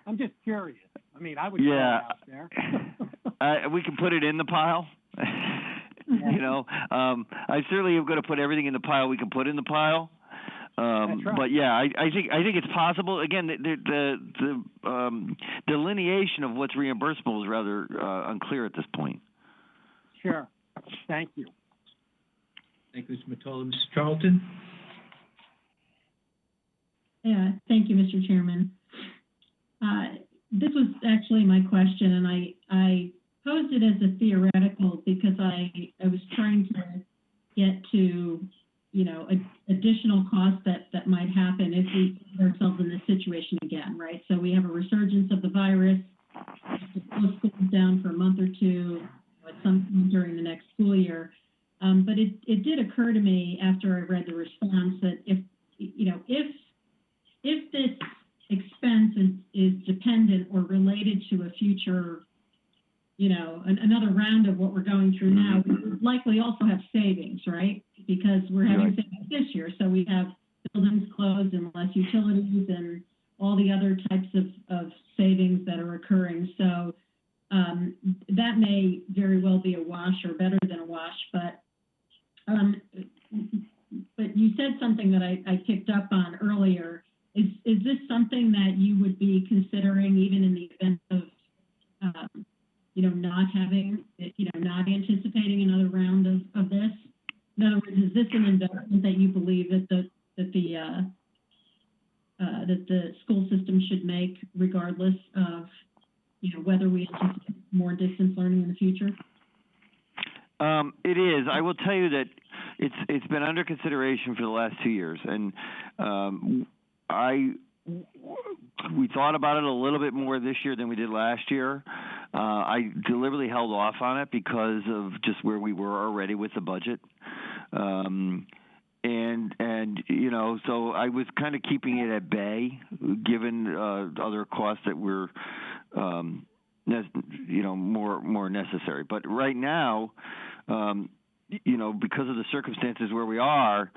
I'm just curious. I mean, I would throw it out there. We can put it in the pile. You know, I certainly am going to put everything in the pile we can put in the pile. That's right. But yeah, I think it's possible. Again, the delineation of what's reimbursable is rather unclear at this point. Sure. Thank you. Thank you, Mr. Mottola. Mrs. Charlton? Yeah, thank you, Mr. Chairman. This was actually my question, and I posed it as a theoretical because I was trying to get to, you know, additional costs that might happen if we find ourselves in this situation again, right? So we have a resurgence of the virus, to close schools down for a month or two at some point during the next school year. But it did occur to me after I read the response that if this expense is dependent or related to a future, you know, another round of what we're going through now, we would likely also have savings, right? Because we're having savings this year, so we have buildings closed and less utilities and all the other types of savings that are occurring. So that may very well be a wash or better than a wash, but you said something that I picked up on earlier. Is this something that you would be considering even in the event of, not anticipating another round of this? In other words, is this an investment that you believe that the school system should make regardless of, you know, whether we anticipate more distance learning in the future? It is. I will tell you that it's been under consideration for the last 2 years, and we thought about it a little bit more this year than we did last year. I deliberately held off on it because of just where we were already with the budget. And you know, so I was kind of keeping it at bay, given other costs that were, more necessary. But right now, because of the circumstances where we are,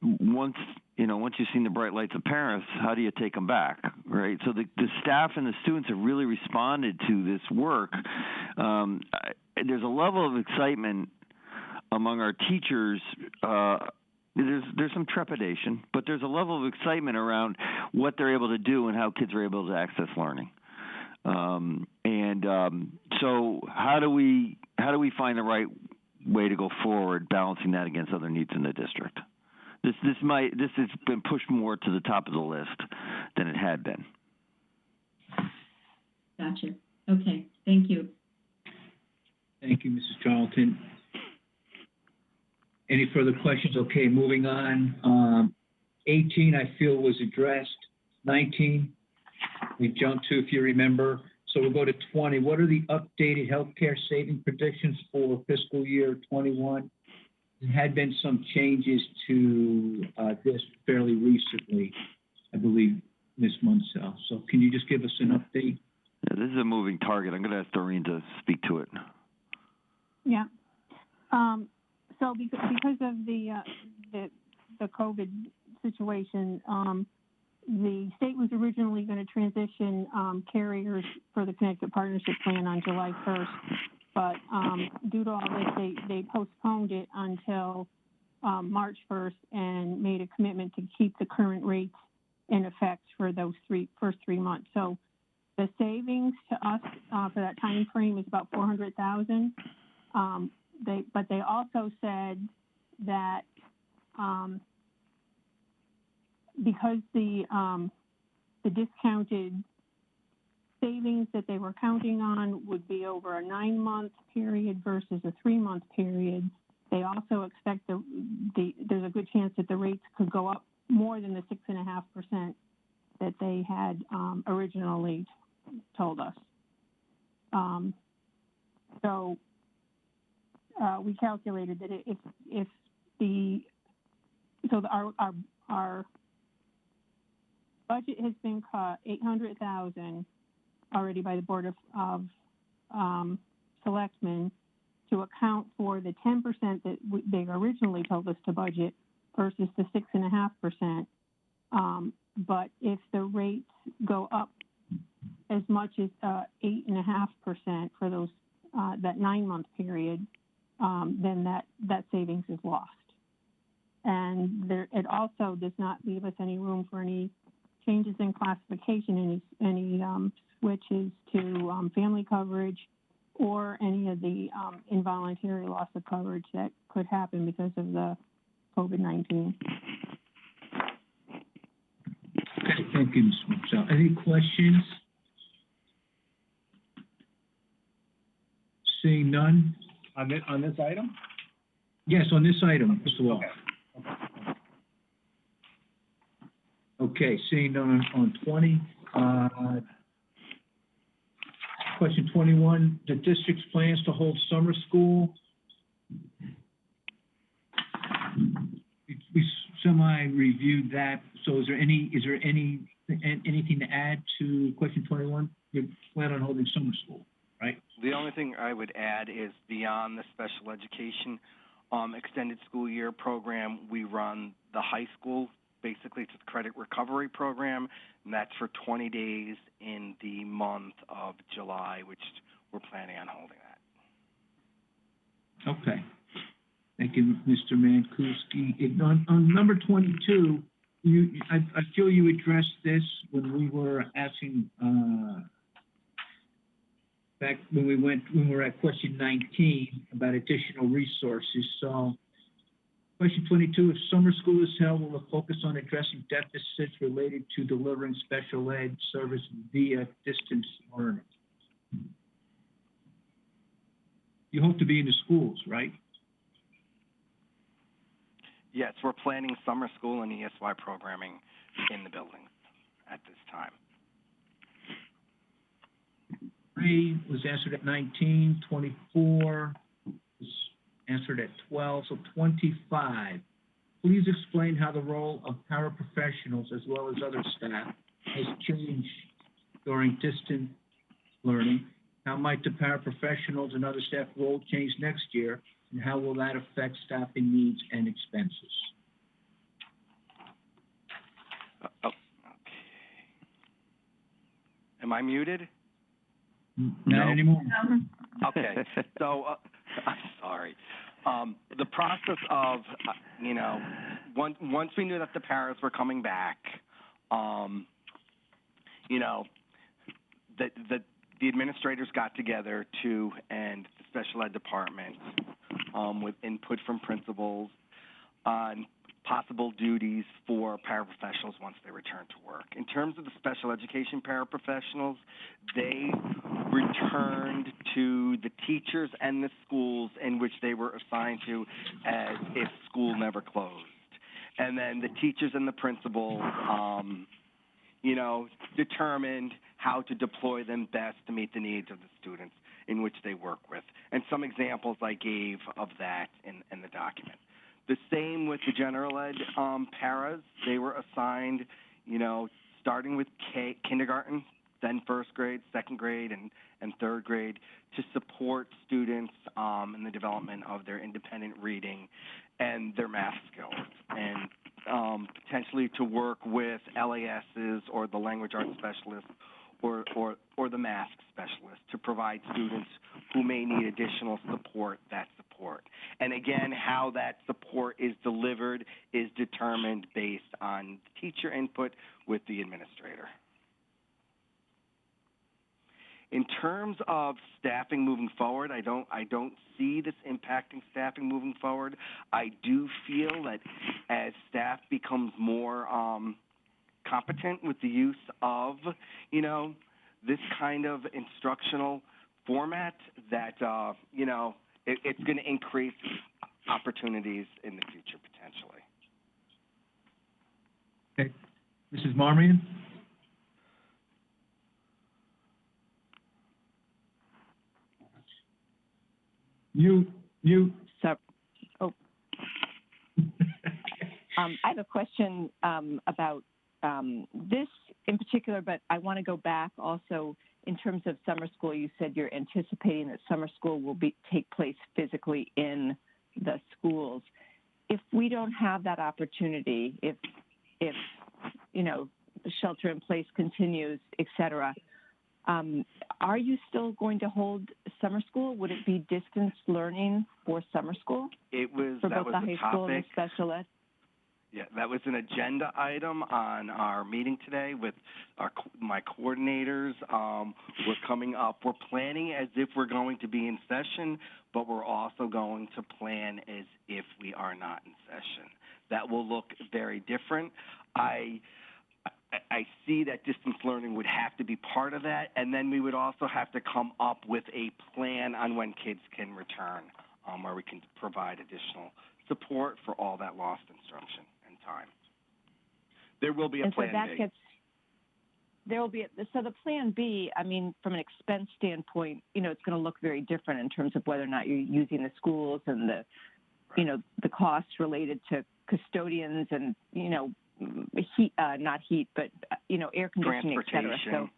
once you've seen the bright lights of Paris, how do you take them back, right? So the staff and the students have really responded to this work. There's a level of excitement among our teachers. There's some trepidation, but there's a level of excitement around what they're able to do and how kids are able to access learning. So how do we find the right way to go forward, balancing that against other needs in the district? This has been pushed more to the top of the list than it had been. Gotcha. Okay, thank you. Thank you, Mrs. Charlton. Any further questions? Okay, moving on. 18, I feel, was addressed. 19, we jumped to, if you remember. So we'll go to 20. What are the updated healthcare saving predictions for fiscal year 21? There had been some changes to this fairly recently, I believe, Ms. Munsell. So can you just give us an update? Yeah, this is a moving target. I'm going to ask Doreen to speak to it. Yeah. So because of the COVID situation, the state was originally going to transition carriers for the Connecticut Partnership Plan on July 1st, but due to all this, they postponed it until March 1st and made a commitment to keep the current rates in effect for those first 3 months. So the savings to us for that time frame is about $400,000. But they also said that because the discounted savings that they were counting on would be over a 9-month period versus a 3-month period, they also expect there's a good chance that the rates could go up more than the 6.5% that they had originally told us. So we calculated that our budget has been cut $800,000 already by the Board of Selectmen to account for the 10% that they originally told us to budget versus the 6.5%. But if the rates go up as much as 8.5% for those that 9-month period, then that savings is lost. And it also does not leave us any room for any changes in classification, any switches to family coverage, or any of the involuntary loss of coverage that could happen because of the COVID-19. Okay, thank you, Ms. Munsell. Any questions? Seeing none? On this item? Yes, on this item, Mr. Wall. Okay. Okay, seeing none on 20. Question 21, the district's plans to hold summer school. We semi-reviewed that. So is there anything to add to question 21? You plan on holding summer school, right? The only thing I would add is beyond the special education extended school year program, we run the high school. Basically, it's a credit recovery program, and that's for 20 days in the month of July, which we're planning on holding that. Okay. Thank you, Mr. Mankuski. On number 22, I feel you addressed this when we were asking back when we were at question 19 about additional resources. So question 22, if summer school is held, will it focus on addressing deficits related to delivering special ed service via distance learning? You hope to be in the schools, right? Yes, we're planning summer school and ESY programming in the buildings at this time. 3 was answered at 19, 24 was answered at 12, so 25. Please explain how the role of paraprofessionals as well as other staff has changed during distant learning. How might the paraprofessionals and other staff role change next year, and how will that affect staffing needs and expenses? Okay. Am I muted? Not anymore. Okay. So, I'm sorry. The process of, once we knew that the paras were coming back, the administrators got together and the special ed department with input from principals on possible duties for paraprofessionals once they return to work. In terms of the special education paraprofessionals, they returned to the teachers and the schools in which they were assigned to as if school never closed. And then the teachers and the principals, determined how to deploy them best to meet the needs of the students in which they work with. And some examples I gave of that in the document. The same with the general ed paras. They were assigned, starting with kindergarten, then first grade, second grade, and third grade to support students in the development of their independent reading and their math skills, and potentially to work with LASs or the language arts specialists or the math specialist to provide students who may need additional support, that support. And again, how that support is delivered is determined based on teacher input with the administrator. In terms of staffing moving forward, I don't see this impacting staffing moving forward. I do feel that as staff becomes more competent with the use of, this kind of instructional format, that, it's going to increase opportunities in the future potentially. Okay. Mrs. Marmion? You. So, I have a question about this in particular, but I want to go back also in terms of summer school. You said you're anticipating that summer school will take place physically in the schools. If we don't have that opportunity, if shelter in place continues, et cetera, are you still going to hold summer school? Would it be distance learning for summer school? For both the high school and the special ed? Yeah, that was an agenda item on our meeting today with my coordinators. We're planning as if we're going to be in session, but we're also going to plan as if we are not in session. That will look very different. I see that distance learning would have to be part of that, and then we would also have to come up with a plan on when kids can return, where we can provide additional support for all that lost instruction and time. There will be a plan B. So the plan B, I mean, from an expense standpoint, it's going to look very different in terms of whether or not you're using the schools and the costs related to custodians and, heat, not heat, but, air conditioning, et cetera. So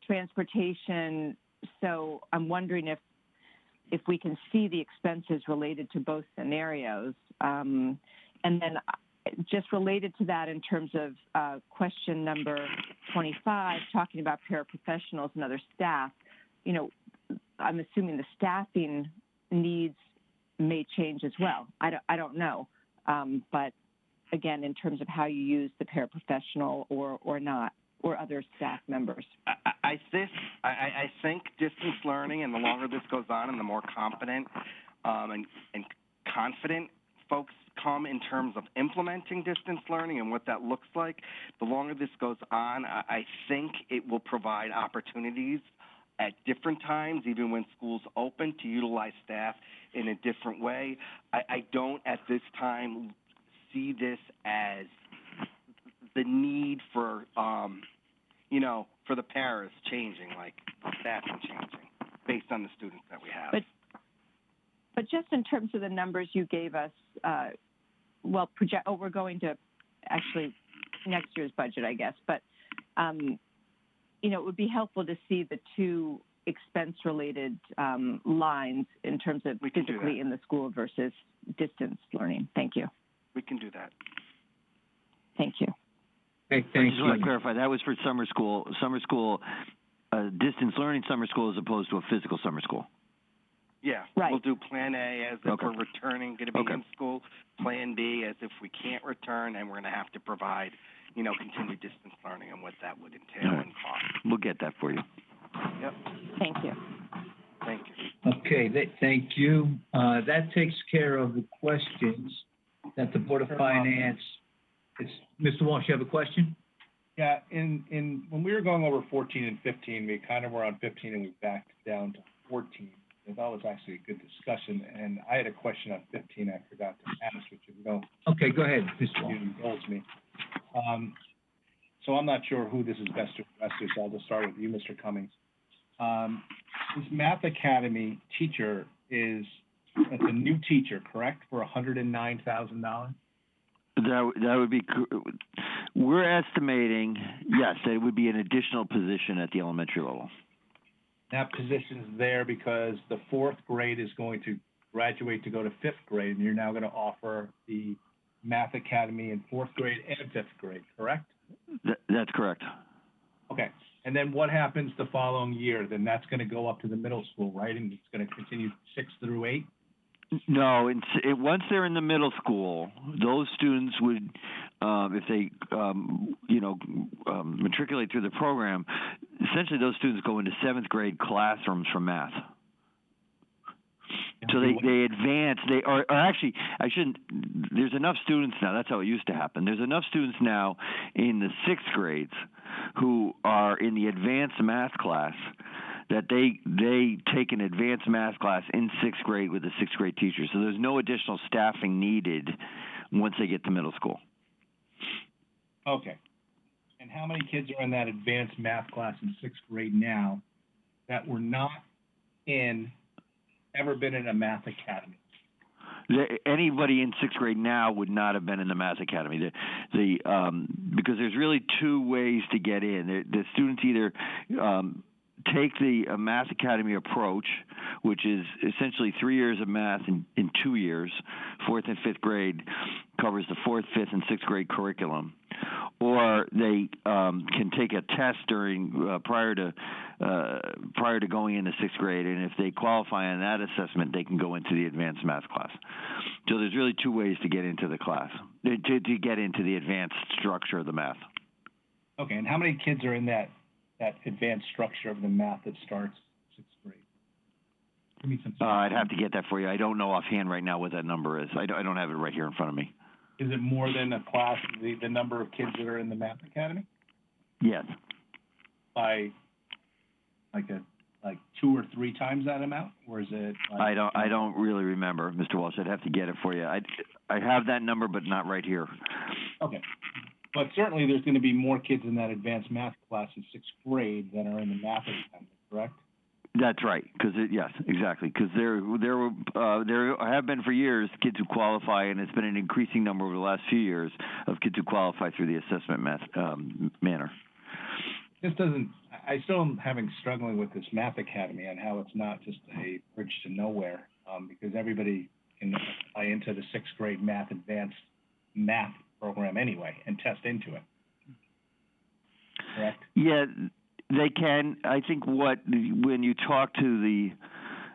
transportation. So I'm wondering if we can see the expenses related to both scenarios. And then just related to that in terms of question number 25, talking about paraprofessionals and other staff, I'm assuming the staffing needs may change as well. I don't know. But again, in terms of how you use the paraprofessional or not, or other staff members. I think distance learning, and the longer this goes on and the more competent and confident folks come in terms of implementing distance learning and what that looks like, the longer this goes on, I think it will provide opportunities at different times, even when schools open, to utilize staff in a different way. I don't at this time see this as the need for, for the paras changing, like staffing changing, based on the students that we have. But just in terms of the numbers you gave us, we're going to actually next year's budget, I guess. But, it would be helpful to see the two expense-related lines in terms of physically in the school versus distance learning. Thank you. We can do that. Thank you. Okay, I just want to clarify, that was for summer school, distance learning summer school as opposed to a physical summer school. Yeah, right. We'll do plan A as if we're returning, going to be in school, plan B as if we can't return, and we're going to have to provide, continued distance learning and what that would entail and cost. We'll get that for you. Yep. Thank you. Thank you. Okay, thank you. That takes care of the questions. that the Board of Finance, Mr. Walsh, you have a question? Yeah, when we were going over 14 and 15, we kind of were on 15 and we backed down to 14. And that was actually a good discussion, and I had a question on 15 I forgot to ask, which if you don't. Okay, go ahead, Mr. Walsh. You indulge me. So I'm not sure who this is best to address to, so I'll just start with you, Mr. Cummings. This Math Academy teacher it's a new teacher, correct, for $109,000? That would be, we're estimating, yes, that it would be an additional position at the elementary level. That position's there because the fourth grade is going to graduate to go to fifth grade, and you're now going to offer the Math Academy in fourth grade and fifth grade, correct? That's correct. Okay. And then what happens the following year? Then that's going to go up to the middle school, right? And it's going to continue 6 through 8? No, once they're in the middle school, those students would, if they, matriculate through the program, essentially those students go into 7th grade classrooms for math. So they advance, actually, there's enough students now, that's how it used to happen. There's enough students now in the 6th grades who are in the advanced math class that they take an advanced math class in 6th grade with a 6th grade teacher. So there's no additional staffing needed once they get to middle school. Okay. And how many kids are in that advanced math class in 6th grade now that were not ever been in a math academy? Anybody in 6th grade now would not have been in the Math Academy. Because there's really 2 ways to get in. The students either take the Math Academy approach, which is essentially 3 years of math in 2 years. 4th and 5th grade covers the 4th, 5th, and 6th grade curriculum. Or they can take a test prior to going into 6th grade, and if they qualify on that assessment, they can go into the advanced math class. So there's really 2 ways to get into the class, to get into the advanced structure of the math. Okay, and how many kids are in that advanced structure of the math that starts 6th grade? Give me some. I'd have to get that for you. I don't know offhand right now what that number is. I don't have it right here in front of me. Is it more than a class, the number of kids that are in the Math Academy? Yes. By like 2 or 3 times that amount, or is it? I don't really remember, Mr. Walsh. I'd have to get it for you. I have that number, but not right here. Okay. But certainly there's going to be more kids in that advanced math class in 6th grade than are in the Math Academy, correct? That's right. Yes, exactly. Because there have been for years kids who qualify, and it's been an increasing number over the last few years of kids who qualify through the assessment manner. This doesn't. I still am struggling with this Math Academy and how it's not just a bridge to nowhere, because everybody can apply into the 6th grade advanced math program anyway and test into it. Correct? Yeah, they can. I think when you talk to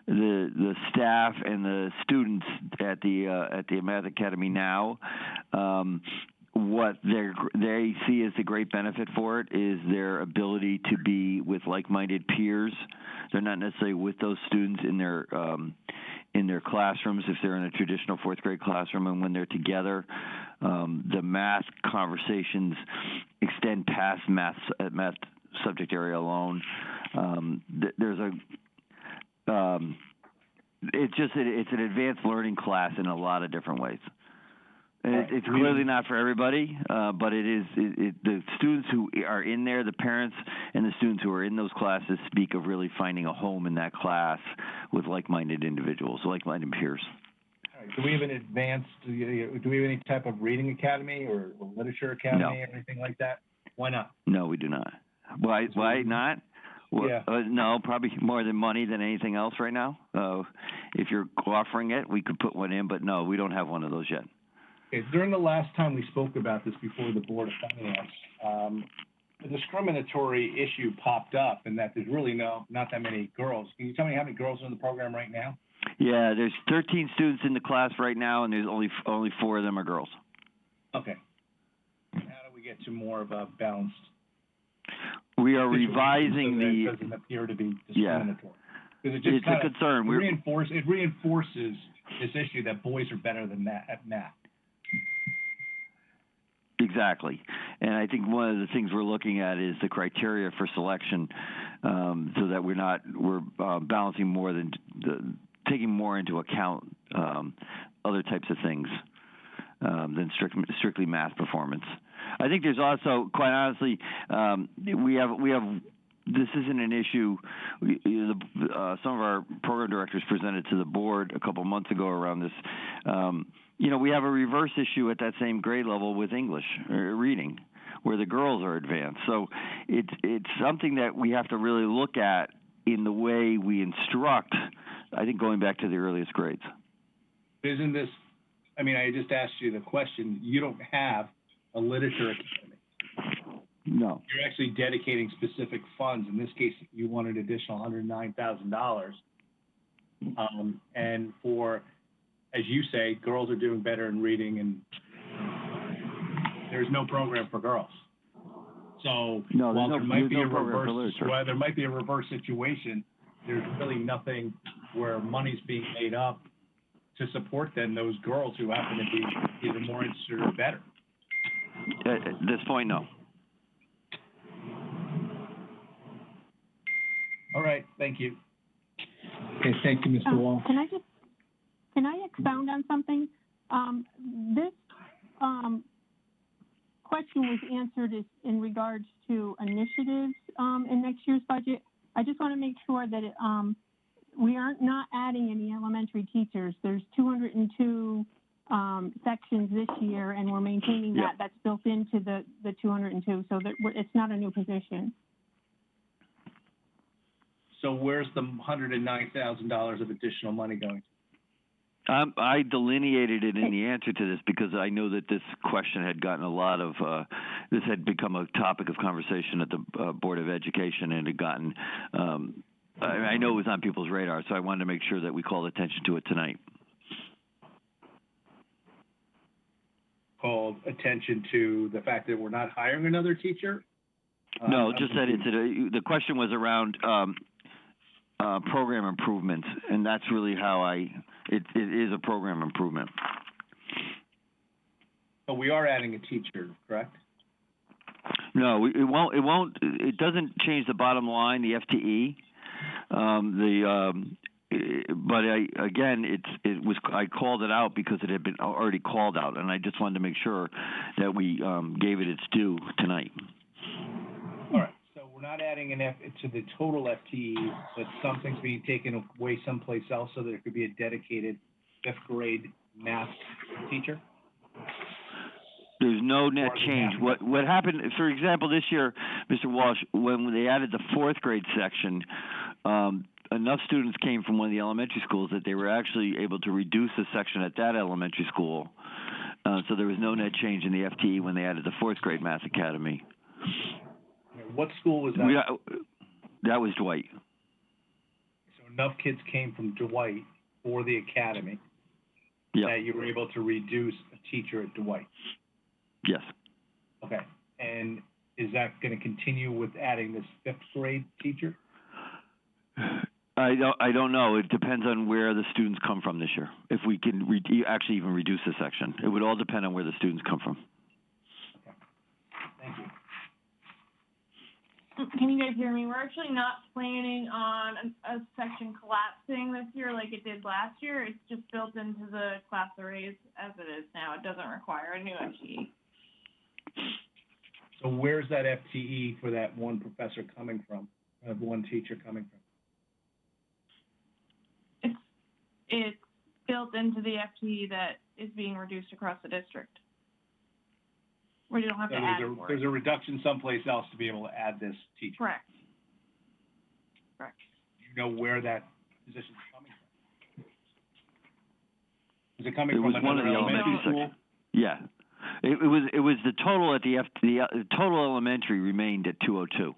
the staff and the students at the Math Academy now, what they see as the great benefit for it is their ability to be with like-minded peers. They're not necessarily with those students in their classrooms if they're in a traditional 4th grade classroom, and when they're together, the math conversations extend past math subject area alone. It's an advanced learning class in a lot of different ways. It's clearly not for everybody, but the students who are in there, the parents and the students who are in those classes speak of really finding a home in that class with like-minded individuals, like-minded peers. All right. Do we have an advanced, do we have any type of reading academy or literature academy or anything like that? Why not? No, we do not. Why not? Well, yeah. No, probably more than money than anything else right now. If you're offering it, we could put one in, but no, we don't have one of those yet. Okay, during the last time we spoke about this before the Board of Finance, a discriminatory issue popped up in that there's really not that many girls. Can you tell me how many girls are in the program right now? Yeah, there's 13 students in the class right now, and there's only 4 of them are girls. Okay. How do we get to more of a balanced? We are revising it doesn't appear to be discriminatory. Yeah. It's a concern. It reinforces this issue that boys are better than at math. Exactly. And I think one of the things we're looking at is the criteria for selection, so that we're balancing more than taking more into account other types of things than strictly math performance. I think there's also, quite honestly, we have. This isn't an issue. Some of our program directors presented to the board a couple months ago around this. We have a reverse issue at that same grade level with English reading, where the girls are advanced. So it's something that we have to really look at in the way we instruct, I think, going back to the earliest grades. Isn't this, I mean, I just asked you the question, you don't have a literature academy. No. You're actually dedicating specific funds. In this case, you want an additional $109,000. And for, as you say, girls are doing better in reading, and there's no program for girls. So while there might be a reverse situation, there's really nothing where money's being made up to support then those girls who happen to be either more interested or better. At this point, no. All right, thank you. Okay, thank you, Mr. Wall. Can I expound on something? This question was answered in regards to initiatives in next year's budget. I just want to make sure that we aren't not adding any elementary teachers. There's 202 sections this year, and we're maintaining that. That's built into the 202, so that it's not a new position. So where's the $109,000 of additional money going to? I delineated it in the answer to this because I know that this question had gotten a lot of, this had become a topic of conversation at the Board of Education, and had gotten, I know it was on people's radar, so I wanted to make sure that we called attention to it tonight. Called attention to the fact that we're not hiring another teacher? No, just that the question was around program improvements, and that's really how it is a program improvement. But we are adding a teacher, correct? No, it doesn't change the bottom line, the FTE. But I called it out because it had been already called out, and I just wanted to make sure that we gave it its due tonight. All right, so we're not adding to the total FTE, but something's being taken away someplace else so that there could be a dedicated 5th grade math teacher? There's no net change. What happened, for example, this year, Mr. Walsh, when they added the 4th grade section, enough students came from one of the elementary schools that they were actually able to reduce the section at that elementary school. So there was no net change in the FTE when they added the 4th grade math academy. What school was that? That was Dwight. So enough kids came from Dwight for the academy that you were able to reduce a teacher at Dwight? Yes. Okay. And is that going to continue with adding this 5th grade teacher? I don't know. It depends on where the students come from this year. If we can actually even reduce the section, it would all depend on where the students come from. Okay. Thank you. Can you guys hear me? We're actually not planning on a section collapsing this year like it did last year. It's just built into the class arrays as it is now. It doesn't require a new FTE. So where's that FTE for that one professor coming from, one teacher coming from? It's built into the FTE that is being reduced across the district. We don't have to add more. There's a reduction someplace else to be able to add this teacher. Correct. Do you know where that position is coming from? Is it coming from another elementary school? Yeah. It was the total at the total elementary remained at 202.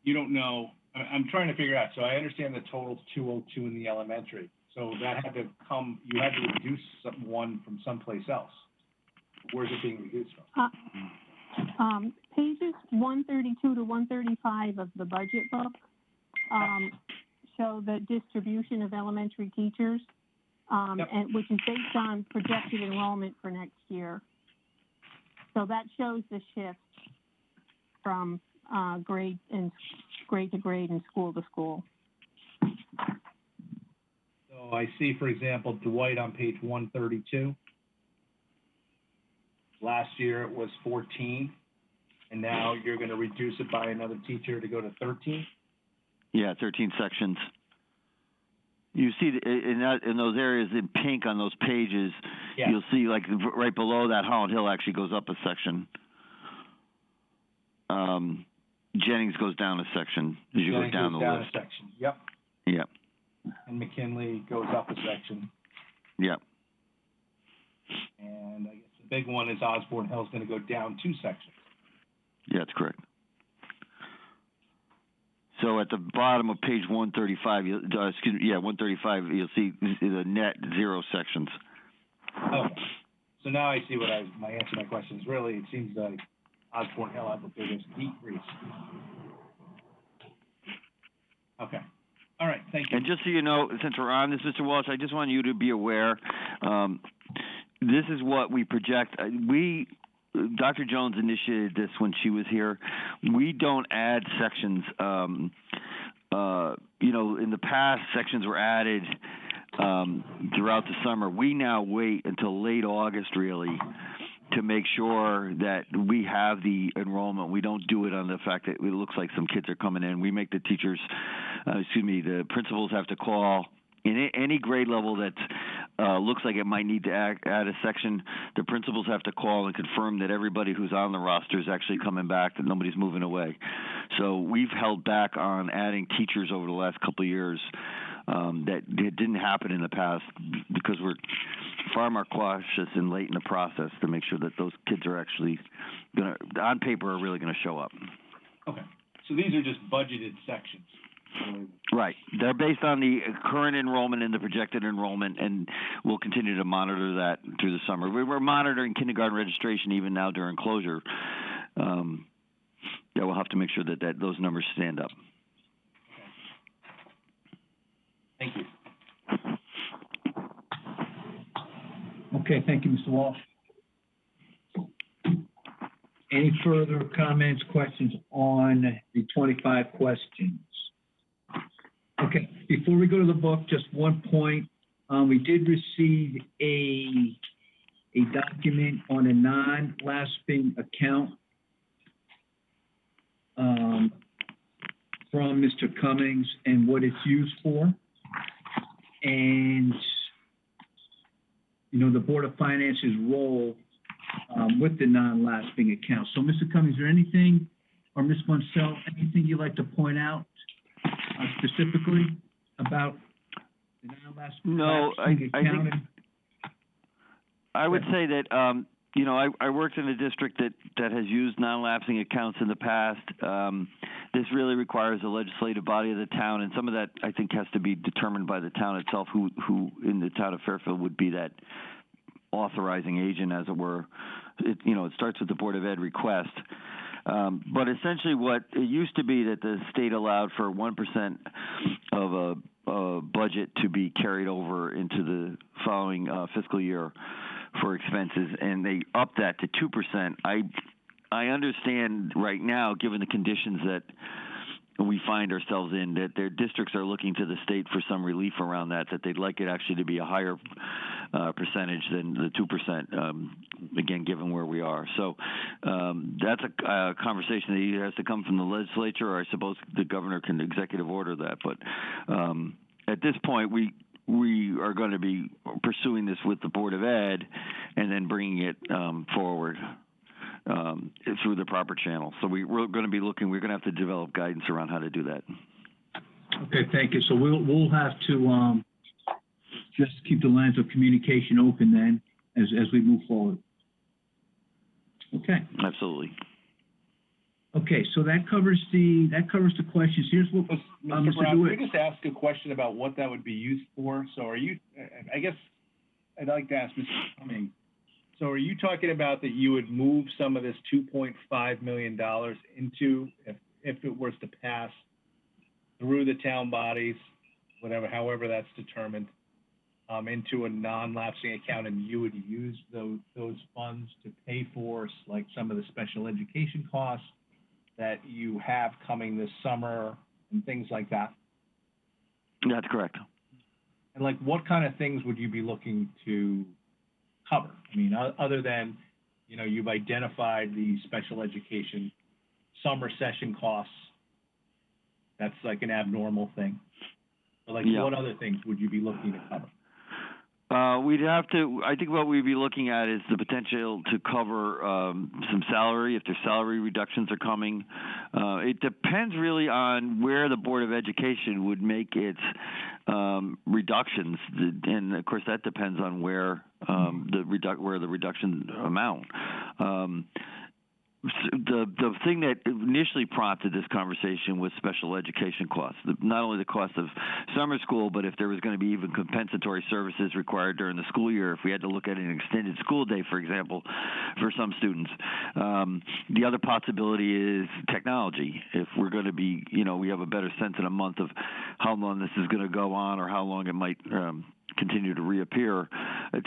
You don't know. I'm trying to figure out. So I understand the total's 202 in the elementary. So that had to come. You had to reduce one from someplace else. Where's it being reduced from? Pages 132 to 135 of the budget book show the distribution of elementary teachers. and which is based on projected enrollment for next year. So that shows the shift from grade to grade and school to school. So I see, for example, Dwight on page 132. Last year it was 14, and now you're going to reduce it by another teacher to go to 13? Yeah, 13 sections. You see in those areas in pink on those pages, Yeah. you'll see like right below that, Holland Hill actually goes up a section. Jennings goes down a section as you go down the down list. a section. Yep. Yep. And McKinley goes up a section. Yep. And I guess the big one is Osborne Hill's going to go down 2 sections. Yeah, that's correct. So at the bottom of page 135, 135, you'll see the net 0 sections. Okay. So now I see what my answer to my question is. Really, it seems like Osborne Hill has the biggest decrease. Okay. All right. Thank you. And just so you know, since we're on this, Mr. Walsh, I just want you to be aware, this is what we project. Dr. Jones initiated this when she was here. We don't add sections. In the past, sections were added throughout the summer. We now wait until late August, really, to make sure that we have the enrollment. We don't do it on the fact that it looks like some kids are coming in. We make the teachers, the principals have to call. In any grade level that looks like it might need to add a section, the principals have to call and confirm that everybody who's on the roster is actually coming back, that nobody's moving away. So we've held back on adding teachers over the last couple of years. That it didn't happen in the past because we're far more cautious and late in the process to make sure that those kids are actually on paper, are really going to show up. Okay. So these are just budgeted sections. Right. They're based on the current enrollment and the projected enrollment, and we'll continue to monitor that through the summer. We're monitoring kindergarten registration even now during closure. We'll have to make sure that those numbers stand up. Thank you. Okay, thank you, Mr. Walsh. Any further comments, questions on the 25 questions? Okay, before we go to the book, just one point. We did receive a document on a non-lapsing account from Mr. Cummings and what it's used for. And, the Board of Finance's role with the non-lapsing account. So, Mr. Cummings, is there anything, or Ms. Munsell, anything you'd like to point out specifically about the non-lapsing account? I would say that, I worked in a district that has used non-lapsing accounts in the past. This really requires the legislative body of the town, and some of that, I think, has to be determined by the town itself, who in the town of Fairfield would be that authorizing agent, as it were. It starts with the Board of Ed request. But essentially what it used to be that the state allowed for 1% of a budget to be carried over into the following fiscal year for expenses, and they upped that to 2%. I understand right now, given the conditions that we find ourselves in, that their districts are looking to the state for some relief around that they'd like it actually to be a higher percentage than the 2%, again, given where we are. So that's a conversation that either has to come from the legislature, or I suppose the governor can executive order that. But at this point, we are going to be pursuing this with the Board of Ed and then bringing it forward through the proper channel. So we're going to be we're going to have to develop guidance around how to do that. Okay, thank you. So we'll have to just keep the lines of communication open then as we move forward. Okay. Absolutely. Okay, so that covers the questions. Here's what Mr. Mr. Brown, DeWitt. can I just ask a question about what that would be used for? So I guess I'd like to ask Mr. Cummings, so are you talking about that you would move some of this $2.5 million into, if it was to pass through the town bodies, however that's determined, into a non-lapsing account, and you would use those funds to pay for like some of the special education costs that you have coming this summer and things like that? That's correct. And like, what kind of things would you be looking to cover? I mean, other than, you've identified the special education summer session costs. That's like an abnormal thing. But like, what other things would you be looking to cover? I think what we'd be looking at is the potential to cover some salary, if there's salary reductions are coming. It depends really on where the Board of Education would make its reductions, and of course that depends on where where the reduction amount. The thing that initially prompted this conversation was special education costs. Not only the cost of summer school, but if there was going to be even compensatory services required during the school year, if we had to look at an extended school day, for example, for some students. The other possibility is technology. If we're going to be, we have a better sense in a month of how long this is going to go on or how long it might continue to reappear,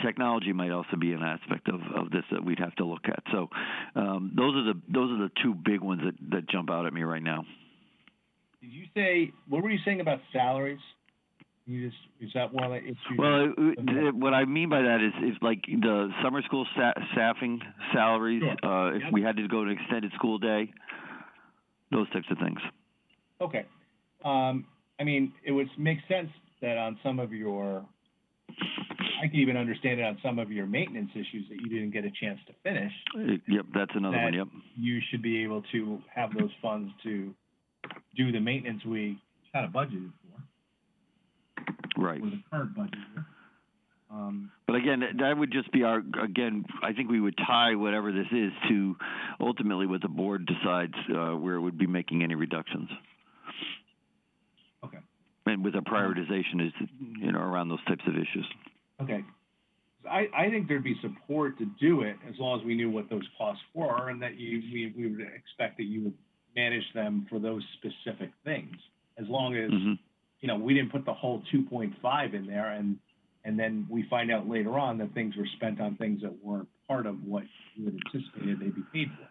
technology might also be an aspect of this that we'd have to look at. So those are the two big ones that jump out at me right now. Did you say, what were you saying about salaries? Is that one of the issues? Well, what I mean by that is like the summer school staffing salaries, sure. If we had to go to an extended school day, those types of things. Okay. I mean, it would make sense that on some of your, I can even understand it on some of your maintenance issues that you didn't get a chance to finish. Yep, that's another one, yep. You should be able to have those funds to do the maintenance we kind of budgeted for. Right. Or the current budget year. But again, that would just be I think we would tie whatever this is to ultimately what the board decides where it would be making any reductions. Okay. And with a prioritization is, around those types of issues. Okay. I think there'd be support to do it as long as we knew what those costs were, and that we would expect that you would manage them for those specific things. As long as, we didn't put the whole 2.5 in there, and then we find out later on that things were spent on things that weren't part of what you had anticipated they'd be paid for.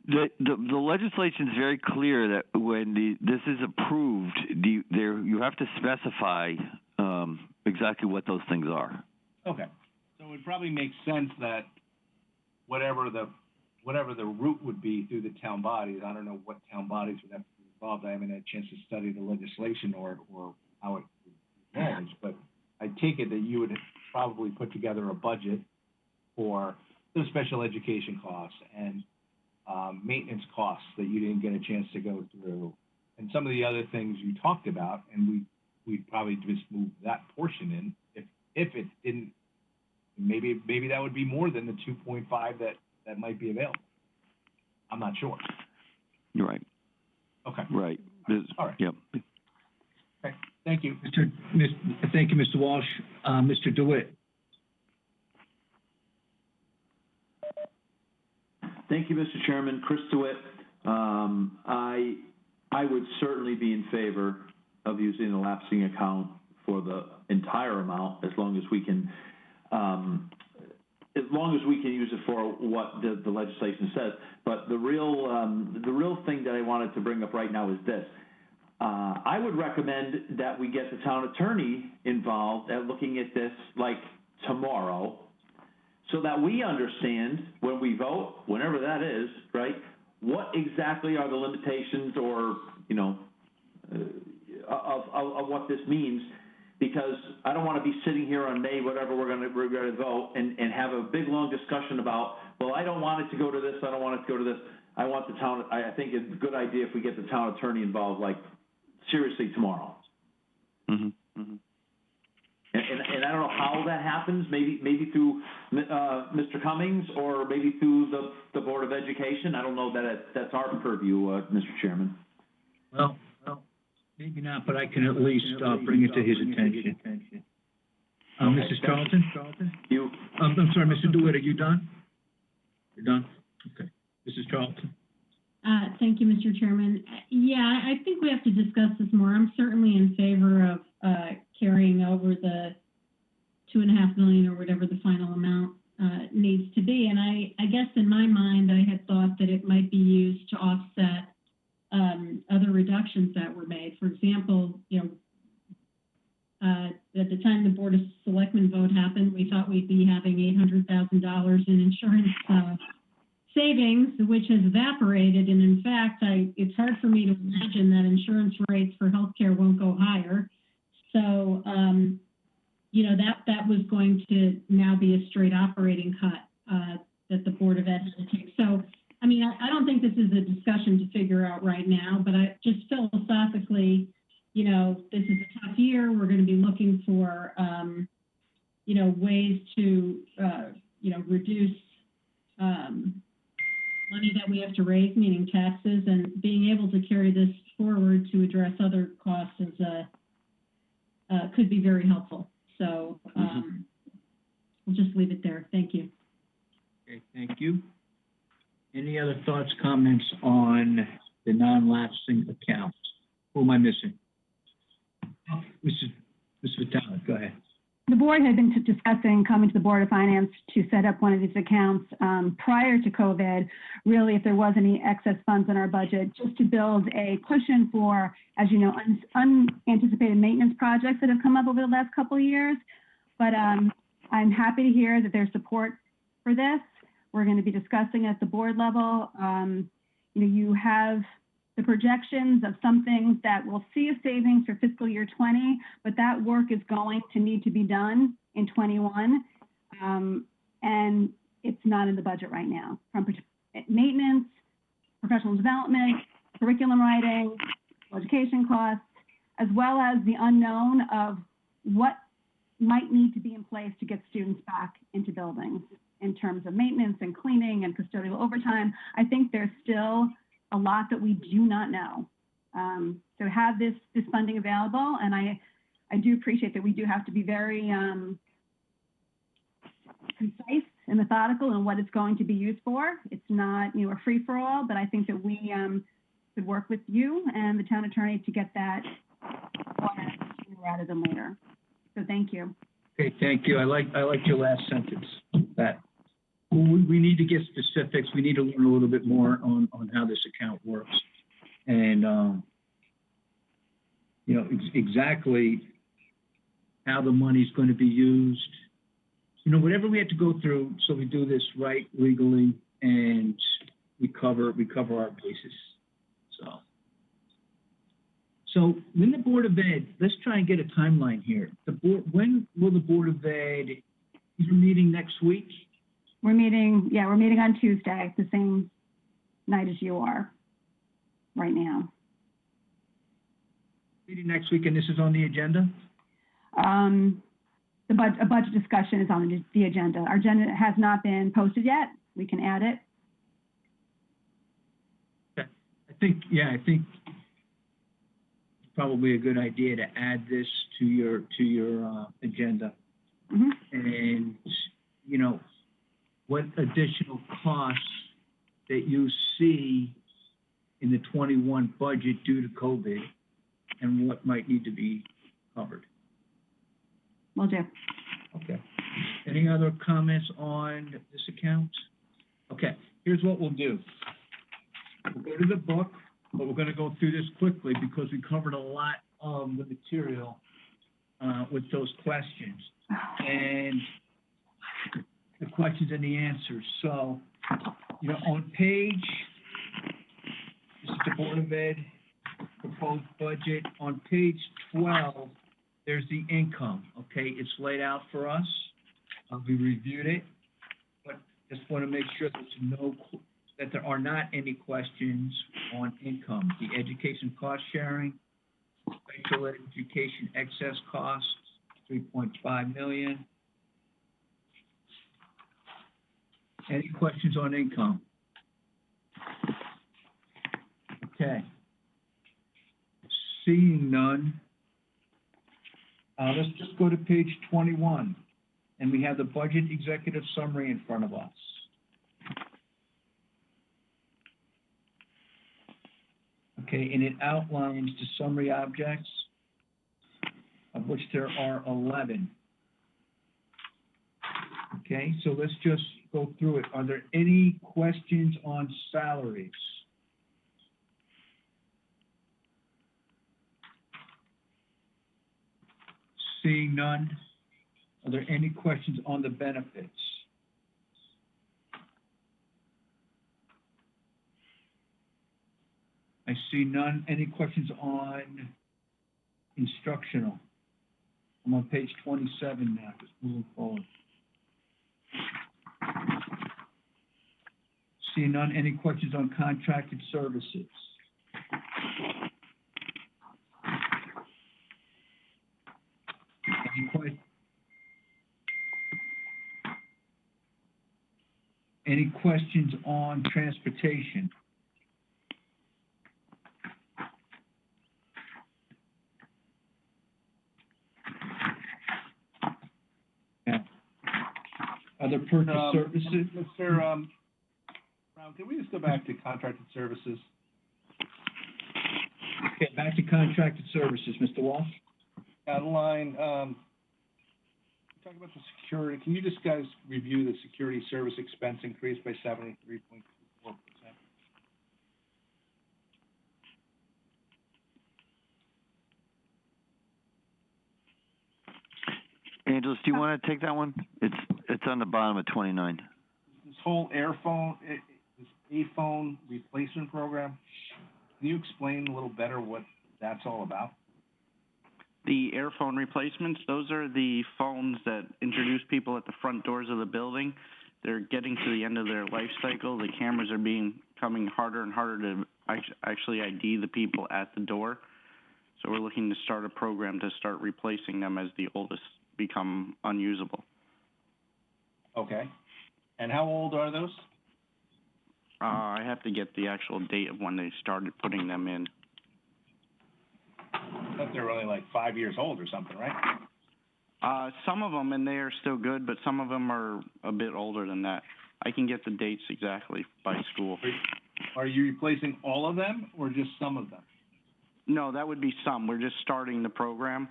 The legislation is very clear that when this is approved, you have to specify exactly what those things are. Okay, so it would probably make sense that whatever the route would be through the town bodies, I don't know what town bodies would have to be involved. I haven't had a chance to study the legislation or how it would be managed, but I take it that you would probably put together a budget for the special education costs and maintenance costs that you didn't get a chance to go through, and some of the other things you talked about, and we'd probably just move that portion in. If it didn't, maybe that would be more than the 2.5 that might be available. I'm not sure. You're right. Okay. Right. All right. Yep. Okay. Thank you. Thank you, Mr. Walsh. Mr. DeWitt. Thank you, Mr. Chairman. Chris DeWitt. I would certainly be in favor of using the lapsing account for the entire amount, as long as we can use it for what the legislation says. But the real thing that I wanted to bring up right now is this. I would recommend that we get the town attorney involved at looking at this like tomorrow, so that we understand when we vote, whenever that is, right, what exactly are the limitations or, of what this means, because I don't want to be sitting here on May, whatever we're going to vote, and have a big, long discussion about, well, I don't want it to go to this, I don't want it to go to this. I think it's a good idea if we get the town attorney involved, like, seriously, tomorrow. Mm-hmm. Mm-hmm. And I don't know how that happens, maybe through Mr. Cummings or maybe through the Board of Education. I don't know that that's our purview, Mr. Chairman. Well, maybe not, but I can at least bring it to his attention. Mrs. Charlton? You. I'm sorry, Mr. DeWitt, are you done? You're done? Okay. Mrs. Charlton? Thank you, Mr. Chairman. Yeah, I think we have to discuss this more. I'm certainly in favor of carrying over the 2.5 million or whatever the final amount needs to be. And I guess in my mind, I had thought that it might be used to offset other reductions that were made. For example, at the time the Board of Selectmen vote happened, we thought we'd be having $800,000 in insurance savings, which has evaporated. And in fact, it's hard for me to imagine that insurance rates for healthcare won't go higher. So, that was going to now be a straight operating cut that the Board of Ed had to take. So, I mean, I don't think this is a discussion to figure out right now, but I just philosophically, this is a tough year. We're going to be looking for, ways to, reduce money that we have to raise, meaning taxes, and being able to carry this forward to address other costs could be very helpful. So we'll just leave it there. Thank you. Okay, thank you. Any other thoughts, comments on the non-lapsing accounts? Who am I missing? Oh, Ms. Vitale, go ahead. The board had been discussing coming to the Board of Finance to set up one of these accounts prior to COVID, really if there was any excess funds in our budget, just to build a cushion for, as you know, unanticipated maintenance projects that have come up over the last couple of years. But I'm happy to hear that there's support for this. We're going to be discussing at the board level. You have the projections of some things that will see a savings for fiscal year 20, but that work is going to need to be done in 21. And it's not in the budget right now. From maintenance, professional development, curriculum writing, education costs, as well as the unknown of what might need to be in place to get students back into buildings in terms of maintenance and cleaning and custodial overtime. I think there's still a lot that we do not know. So have this funding available, and I do appreciate that we do have to be very concise and methodical in what it's going to be used for. It's not a free-for-all, but I think that we could work with you and the town attorney to get that sooner rather than later. So thank you. Okay, thank you. I like your last sentence. That we need to get specifics. We need to learn a little bit more on how this account works, and exactly how the money's going to be used. Whatever we have to go through, so we do this right legally, and we cover our bases. So when the Board of Ed, let's try and get a timeline here. When will the Board of Ed, is your meeting next week? We're meeting on Tuesday, the same night as you are right now. Meeting next week, and this is on the agenda? A budget discussion is on the agenda. Our agenda has not been posted yet. We can add it. Okay. I think it's probably a good idea to add this to your agenda. Mm-hmm. And, what additional costs that you see in the 21 budget due to COVID and what might need to be covered. Will do. Okay. Any other comments on this account? Okay, here's what we'll do. We'll go to the book, but we're going to go through this quickly because we covered a lot of the material with those questions. And the questions and the answers. So, on page, this is the Board of Ed proposed budget. On page 12, there's the income, okay? It's laid out for us. We reviewed it, but just want to make sure that there are not any questions on income. The education cost sharing, special education excess costs, 3.5 million. Any questions on income? Okay. Seeing none, let's just go to page 21, and we have the budget executive summary in front of us. Okay, and it outlines the summary objects, of which there are 11. Okay, so let's just go through it. Are there any questions on salaries? Seeing none, are there any questions on the benefits? I see none. Any questions on instructional? I'm on page 27 now, just moving forward. See none. Any questions on contracted services? Any questions on transportation? Yeah. Other purchase services? Mr. Brown, can we just go back to contracted services? Okay, back to contracted services, Mr. Walsh. Line, talk about the security. Can you just guys review the security service expense increase by 73.4%? Angeles, do you want to take that one? It's on the bottom of 29. This whole this A-phone replacement program, can you explain a little better what that's all about? The airphone replacements, those are the phones that introduce people at the front doors of the building. They're getting to the end of their life cycle. The cameras are becoming harder and harder to actually ID the people at the door. So we're looking to start a program to start replacing them as the oldest become unusable. Okay. And how old are those? I have to get the actual date of when they started putting them in. I thought they were only like 5 years old or something, right? Some of them, and they are still good, but some of them are a bit older than that. I can get the dates exactly by school. Are you replacing all of them or just some of them? No, that would be some. We're just starting the program.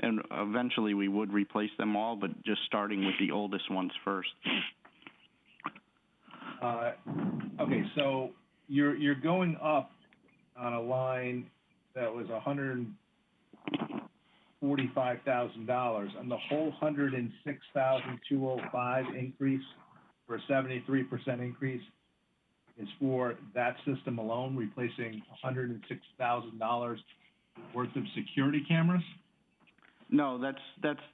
And eventually we would replace them all, but just starting with the oldest ones first. Okay, so you're going up on a line that was $145,000, and the whole $106,205 increase for a 73% increase is for that system alone, replacing $106,000 worth of security cameras? No, that's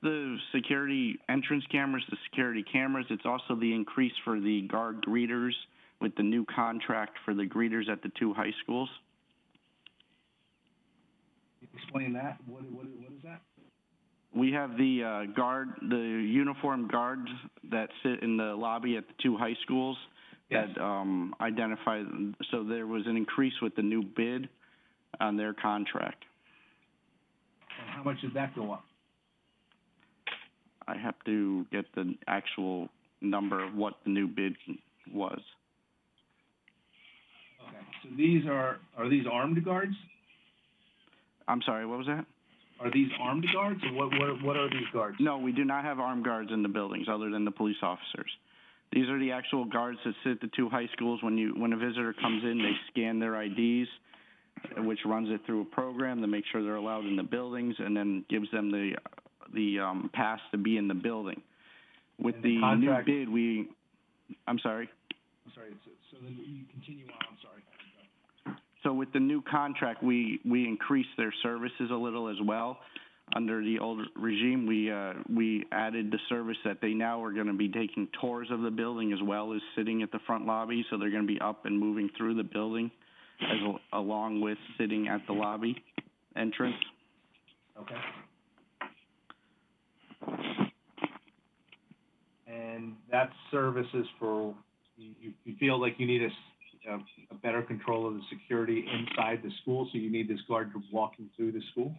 the security entrance cameras, the security cameras. It's also the increase for the guard greeters with the new contract for the greeters at the 2 high schools. Explain that. What is that? We have the the uniformed guards that sit in the lobby at the 2 high schools. Yes. That identify. So there was an increase with the new bid on their contract. And how much did that go up? I have to get the actual number of what the new bid was. Okay. So these are these armed guards? I'm sorry, what was that? Are these armed guards, or what are these guards? No, we do not have armed guards in the buildings other than the police officers. These are the actual guards that sit at the 2 high schools. When a visitor comes in, they scan their IDs, which runs it through a program to make sure they're allowed in the buildings, and then gives them the pass to be in the building. With the new bid, I'm sorry. I'm sorry. So then you continue on. I'm sorry. So with the new contract, we increased their services a little as well. Under the old regime, we added the service that they now are going to be taking tours of the building as well as sitting at the front lobby. So they're going to be up and moving through the building, along with sitting at the lobby entrance. Okay. And that service is for, you feel like you need a better control of the security inside the school, so you need this guard walking through the school?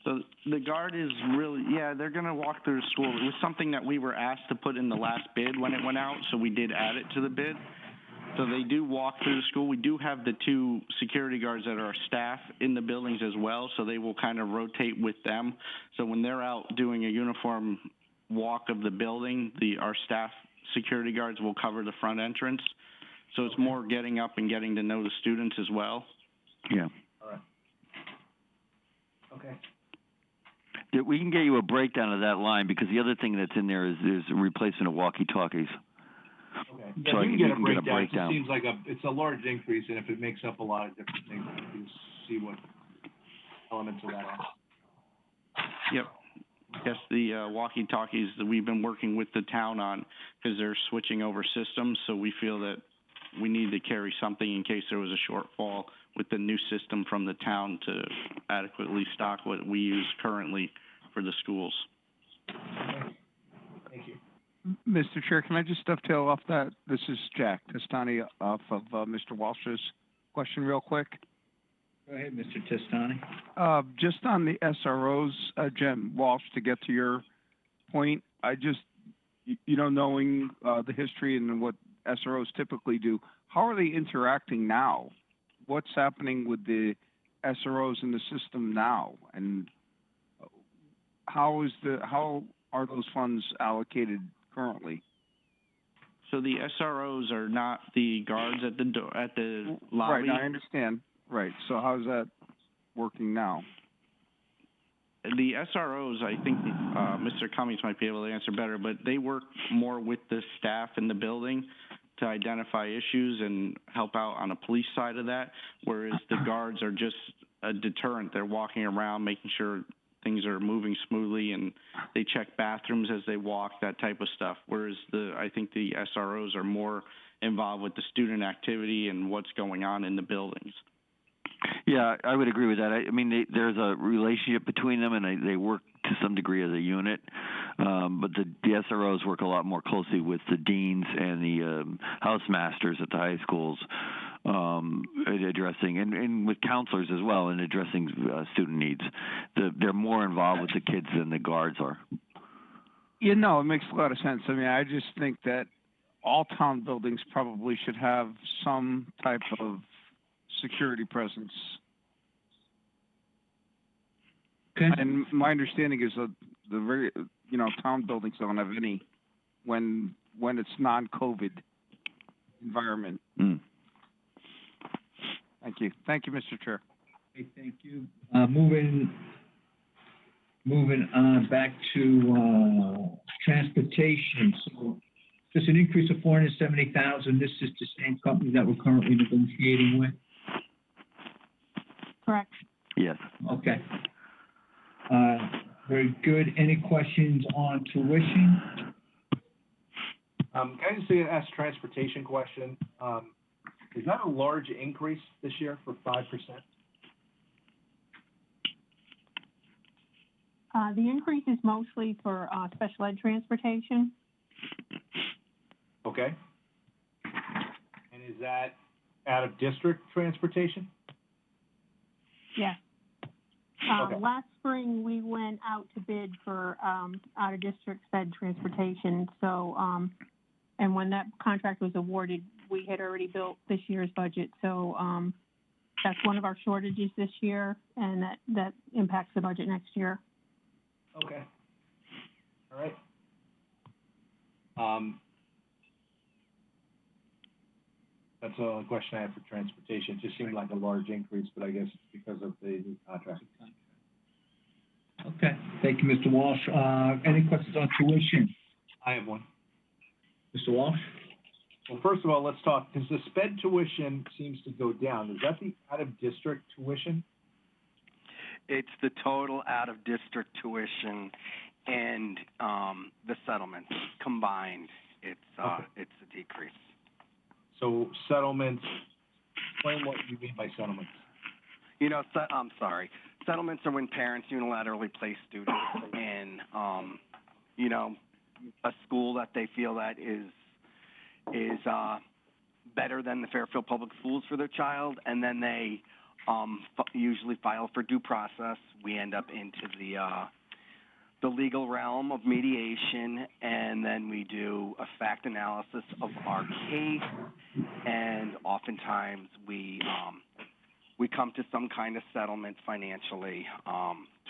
So the guard is really, they're going to walk through the school. It was something that we were asked to put in the last bid when it went out, so we did add it to the bid. So they do walk through the school. We do have the 2 security guards that are staff in the buildings as well, so they will kind of rotate with them. So when they're out doing a uniform walk of the building. Our staff security guards will cover the front entrance. So it's more getting up and getting to know the students as well. Yeah. All right. Okay. We can get you a breakdown of that line, because the other thing that's in there is a replacement of walkie-talkies. Okay. So Yeah, you you can get a breakdown. It seems like it's a large increase, and if it makes up a lot of different things, you can see what elements of that are. Yep. Yes, the walkie-talkies that we've been working with the town on, because they're switching over systems, so we feel that we need to carry something in case there was a shortfall with the new system from the town to adequately stock what we use currently for the schools. Thank you. Mr. Chair, can I just dovetail off that? This is Jack Testani off of Mr. Walsh's question real quick. Go ahead, Mr. Testani. Just on the SROs, Jen Walsh, to get to your point, I just, knowing the history and what SROs typically do, how are they interacting now? What's happening with the SROs in the system now? And how are those funds allocated currently? So the SROs are not the guards at the lobby. Right, I understand. Right. So how's that working now? The SROs, I think Mr. Cummings might be able to answer better, but they work more with the staff in the building to identify issues and help out on the police side of that, whereas the guards are just a deterrent. They're walking around, making sure things are moving smoothly, and they check bathrooms as they walk, that type of stuff, whereas I think the SROs are more involved with the student activity and what's going on in the buildings. Yeah, I would agree with that. I mean, there's a relationship between them, and they work to some degree as a unit. But the SROs work a lot more closely with the deans and the house masters at the high schools, addressing, and with counselors as well, in addressing student needs. They're more involved with the kids than the guards are. It makes a lot of sense. I mean, I just think that all town buildings probably should have some type of security presence. Okay. And my understanding is that the very, town buildings don't have any when it's non-COVID environment. Mm. Thank you. Thank you, Mr. Chair. Okay, thank you. Moving on back to transportation. So just an increase of $470,000. This is the same company that we're currently negotiating with. Correct. Yes. Okay. Very good. Any questions on tuition? Can I just ask a transportation question? Is that a large increase this year for 5%? The increase is mostly for special ed transportation. Okay. And is that out of district transportation? Yes. Okay. Last spring, we went out to bid for out-of-district sped transportation. So, and when that contract was awarded, we had already built this year's budget. So that's one of our shortages this year, and that impacts the budget next year. Okay. All right. That's the question I have for transportation. It just seemed like a large increase, but I guess it's because of the new contract. Okay. Thank you, Mr. Walsh. Any questions on tuition? I have one. Mr. Walsh? Well, first of all, let's talk. Because the sped tuition seems to go down. Is that the out-of-district tuition? It's the total out-of-district tuition and the settlements combined. It's a decrease. So settlements, explain what you mean by settlements. I'm sorry. Settlements are when parents unilaterally place students in, a school that they feel that is better than the Fairfield Public Schools for their child, and then they usually file for due process. We end up into the legal realm of mediation, and then we do a fact analysis of our case, and oftentimes we come to some kind of settlement financially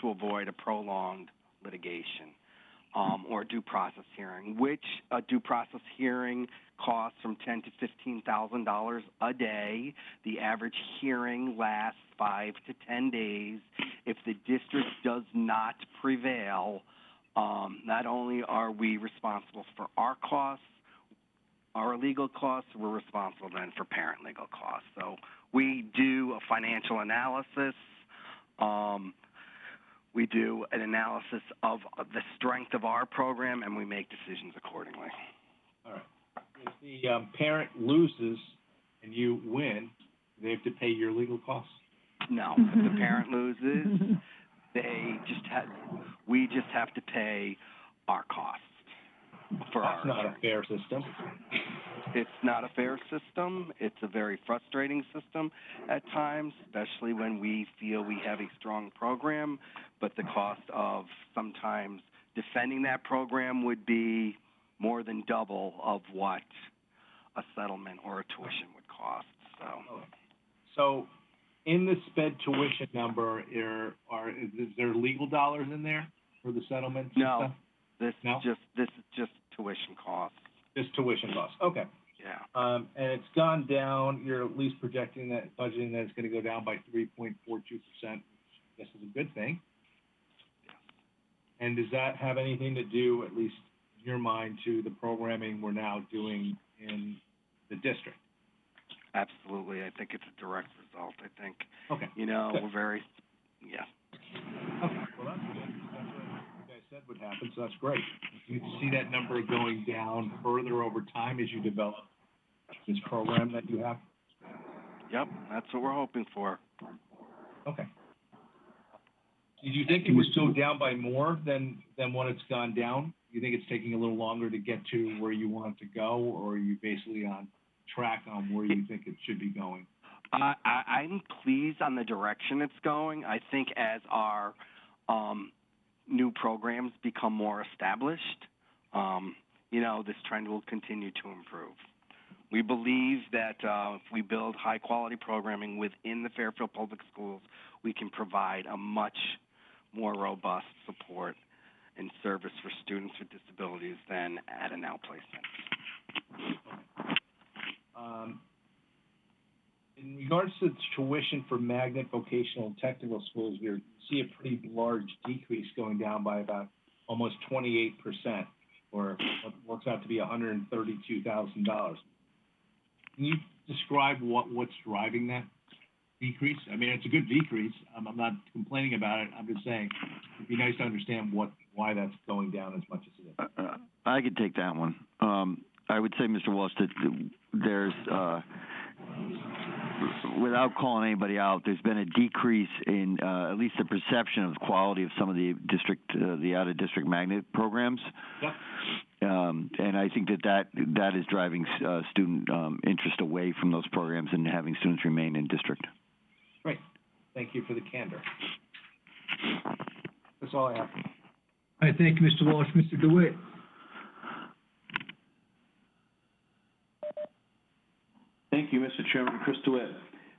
to avoid a prolonged litigation. or due process hearing, which a due process hearing costs from $10,000 to $15,000 a day. The average hearing lasts 5 to 10 days. If the district does not prevail, not only are we responsible for our costs, our legal costs, we're responsible then for parent legal costs. So we do a financial analysis. We do an analysis of the strength of our program, and we make decisions accordingly. All right. If the parent loses and you win, they have to pay your legal costs? No. If the parent loses, we just have to pay our costs. That's not a fair system. It's not a fair system. It's a very frustrating system at times, especially when we feel we have a strong program, but the cost of sometimes defending that program would be more than double of what a settlement or a tuition would cost. So in the sped tuition number, is there legal dollars in there for the settlements? No. This is just tuition costs. Just tuition costs. Okay. Yeah. And it's gone down. You're at least projecting that, budgeting that it's going to go down by 3.42%. This is a good thing. And does that have anything to do, at least in your mind, to the programming we're now doing in the district? Absolutely. I think it's a direct result. I think, okay. We're very, yeah. Okay. Well, that's good. That's what you guys said would happen, so that's great. You see that number going down further over time as you develop this program that you have? Yep, that's what we're hoping for. Okay. Did you think it would go down by more than what it's gone down? You think it's taking a little longer to get to where you want it to go, or are you basically on track on where you think it should be going? I'm pleased on the direction it's going. I think as our new programs become more established, this trend will continue to improve. We believe that if we build high-quality programming within the Fairfield Public Schools, we can provide a much more robust support and service for students with disabilities than at an outplacement. In regards to tuition for magnet vocational and technical schools, we see a pretty large decrease going down by about almost 28%, or what works out to be $132,000. Can you describe what's driving that decrease? I mean, it's a good decrease. I'm not complaining about it. I'm just saying it'd be nice to understand why that's going down as much as it is. I could take that one. I would say, Mr. Walsh, that there's, without calling anybody out, there's been a decrease in at least the perception of the quality of some of the the out-of-district magnet programs. Yep. And I think that is driving student interest away from those programs and having students remain in district. Great. Thank you for the candor. That's all I have. All right, thank you, Mr. Walsh. Mr. DeWitt. Thank you, Mr. Chairman. Chris DeWitt.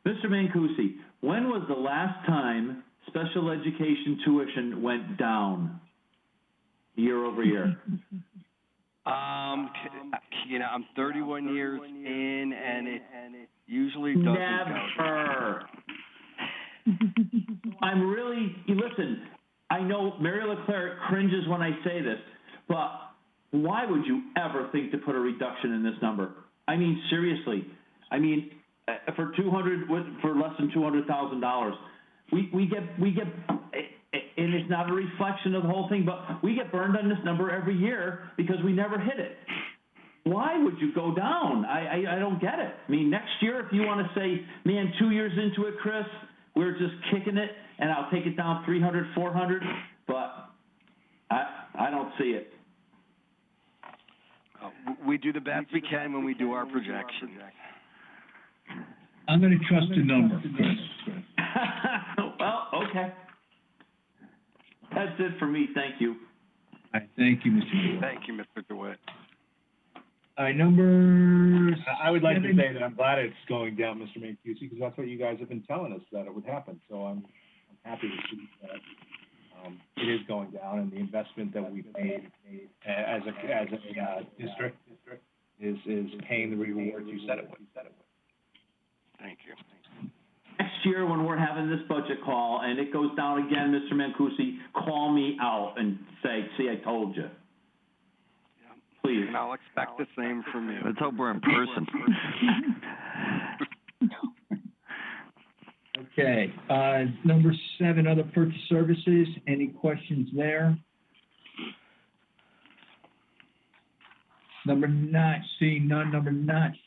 Mr. Mancusi, when was the last time special education tuition went down year over year? I'm 31 years in, and it usually doesn't Never. I'm really, listen, I know Mary LeClaire cringes when I say this, but why would you ever think to put a reduction in this number? I mean, seriously. I mean, for less than $200,000, we get, and it's not a reflection of the whole thing, but we get burned on this number every year because we never hit it. Why would you go down? I don't get it. I mean, next year, if you want to say, man, 2 years into it, Chris, we're just kicking it, and I'll take it down 300, 400, but I don't see it. We do the best we can when we do our projections. I'm going to trust the number. Well, okay. That's it for me. Thank you. All right, thank you, Mr. DeWitt. Thank you, Mr. DeWitt. All right, number I would like to 7. say that I'm glad it's going down, Mr. Mancusi, because that's what you guys have been telling us that it would happen. So I'm happy to see that It is going down, and the investment that we've made as a district is paying the rewards you said it would. Thank you. Next year, when we're having this budget call and it goes down again, Mr. Mancusi, call me out and say, see, I told you. Please. And I'll expect the same from you. Let's hope we're in person. Okay, number 7, other purchase services. Any questions there? Number 9, seeing none. Number 9.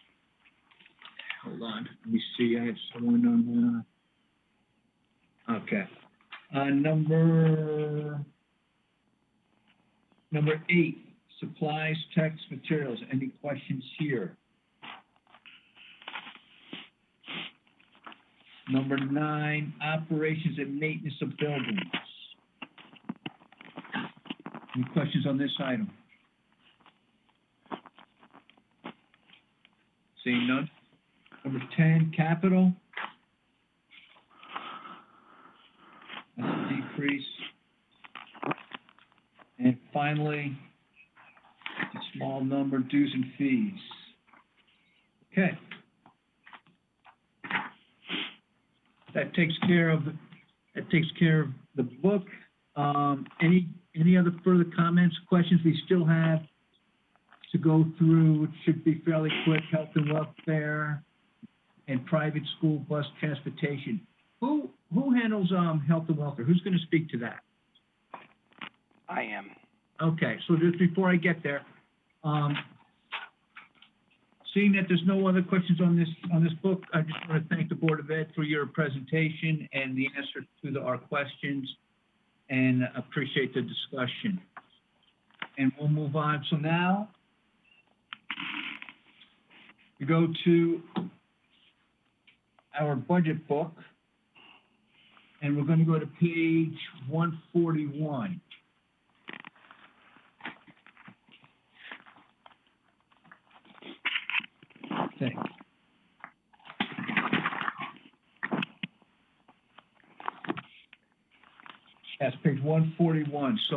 Hold on, let me see, I have someone on, okay. Number 8, supplies, text, materials. Any questions here? Number 9, operations and maintenance of buildings. Any questions on this item? Seeing none. Number 10, capital. That's a decrease. And finally, a small number, dues and fees. Okay. That takes care of the book. Any other further comments, questions? We still have to go through, which should be fairly quick, health and welfare and private school bus transportation. Who handles health and welfare? Who's going to speak to that? I am. Okay, so just before I get there, seeing that there's no other questions on this book, I just want to thank the Board of Ed for your presentation and the answer to our questions, and appreciate the discussion. And we'll move on. So now we go to our budget book, and we're going to go to page 141. Okay. That's page 141. So,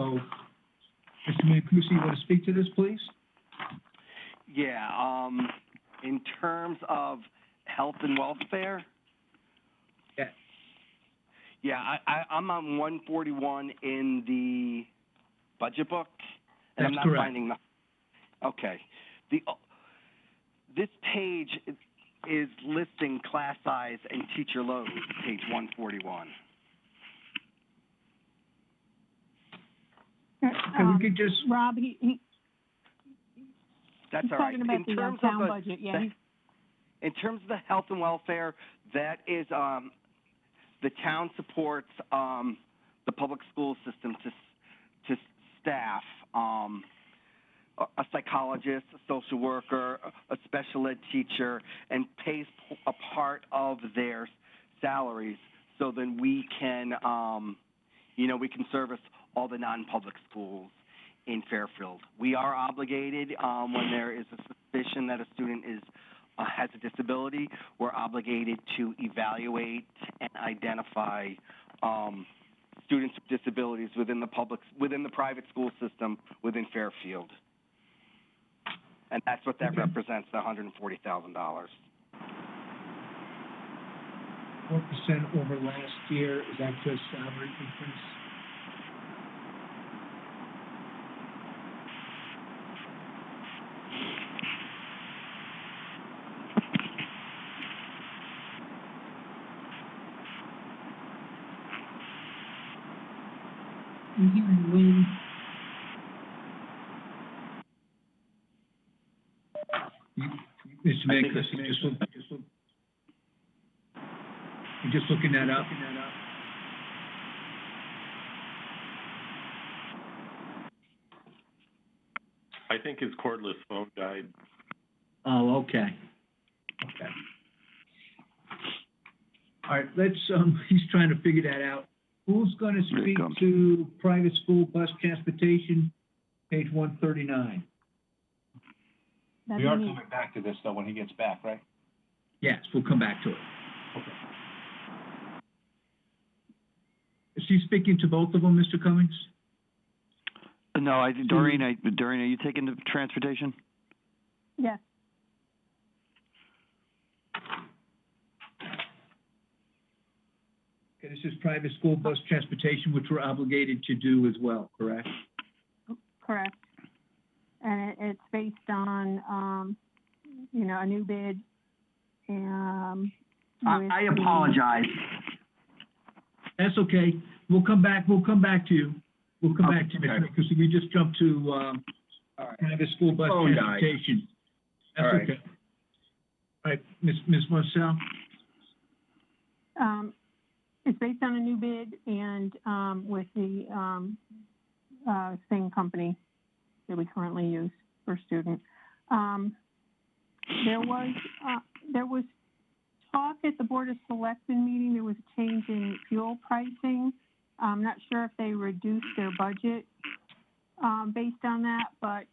Mr. Mancusi, you want to speak to this, please? Yeah, in terms of health and welfare? Yeah. Yeah, I'm on 141 in the budget book. And That's I'm not correct. finding okay. This page is listing class size and teacher loads, page 141. And we could just... Rob, he's That's all right. talking about In the terms town of budget, yeah. in terms of the health and welfare, that is the town supports the public school system to staff a psychologist, a social worker, a special ed teacher, and pays a part of their salaries so then we can we can service all the non-public schools in Fairfield. We are obligated when there is a suspicion that a student has a disability. We're obligated to evaluate and identify students with disabilities within the private school system within Fairfield, and that's what that represents, the $140,000. 4% over last year. Is that just salary increase? I'm hearing wind. Mr. Mancusi, you're just looking that up? I think his cordless phone died. Oh, okay. Okay. All right, let's, he's trying to figure that out. Who's going to speak to private school bus transportation, page 139? We are coming back to this, though, when he gets back, right? Yes, we'll come back to it. Okay. she speaking to both of them, Mr. Cummings? No, Doreen, are you taking the transportation? Yes. Okay, this is private school bus transportation, which we're obligated to do as well, correct? Correct. And it's based on, a new bid. I apologize. That's okay. We'll come back to you. We'll come back to you, Okay. because we just jumped to, private school bus Phone died. transportation. That's All right. okay. All right, Ms. Marcel? It's based on a new bid and, with the, same company that we currently use for student. There was talk at the Board of Selectmen meeting, there was a change in fuel pricing. I'm not sure if they reduced their budget, based on that, but,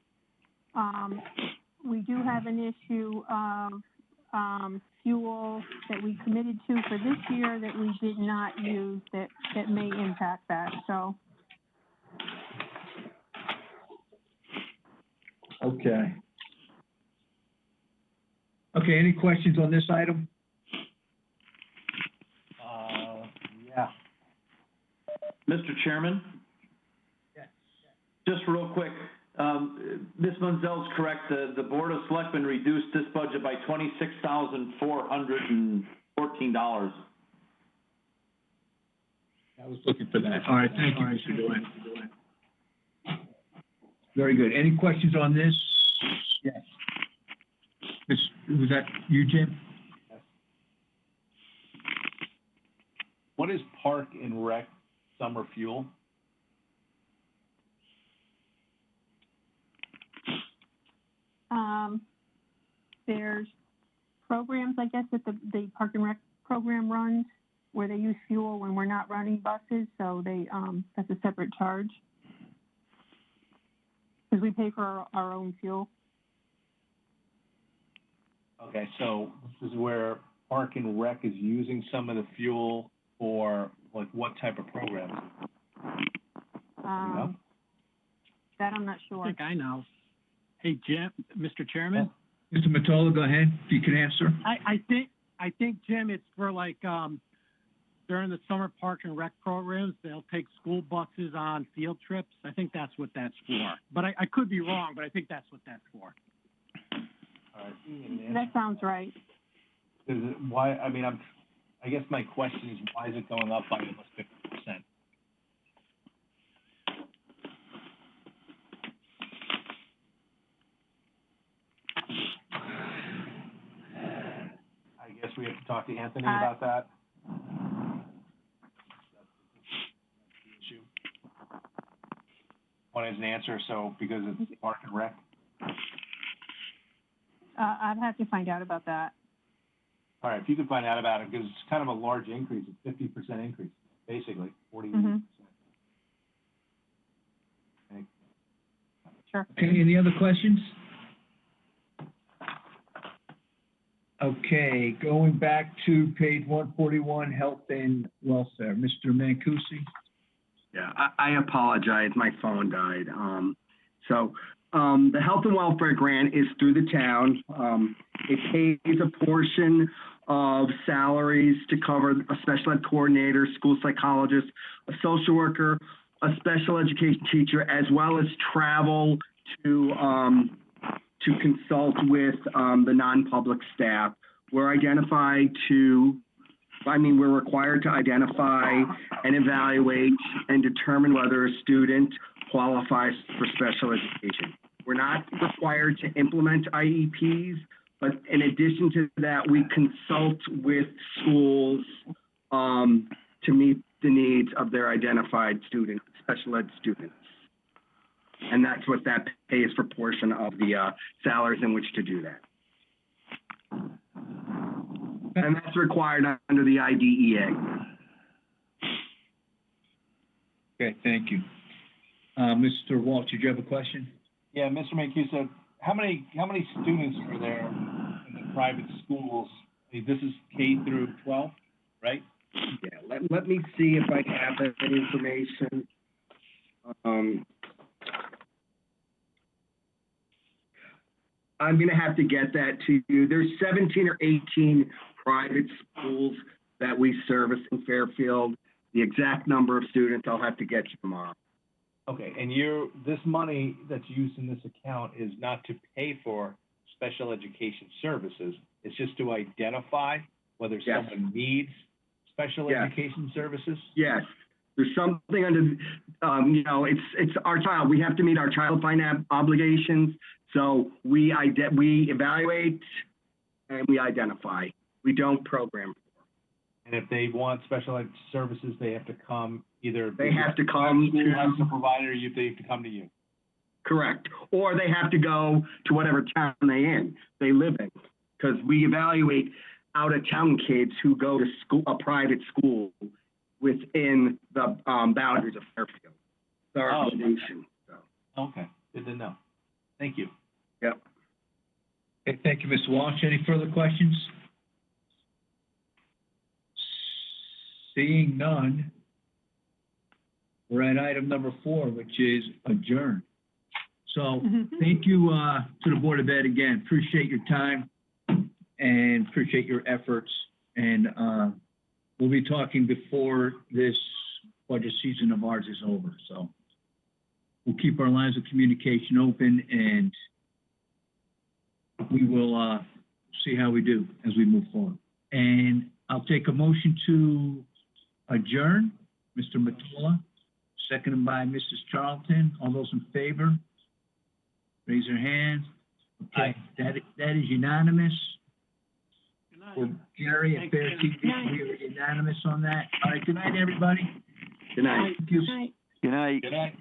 we do have an issue of, fuel that we committed to for this year that we did not use that may impact that, so. Okay. Okay, any questions on this item? Yeah. Mr. Chairman? Yes. Just real quick, Ms. Munzel's correct. The Board of Selectmen reduced this budget by $26,414. I was looking for that. All right, thank you, Mr. Dewan. Very good. Any questions on this? Yes. Was that you, Jim? What is Park and Rec summer fuel? There's programs, I guess, that the Park and Rec program runs where they use fuel when we're not running buses, so they, that's a separate charge. Because we pay for our own fuel. Okay, so this is where Park and Rec is using some of the fuel for, like, what type of programs? That I'm not sure. I think I know. Hey, Jim, Mr. Chairman? Mr. Mottola, go ahead, if you can answer. I think, Jim, it's for like, during the summer park and rec programs, they'll take school buses on field trips. I think that's what that's for. But I could be wrong, but I think that's what that's for. All right. That sounds right. Is it, why, I mean, I guess my question is, why is it going up by almost 50%? I guess we have to talk to Anthony about that. One is an answer, so because it's Park and Rec. I'd have to find out about that. All right, if you could find out about it, because it's kind of a large increase, it's 50% increase, basically, 40%. Sure. Okay, any other questions? Okay, going back to page 141, health and welfare. Mr. Mancusi? Yeah, I apologize. My phone died. The health and welfare grant is through the town. It pays a portion of salaries to cover a special ed coordinator, school psychologist, a social worker, a special education teacher, as well as travel to consult with the non-public staff. We're required to identify and evaluate and determine whether a student qualifies for special education. We're not required to implement IEPs, but in addition to that, we consult with schools to meet the needs of their identified students, special ed students. And that's what that pays for portion of the salaries in which to do that. And that's required under the IDEA. Okay, thank you. Mr. Walsh, did you have a question? Yeah, Mr. Mancuso, how many students are there in the private schools? This is K through 12, right? Yeah, let me see if I have that information. I'm gonna have to get that to you. There's 17 or 18 private schools that we service in Fairfield. The exact number of students, I'll have to get you tomorrow. Okay, and this money that's used in this account is not to pay for special education services. It's just to identify whether Yes. someone needs special Yes. education services? Yes, there's something under, you know, it's our child. We have to meet our child finance obligations. So we evaluate and we identify. We don't program. And if they want special ed services, they have to come either. They have to come School to. has to provide, or they have to come to you. Correct. Or they have to go to whatever town they live in. Because we evaluate out-of-town kids who go to school, a private school within the boundaries of Fairfield. It's our obligation. So. Okay, good to know. Thank you. Yep. Okay, thank you, Mr. Walsh. Any further questions? Seeing none, we're at item number 4, which is adjourn. So thank you to the Board of Ed again. Appreciate your time and appreciate your efforts. And we'll be talking before this budget season of ours is over. So we'll keep our lines of communication open and we will see how we do as we move forward. And I'll take a motion to adjourn. Mr. Mottola, seconded by Mrs. Charlton. All those in favor? Raise your hands. Okay, that is unanimous. For Gary at FairTV, we are unanimous on that. All right, good night, everybody. Good night. Thank you. Good night. Good night.